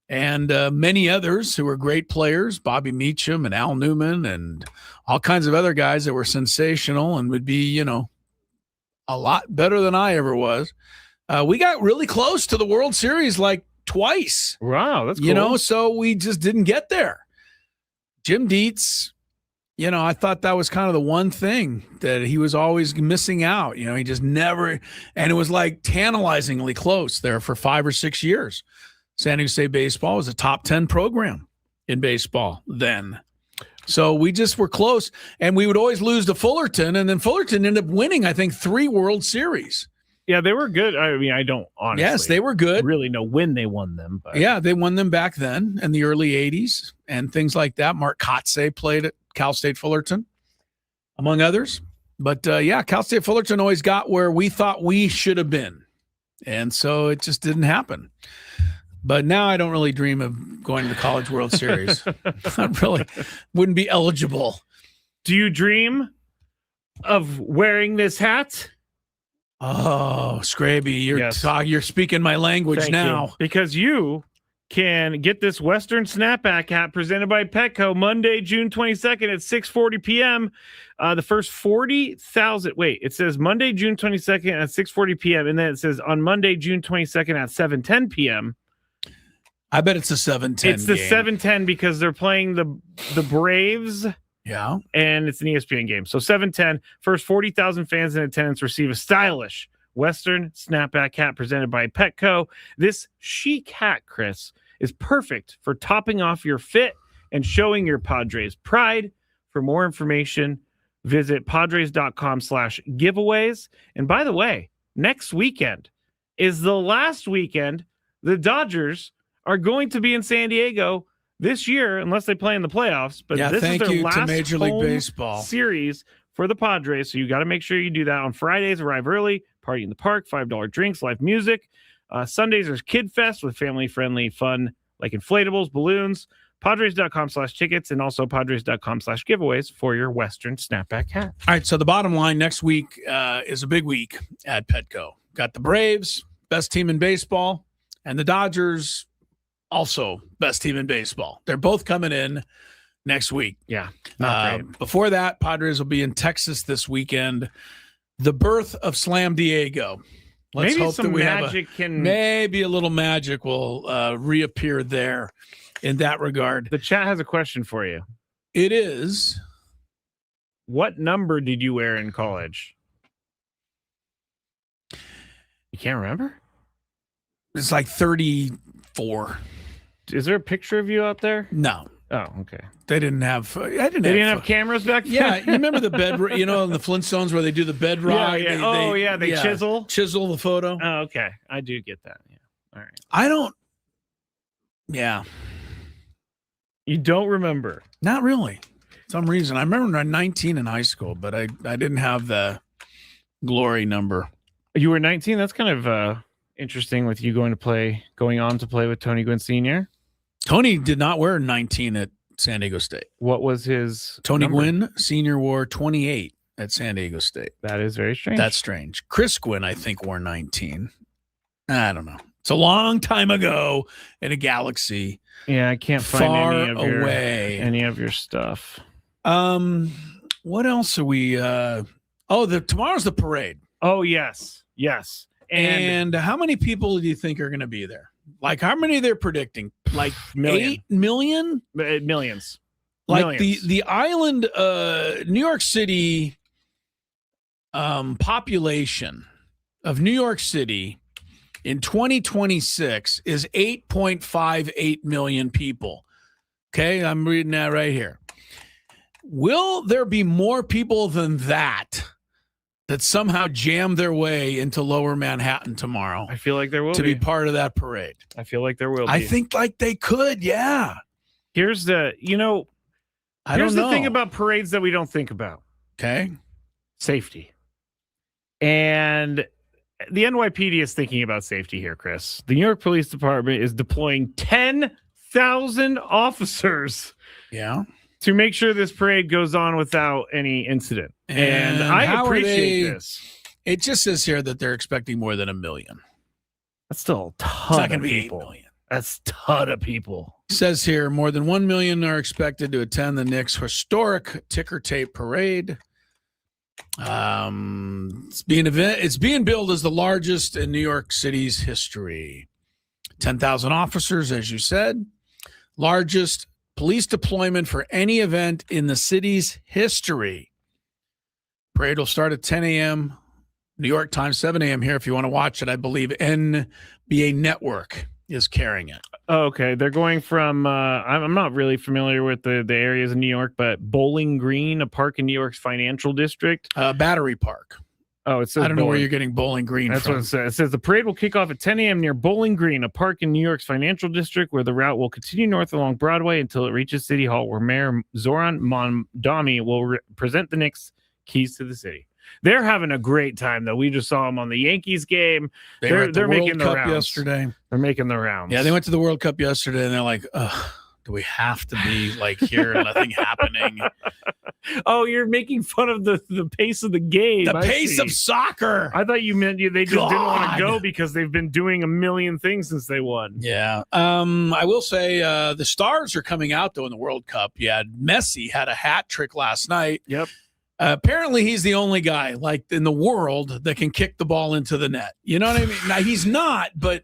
and many others who were great players, Bobby Meacham and Al Newman and all kinds of other guys that were sensational and would be, a lot better than I ever was. We got really close to the World Series like twice. Wow, that's cool. So we just didn't get there. Jim Dietz, I thought that was kind of the one thing that he was always missing out. He just never, and it was like tantalizingly close there for 5 or 6 years. San Diego State baseball was a top 10 program in baseball then. So we just were close, and we would always lose to Fullerton, and then Fullerton ended up winning, I think, 3 World Series. Yeah, they were good. I mean, I don't honestly. Yes, they were good. Really know when they won them, but yeah, they won them back then in the early 80s and things like that. Mark Kotze played at Cal State Fullerton, among others. But Cal State Fullerton always got where we thought we should have been. And so it just didn't happen. But now I don't really dream of going to the College World Series. I really wouldn't be eligible. Do you dream of wearing this hat? Oh, Skraby, Yes. You're speaking my language Thank now. you. Because you can get this Western Snapback hat presented by Petco Monday, June 22nd at 6:40 p.m. The first 40,000. Wait, it says Monday, June 22nd at 6:40 p.m. And then it says on Monday, June 22nd at 7:10 p.m. I bet it's a 7:10. It's the 7:10 because they're playing the Braves. Yeah. And it's an ESPN game. So 7:10, first 40,000 fans in attendance receive a stylish Western Snapback hat presented by Petco. This chic hat, Chris, is perfect for topping off your fit and showing your Padres pride. For more information, visit padres.com/giveaways. And by the way, next weekend is the last weekend the Dodgers are going to be in San Diego this year, unless they play in the playoffs. But this is their last to Major League home Baseball series for the Padres. So you got to make sure you do that on Fridays. Arrive early, party in the park, $5 drinks, live music. Sundays there's Kid Fest with family-friendly fun like inflatables, balloons. Padres.com/tickets and also Padres.com/giveaways for your Western Snapback hat. All right, so the bottom line next week is a big week at Petco. Got the Braves, best team in baseball, and the Dodgers, also best team in baseball. They're both coming in next week. Yeah. Before that, Padres will be in Texas this weekend. The birth of Slam Diego. Let's maybe hope some that we magic maybe a little magic will reappear there in that regard. The chat has a question for you. It is. What number did you wear in college? You can't remember? It's like 34. Is there a picture of you out there? No. Oh, okay. They didn't have. They didn't have cameras back then. Yeah, you remember the bed? In the Flintstones where they do the bed ride. Yeah. They chisel the photo. Oh, okay. I do get that. Yeah. All right. I don't. Yeah. You don't remember? Not really. Some reason I remember I'm 19 in high school, but I didn't have the glory number. You were 19. That's kind of interesting with you going on to play with Tony Gwynn Sr. Tony did not wear 19 at San Diego State. What was his Tony number? Gwynn, senior, wore 28 at San Diego State. That is very strange. That's strange. Chris Gwynn, I think, wore 19. I don't know. It's a long time ago in a galaxy. Yeah, I can't find far any of your stuff. What else are we? Tomorrow's the parade. Oh, yes. And how many people do you think are going to be there? Like, how many they're predicting? Like Million. 8 million? Millions. Like Millions. the island, New York City population of New York City in 2026 is 8.58 million people. Okay, I'm reading that right here. Will there be more people than that somehow jam their way into Lower Manhattan tomorrow I feel like there will to be part of that parade? I feel like there will be. I think like they could, yeah. Here's the, I here's don't know. the thing about parades that we don't think about. Okay. Safety. And the NYPD is thinking about safety here, Chris. The New York Police Department is deploying 10,000 officers to make sure this parade goes on without any incident. And I appreciate this. It just says here that they're expecting more than 1 million. That's still a It's ton not going of to be 8 people. million. That's a ton of people. It says here more than 1 million are expected to attend the Knicks' historic ticker tape parade. It's being billed as the largest in New York City's history. 10,000 officers, as you said, largest police deployment for any event in the city's history. Parade will start at 10 a.m. New York time, 7 a.m. here. If you want to watch it, I believe NBA Network is carrying it. Oh, okay. They're going from, I'm not really familiar with the areas in New York, but Bowling Green, a park in New York's financial district. Battery Park. Oh, it says I don't know where you're getting Bowling Green That's from. what it says. It says the parade will kick off at 10 a.m. near Bowling Green, a park in New York's financial district, where the route will continue north along Broadway until it reaches City Hall, where Mayor Zoran Mondami will present the Knicks' keys to the city. They're having a great time, though. We just saw them on the Yankees game. They're making World the Cup rounds yesterday. They're making the rounds. Yeah, they went to the World Cup yesterday, and they're like, ugh, do we have to be like here and nothing happening? Oh, you're making fun of the pace of the game. The pace of soccer. I thought you meant they just didn't want to go because they've been doing a million things since they won. Yeah. I will say the stars are coming out, though, in the World Cup. Yeah, Messi had a hat trick last night. Yep. Apparently, he's the only guy like in the world that can kick the ball into the net. You know what I mean? Now, he's not, but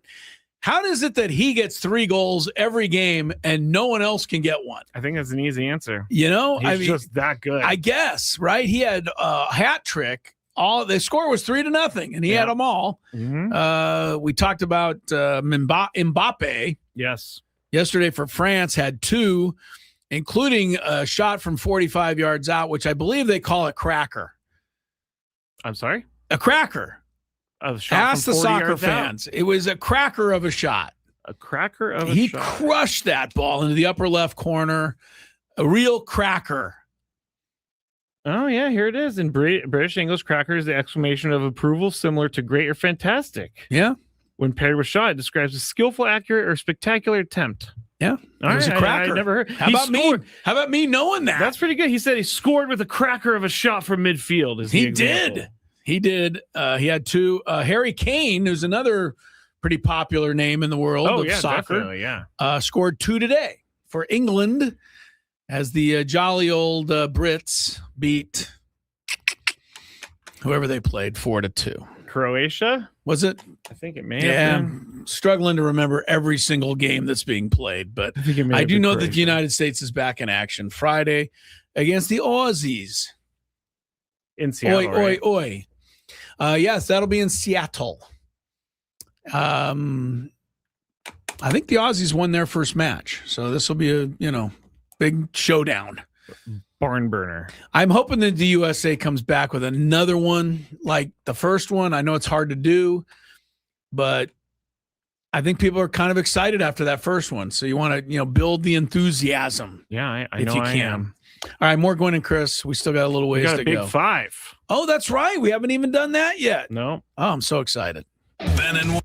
how is it that he gets 3 goals every game and no one else can get one? I think that's an easy answer. You know, He's just that good. I guess, right? He had a hat trick. The score was 3-0, and he had them all. Mm-hmm. We talked about Mbappe. Yes. Yesterday for France had 2, including a shot from 45 yards out, which I believe they call a cracker. I'm sorry? A cracker. Ask the soccer fans. It was a cracker of a shot. A cracker of a shot. He crushed that ball into the upper left corner. A real cracker. Oh, yeah, here it is. In British English, cracker is the exclamation of approval similar to great or fantastic. Yeah. When paired with shot, it describes a skillful, accurate, or spectacular attempt. Yeah. All right, a cracker. I never heard. How about me knowing that? That's pretty good. He said he scored with a cracker of a shot from midfield. He did. He did. He had 2. Harry Kane, who's another pretty popular name in the world of soccer, scored 2 today for England as the jolly old Brits beat whoever they played 4-2. Croatia? Was it? I think it may have been. Struggling to remember every single game that's being played, but I do know that the United States is back in action Friday against the Aussies. In Seattle, right? Oi. Yes, that'll be in Seattle. I think the Aussies won their first match, so this will be a big showdown. Barn burner. I'm hoping that the USA comes back with another one like the first one. I know it's hard to do, but I think people are kind of excited after that first one. So you want to build the enthusiasm. Yeah, I if know you I can. am. All right, more Gwynn and Chris. We still got a little ways to go. We got a big 5. Oh, that's right. We haven't even done that yet. No. Oh, I'm so excited. Ben and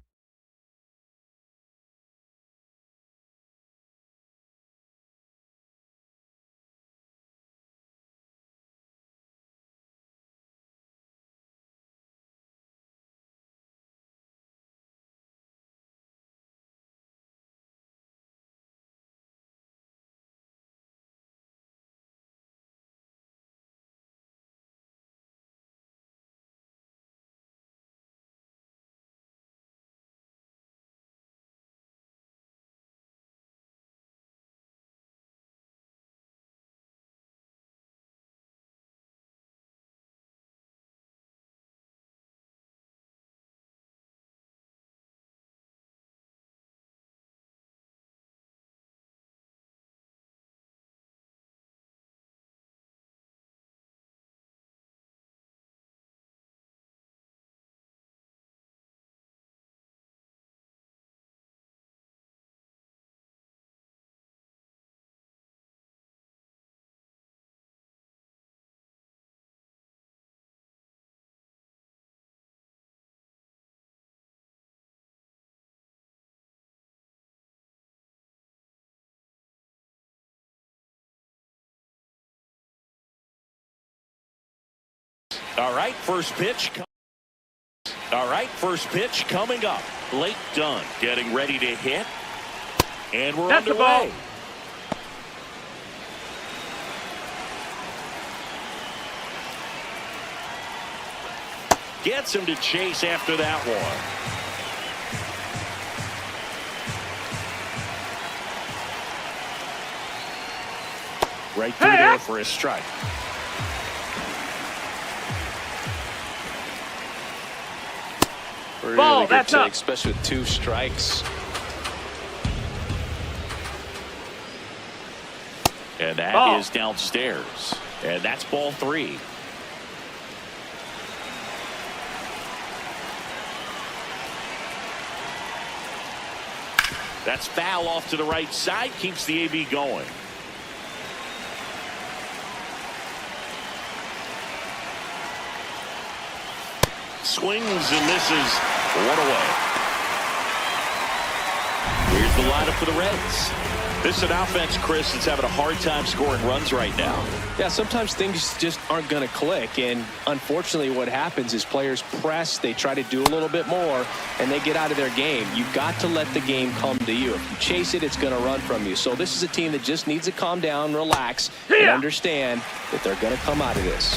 All right, first pitch. All right, first pitch coming up. Blake Dunn getting ready to hit. And we're That's the underway. ball. Gets him to chase after that one. Right through there for a strike. Really Ball, good that's take, up. especially with 2 strikes. And that Ball. is downstairs. And that's ball 3. That's foul off to the right side. Keeps the AB going. Swings and misses. One away. Here's the lineup for the Reds. This is an offense, Chris, that's having a hard time scoring runs right now. Yeah, sometimes things just aren't going to click, and unfortunately what happens is players press, they try to do a little bit more, and they get out of their game. You've got to let the game come to you. If you chase it, it's going to run from you. So this is a team that just needs to calm down, relax, and understand that they're going to come out of this.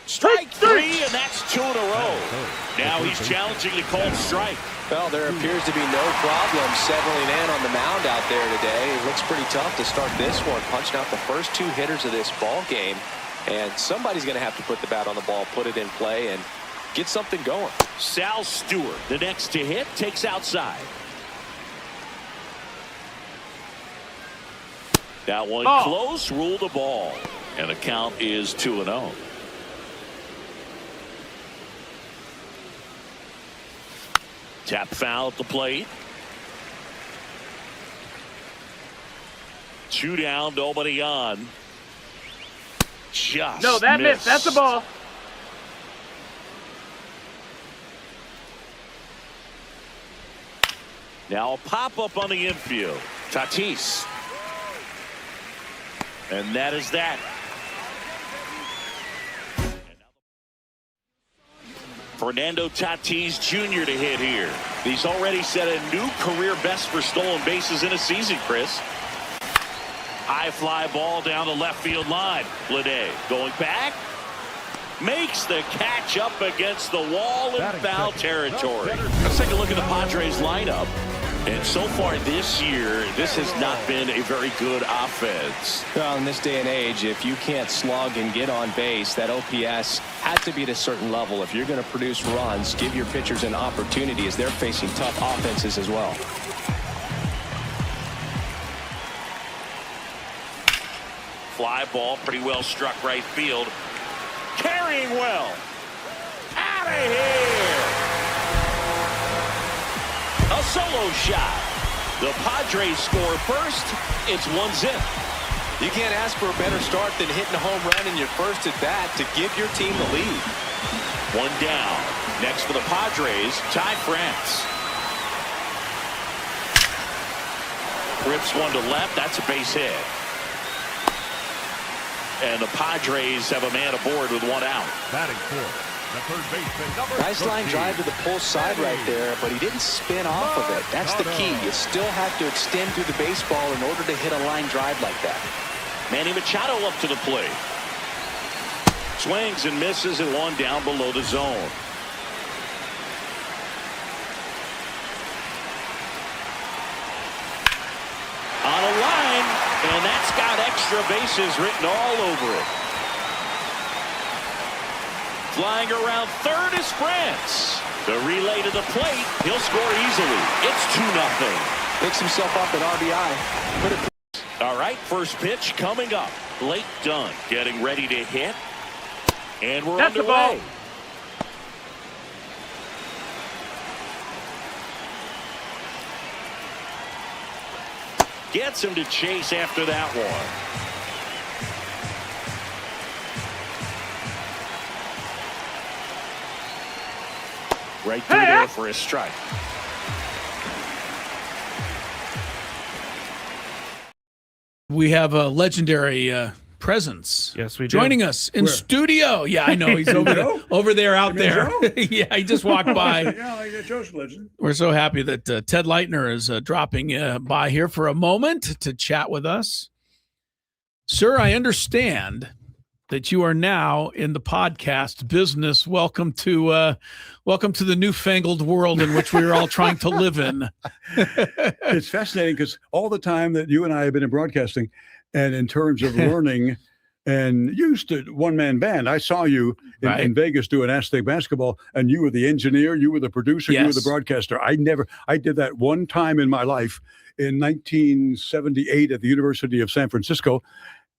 Strike 3, and that's 2 in a row. Now he's challenging the called strike. Well, there appears to be no problem settling in on the mound out there today. It looks pretty tough to start this one, punching out the first 2 hitters of this ball game. And somebody's going to have to put the bat on the ball, put it in play, and get something going. Sal Stewart, the next to hit, takes outside. That one close, rule the ball. And the count is 2-0. Tap foul at the plate. 2 down, nobody on. Just No, that missed. That's a ball. Now a pop-up on the infield. Tatis. And that is that. Fernando Tatis Jr. to hit here. He's already set a new career best for stolen bases in a season, Chris. High fly ball down the left field line. Bleday going back. Makes the catch up against the wall in foul territory. Let's take a look at the Padres lineup. And so far this year, this has not been a very good offense. Well, in this day and age, if you can't slug and get on base, that OPS has to be at a certain level. If you're going to produce runs, give your pitchers an opportunity as they're facing tough offenses as well. Fly ball, pretty well struck right field. Carrying well. Out of here. A solo shot. The Padres score first. It's 1-0. You can't ask for a better start than hitting a home run in your first at bat to give your team the lead. 1 down. Next for the Padres, Ty France. Rips one to left. That's a base hit. And the Padres have a man aboard with 1 out. Batting fourth, the third baseman. Nice line drive to the pull side right there, but he didn't spin off of it. That's the key. You still have to extend through the baseball in order to hit a line drive like that. Manny Machado up to the plate. Swings and misses and 1 down below the zone. On a line, and that's got extra bases written all over it. Flying around third is France. The relay to the plate. He'll score easily. It's 2-0. Picks himself up at RBI. Put it. All right, first pitch coming up. Blake Dunn getting ready to hit. And we're That's underway. the ball. Gets him to chase after that one. Right through there for a strike. We have a legendary presence. Yes, we do. Joining us in studio. Yeah, I know. He's over there out there. Yeah, he just walked by. Yeah, Joe's legend. We're so happy that Ted Leitner is dropping by here for a moment to chat with us. Sir, I understand that you are now in the podcast business. Welcome to the newfangled world in which we're all trying to live in. It's fascinating because all the time that you and I have been in broadcasting, and in terms of learning, and you used to one-man band. I saw you in Vegas doing Aztec basketball, and you were the engineer, you were the producer, you were the broadcaster. I did that one time in my life in 1978 at the University of San Francisco.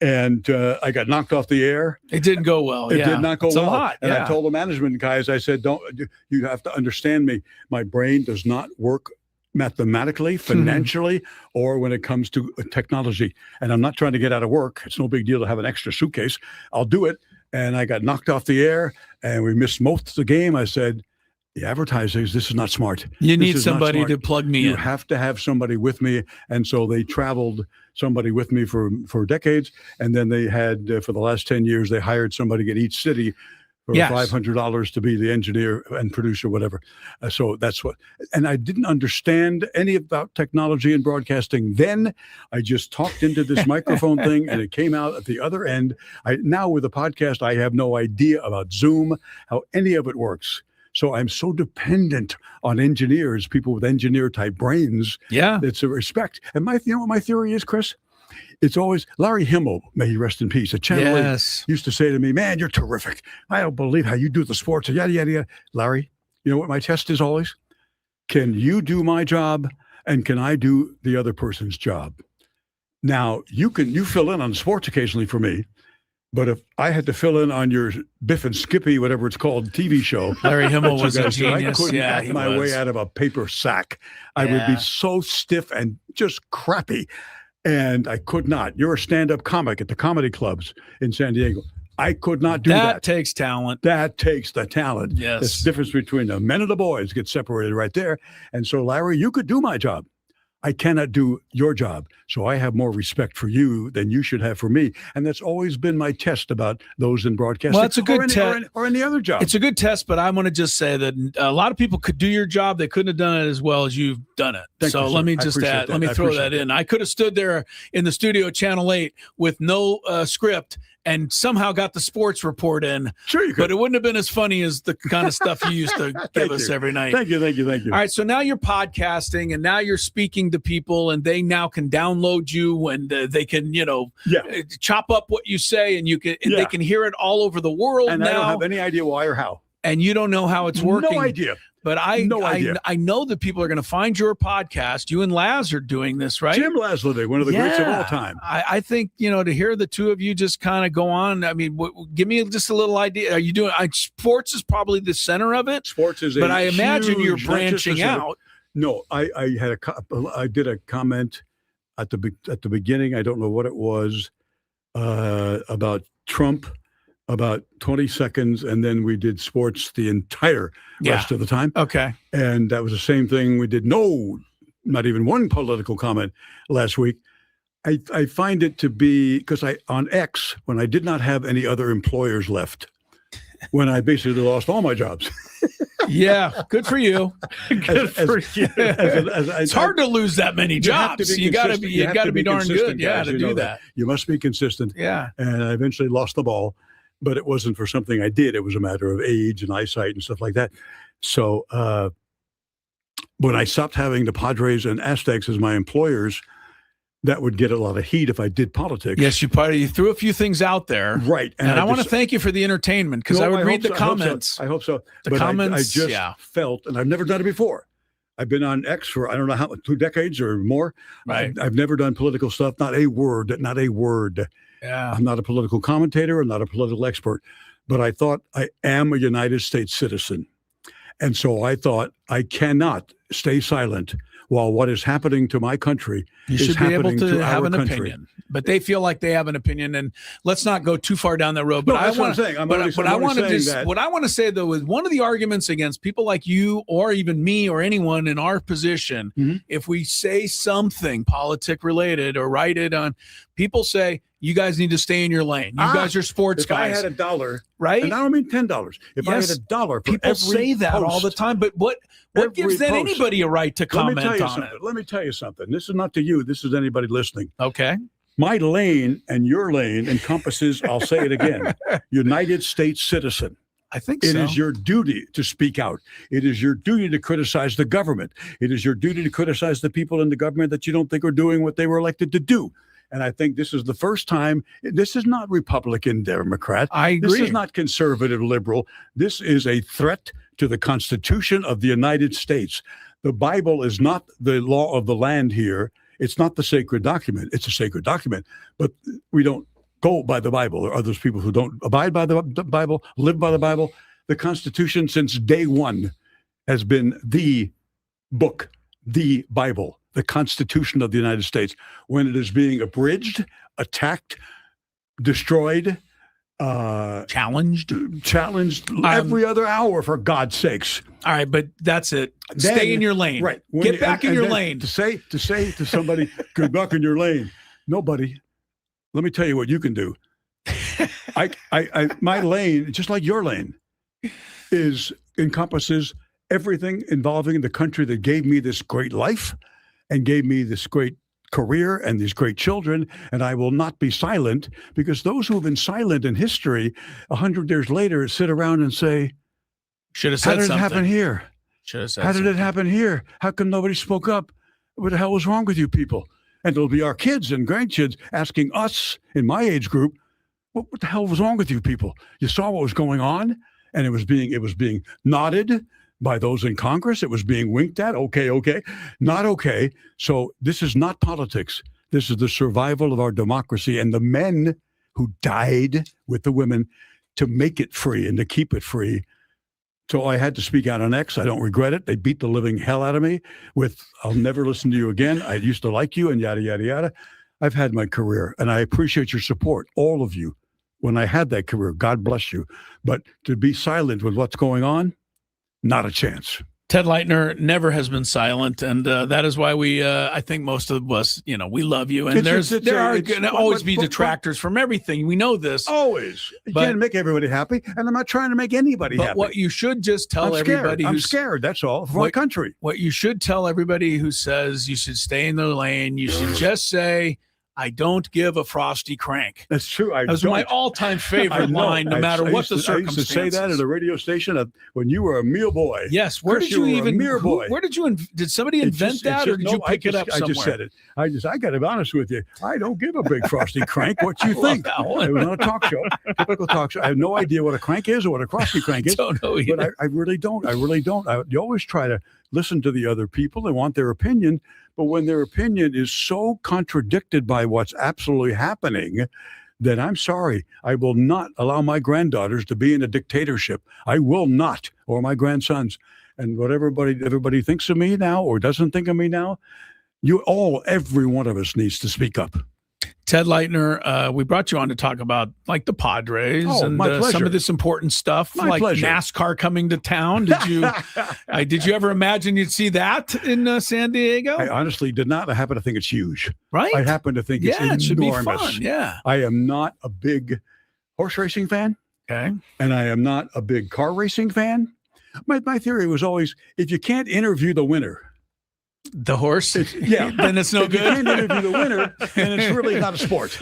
And I got knocked off the air. It didn't go well. It did not go well. A lot. And I told the management guys, I said, you have to understand me. My brain does not work mathematically, financially, or when it comes to technology. And I'm not trying to get out of work. It's no big deal to have an extra suitcase. I'll do it. And I got knocked off the air, and we missed most of the game. I said, the advertisers, this is not smart. You need somebody to plug me in. You have to have somebody with me. And so they traveled somebody with me for decades. And then they had, for the last 10 years, they hired somebody in each city for $500 to be the engineer and producer, whatever. So that's what, and I didn't understand any about technology and broadcasting then. I just talked into this microphone thing and it came out at the other end. Now with the podcast, I have no idea about Zoom, how any of it works. So I'm so dependent on engineers, people with engineer-type brains. Yeah. It's a respect. And you know what my theory is, Chris? It's always Larry Himmel, may he rest in peace, at Channel 8, used to say to me, man, you're terrific. I don't believe how you do the sports, yada, yada, yada. Larry, you know what my test is always? Can you do my job, and can I do the other person's job? Now, you fill in on sports occasionally for me, but if I had to fill in on your Biff and Skippy, whatever it's called, TV show, Larry Himmel was a genius. I couldn't act my way out of a paper sack. I would be so stiff and just crappy, and I could not. You're a stand-up comic at the comedy clubs in San Diego. I could not do that. That takes talent. That takes the talent. Yes. The difference between the men and the boys gets separated right there. And so, Larry, you could do my job. I cannot do your job. So I have more respect for you than you should have for me. And that's always been my test about those in broadcasting. Well, it's a good test. Or any other job. It's a good test, but I want to just say that a lot of people could do your job. They couldn't have done it as well as you've done it. Let me just add, let me throw that in. I could have stood there in the studio at Channel 8 with no script and somehow got the sports report in. Sure you could. But it wouldn't have been as funny as the kind of stuff you used to give us every night. Thank you. All right, so now you're podcasting, and now you're speaking to people, and they now can download you, and they can, chop up what you say, and they can hear it all over the world. And now. I don't have any idea why or how. And you don't know how it's working. No idea. But I know that people are going to find your podcast. You and Laz are doing this, right? Jim Laszlo, one of the greats of all time. I think, to hear the two of you just kind of go on. I mean, give me just a little idea. Are you doing sports is probably the center of it? Sports is but I imagine you're branching out. No, I did a comment at the beginning. I don't know what it was about Trump. About 20 seconds, and then we did sports the entire rest of the time. Okay. And that was the same thing. We did not even one political comment last week. I find it to be, because on X, when I did not have any other employers left, when I basically lost all my jobs. Yeah, good for you. It's hard to lose that many jobs. You got to be darn good, to do that. You must be consistent. Yeah. And I eventually lost the ball. But it wasn't for something I did. It was a matter of age and eyesight and stuff like that. So when I stopped having the Padres and Aztecs as my employers, that would get a lot of heat if I did politics. Yes, you threw a few things out there. Right. And I want to thank you for the entertainment, because I would read the comments. I hope so. The comments, I just felt, and I've never done it before. I've been on X for, I don't know how, 2 decades or more. Right. I've never done political stuff. Not a word. Yeah. I'm not a political commentator. I'm not a political expert, but I thought I am a United States citizen. And so I thought I cannot stay silent while what is happening to my country is happening to our country. You should be able to have an opinion. But they feel like they have an opinion, and let's not go too far down that road. But that's what I'm saying. What I want to say, though, is one of the arguments against people like you, or even me, or anyone in our position, if we say something politic related or write it on, People say, you guys need to stay in your lane. You guys are sports guys. If I had $1, right? And I don't mean $10. If I had $1 for people every say that post, all the time. But what gives then anybody a right to comment on it? Let me tell you something. This is not to you. This is anybody listening. Okay. My lane and your lane encompasses, I'll say it again, United States citizen. I think It so. is your duty to speak out. It is your duty to criticize the government. It is your duty to criticize the people in the government that you don't think are doing what they were elected to do. And I think this is the first time. This is not Republican, Democrat. I agree. This is not conservative, liberal. This is a threat to the Constitution of the United States. The Bible is not the law of the land here. It's not the sacred document. It's a sacred document, but we don't go by the Bible. There are those people who don't abide by the Bible, live by the Bible. The Constitution since day one has been the book, the Bible, the Constitution of the United States. When it is being abridged, attacked, destroyed, challenged every other hour, for God's sakes. All right, but that's it. Stay in your lane. Right. Get back in your lane. To say to somebody, get back in your lane. Nobody. Let me tell you what you can do. My lane, just like your lane, encompasses everything involving the country that gave me this great life and gave me this great career and these great children. And I will not be silent, because those who have been silent in history 100 years later sit around and say, should have said how did something. it happen here? Should have said How did something. it happen here? How come nobody spoke up? What the hell was wrong with you people? And it'll be our kids and grandkids asking us in my age group, what the hell was wrong with you people? You saw what was going on, and it was being nodded by those in Congress. It was being winked at. Okay, not okay. So this is not politics. This is the survival of our democracy and the men who died with the women to make it free and to keep it free. So I had to speak out on X. I don't regret it. They beat the living hell out of me with, I'll never listen to you again. I used to like you and yada, yada, yada. I've had my career, and I appreciate your support, all of you. When I had that career, God bless you. But to be silent with what's going on, not a chance. Ted Leitner never has been silent, and that is why I think most of us, we love you. And there are going to always be detractors from everything. We know this. Always. You can't make everybody happy, and I'm not trying to make anybody happy. But what you should just tell everybody I'm scared, that's all, for my country. What you should tell everybody who says you should stay in their lane, you should just say, I don't give a frosty crank. That's true. That's my all-time favorite line, no matter what the circumstances. I used to say that at a radio station when you were a mere boy. Yes. Where did you even? Where did you? Did somebody invent that, or did you pick it up somewhere? I just said it. I got to be honest with you. I don't give a big frosty crank. What you think? It was on a talk show, typical talk show. I have no idea what a crank is or what a frosty crank is. Don't know either. But I really don't. You always try to listen to the other people and want their opinion. But when their opinion is so contradicted by what's absolutely happening, then I'm sorry. I will not allow my granddaughters to be in a dictatorship. I will not, or my grandsons. And what everybody thinks of me now or doesn't think of me now, every one of us needs to speak up. Ted Leitner, we brought you on to talk about like the Padres and some of this important stuff, like NASCAR coming to town. Did you ever imagine you'd see that in San Diego? I honestly did not. I happen to think it's huge. Right? I happen to think it's enormous. It should be fun. Yeah. I am not a big horse racing fan. Okay. And I am not a big car racing fan. My theory was always, if you can't interview the winner, the horse, then it's no if good. You can't interview the winner, then it's really not a sport.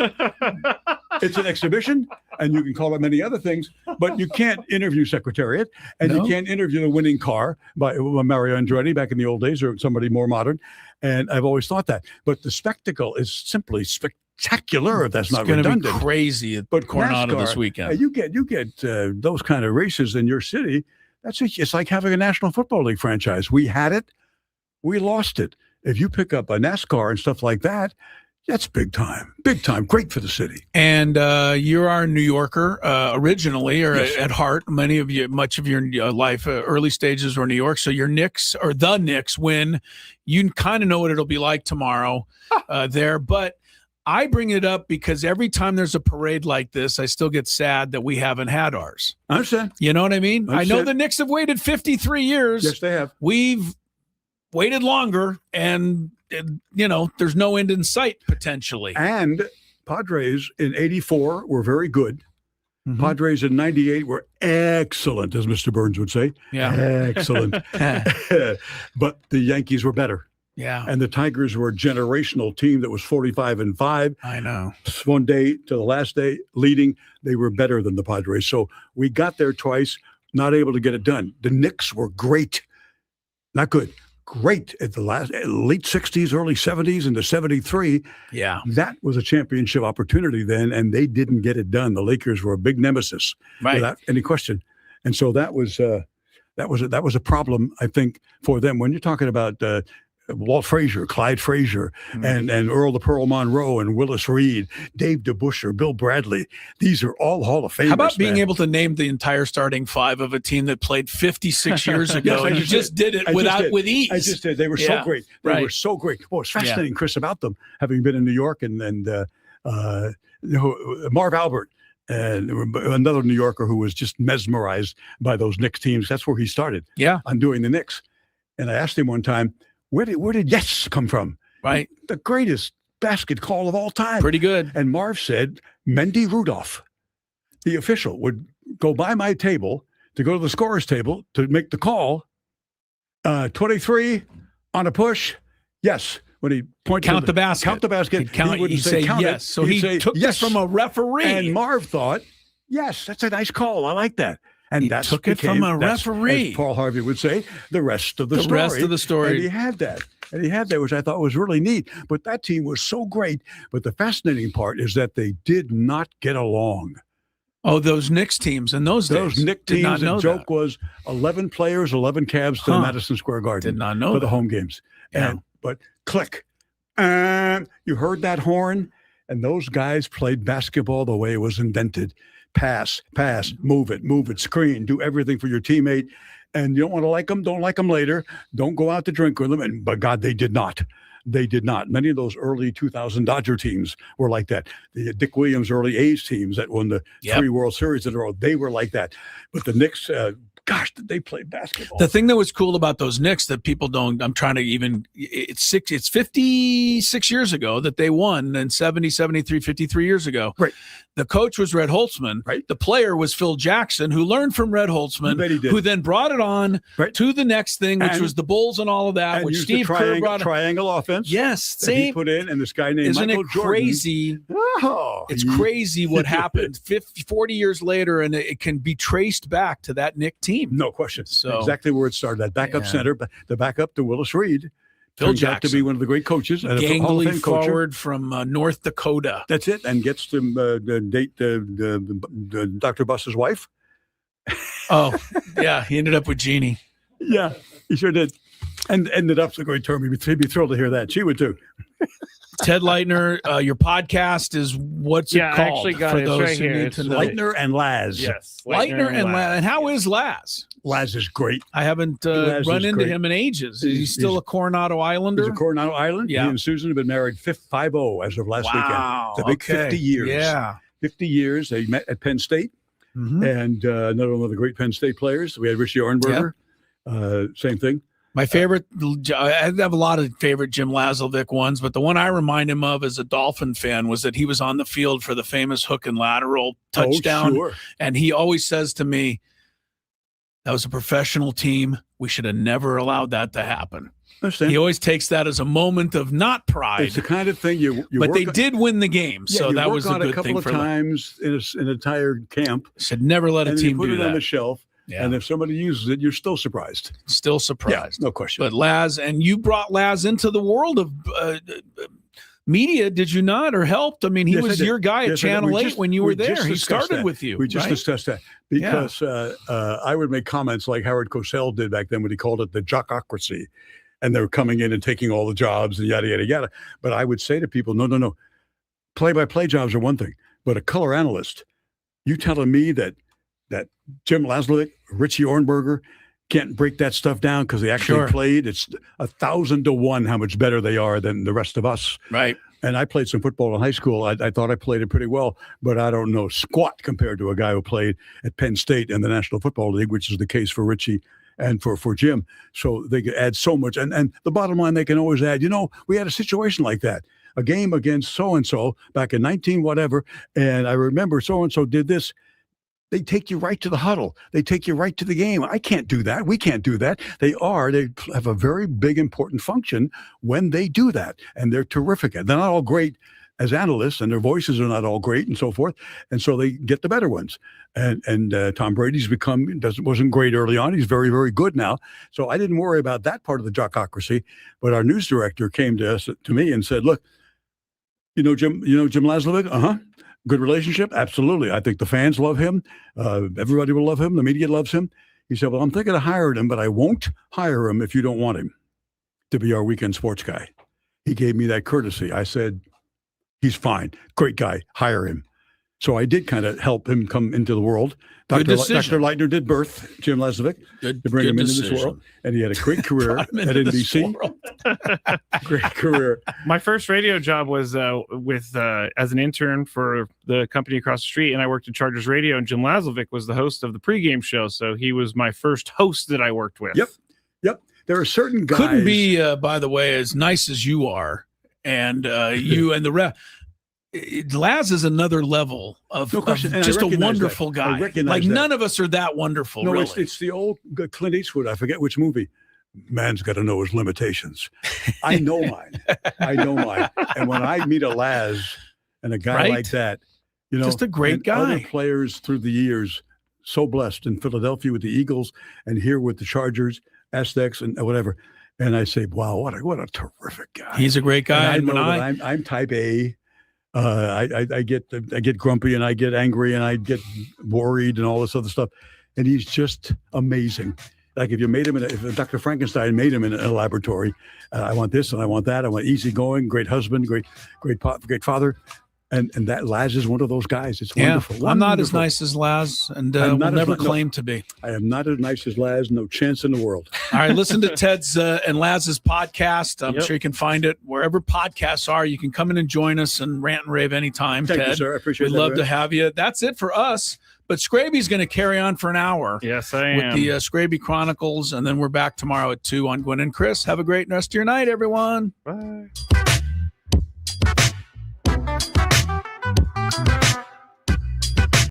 It's an exhibition, and you can call it many other things, but you can't interview Secretariat, and you can't interview the winning car by Mario Andretti back in the old days, or somebody more modern. And I've always thought that. But the spectacle is simply spectacular, if that's not redundant. It's going to be crazy at Coronado NASCAR, this weekend. You get those kind of races in your city. It's like having a National Football League franchise. We had it. We lost it. If you pick up a NASCAR and stuff like that, that's big time, great for the city. And you are a New Yorker originally, or at heart. Much of your life, early stages were New York. So your Knicks, or the Knicks, win. You kind of know what it'll be like tomorrow there. But I bring it up because every time there's a parade like this, I still get sad that we haven't had ours. I understand. You know what I mean? I know the Knicks have waited 53 years. Yes, they have. We've waited longer, and there's no end in sight potentially. And Padres in '84 were very good. Mm-hmm. Padres in '98 were excellent, as Mr. Burns would say. Yeah. Excellent. But the Yankees were better. Yeah. And the Tigers were a generational team that was 45-5. I know. One day to the last day, leading, they were better than the Padres. So we got there twice, not able to get it done. The Knicks were great. Not good. Great at the late 60s, early 70s, into 73. Yeah. That was a championship opportunity then, and they didn't get it done. The Lakers were a big nemesis, without any question. And so that was a problem, I think, for them. When you're talking about Walt Frazier, Clyde Frazier, and Earl the Pearl Monroe, and Willis Reed, Dave DeBusschere, Bill Bradley. These are all Hall of Famers. How about being able to name the entire starting five of a team that played 56 years ago, and you just did it with ease? I just did. They were so great. They were so great. Well, it's fascinating, Chris, about them, having been in New York and Marv Albert. And another New Yorker who was just mesmerized by those Knicks teams. That's where he started. Yeah. On doing the Knicks. And I asked him one time, where did yes come from? Right. The greatest basket call of all time. Pretty good. And Marv said, Mendy Rudolph, the official, would go by my table to go to the scorer's table to make the call. 23 on a push. Yes. When he pointed count the basket. Count the basket. He wouldn't say count yes. So he took this from a referee. And Marv thought, yes, that's a nice call. I like that. And he took it from a referee. As Paul Harvey would say, the rest of the story. The rest of the story. And he had that, which I thought was really neat. But that team was so great. But the fascinating part is that they did not get along. Oh, those Knicks teams in those days. Those Knicks teams, the joke was 11 players, 11 cabs to Madison Square Garden. Did not know for the home games. Yeah. But click. You heard that horn? And those guys played basketball the way it was invented. Pass, move it, screen, do everything for your teammate. And you don't want to like them, don't like them later. Don't go out to drink with them. But God, they did not. They did not. Many of those early 2000 Dodger teams were like that. The Dick Williams early A's teams that won the 3 World Series in a row, they were like that. But the Knicks, gosh, did they play basketball. The thing that was cool about those Knicks that people don't, I'm trying to even, it's 56 years ago that they won, and 70, 73, 53 years ago. Right. The coach was Red Holtzman. Right. The player was Phil Jackson, who learned from Red Holtzman, who then brought it on to the next thing, which was the Bulls and all of that, which Steve Kerr brought. Triangle offense. Yes. Same. He put in, and this guy named Isn't Michael it Jordan. Crazy? Oh, it's crazy what happened 40 years later, and it can be traced back to that Knick team. No question. So exactly where it started. That backup center, the backup to Willis Reed. Phil Turns out to be one of the great coaches. And gangly forward from North Dakota. That's it. And gets to date Dr. Buss's wife. Oh, yeah. He ended up with Jeannie. Yeah, he sure did. And ended up, so great term. He'd be thrilled to hear that. She would too. Ted Leitner, your podcast is what's it called? I actually got for it those right who here. need It's to know. Leitner and Laz. Yes. Leitner and Laz. And how is Laz? Laz is great. I haven't run into him in ages. Is he still a Coronado Islander? He's a Coronado Island. Yeah. He and Susan have been married 5-0 as of last Wow. weekend. It's a big 50 years. Yeah. 50 years. They met at Penn State. And another one of the great Penn State players. We had Richie Orenberger. Same thing. My favorite, I have a lot of favorite Jim Lazovic ones, but the one I remind him of as a Dolphin fan was that he was on the field for the famous hook and lateral touchdown. Oh, sure. And he always says to me, that was a professional team. We should have never allowed that to happen. Understand. He always takes that as a moment of not pride. It's the kind of thing you but they did win the game, so that was a good thing for them. a couple of times in an entire camp. Should never let a team put do it that. On the shelf. Yeah. And if somebody uses it, you're still surprised. Still surprised. Yeah, no question. But Laz, and you brought Laz into the world of media, did you not, or helped? I mean, he was your guy at Channel 8 when you were there. He started with you. We just discussed that because I would make comments like Howard Cosell did back then when he called it the jockocracy. And they were coming in and taking all the jobs and yada, yada, yada. But I would say to people, no. Play-by-play jobs are one thing. But a color analyst, you telling me that Jim Lazovic, Richie Orenberger can't break that stuff down because they actually played. It's 1,000 to 1 how much better they are than the rest of us. Right. And I played some football in high school. I thought I played it pretty well, but I don't know squat compared to a guy who played at Penn State in the National Football League, which is the case for Richie and for Jim. So they could add so much. And the bottom line, they can always add, we had a situation like that. a game against so-and-so back in 19 whatever, and I remember so-and-so did this. They take you right to the huddle. They take you right to the game. I can't do that. We can't do that. They have a very big, important function when they do that, and they're terrific. They're not all great as analysts, and their voices are not all great and so forth, and so they get the better ones. And Tom Brady's wasn't great early on. He's very, very good now. So I didn't worry about that part of the jockocracy. But our news director came to me and said, "Look, Jim Laszlovic? Good relationship? Absolutely. I think the fans love him. Everybody will love him. The media loves him." He said, "Well, I'm thinking of hiring him, but I won't hire him if you don't want him to be our weekend sports guy." He gave me that courtesy. I said, "He's fine. Great guy. Hire him." So I did kind of help him come into the world. Dr. Leitner did birth Jim Laszlovic to bring him into this world, and he had a great career at NBC. Great career. My first radio job was as an intern for the company across the street, and I worked at Chargers Radio, and Jim Laszlovic was the host of the pregame show, so he was my first host that I worked with. Yep. There are certain guys. Couldn't be, by the way, as nice as you are, and you and the ref. Laz is another level of just a wonderful guy. Like none of us are that wonderful. No, really. It's the old Clint Eastwood. I forget which movie. Man's got to know his limitations. I know mine. And when I meet a Laz and a guy like that, just a great guy. Other players through the years, so blessed in Philadelphia with the Eagles and here with the Chargers, Aztecs, and whatever. And I say, wow, what a terrific guy. He's a great guy. And I know that I'm type A. I get grumpy and I get angry and I get worried and all this other stuff, and he's just amazing. Like if you made him if Dr. Frankenstein made him in a laboratory, I want this and I want that. I want easygoing, great husband, great father, and that Laz is one of those guys. It's wonderful. I'm not as nice as Laz, and will never claim to be. I am not as nice as Laz. No chance in the world. All right, listen to Ted's and Laz's podcast. I'm sure you can find it wherever podcasts are. You can come in and join us and rant and rave anytime. Thank Ted. you, sir. I appreciate it. We'd love to have you. That's it for us. But Skraby's going to carry on for an hour. Yes, I am. With the Skraby Chronicles, and then we're back tomorrow at 2 on Gwynn and Chris. Have a great rest of your night, everyone. Bye.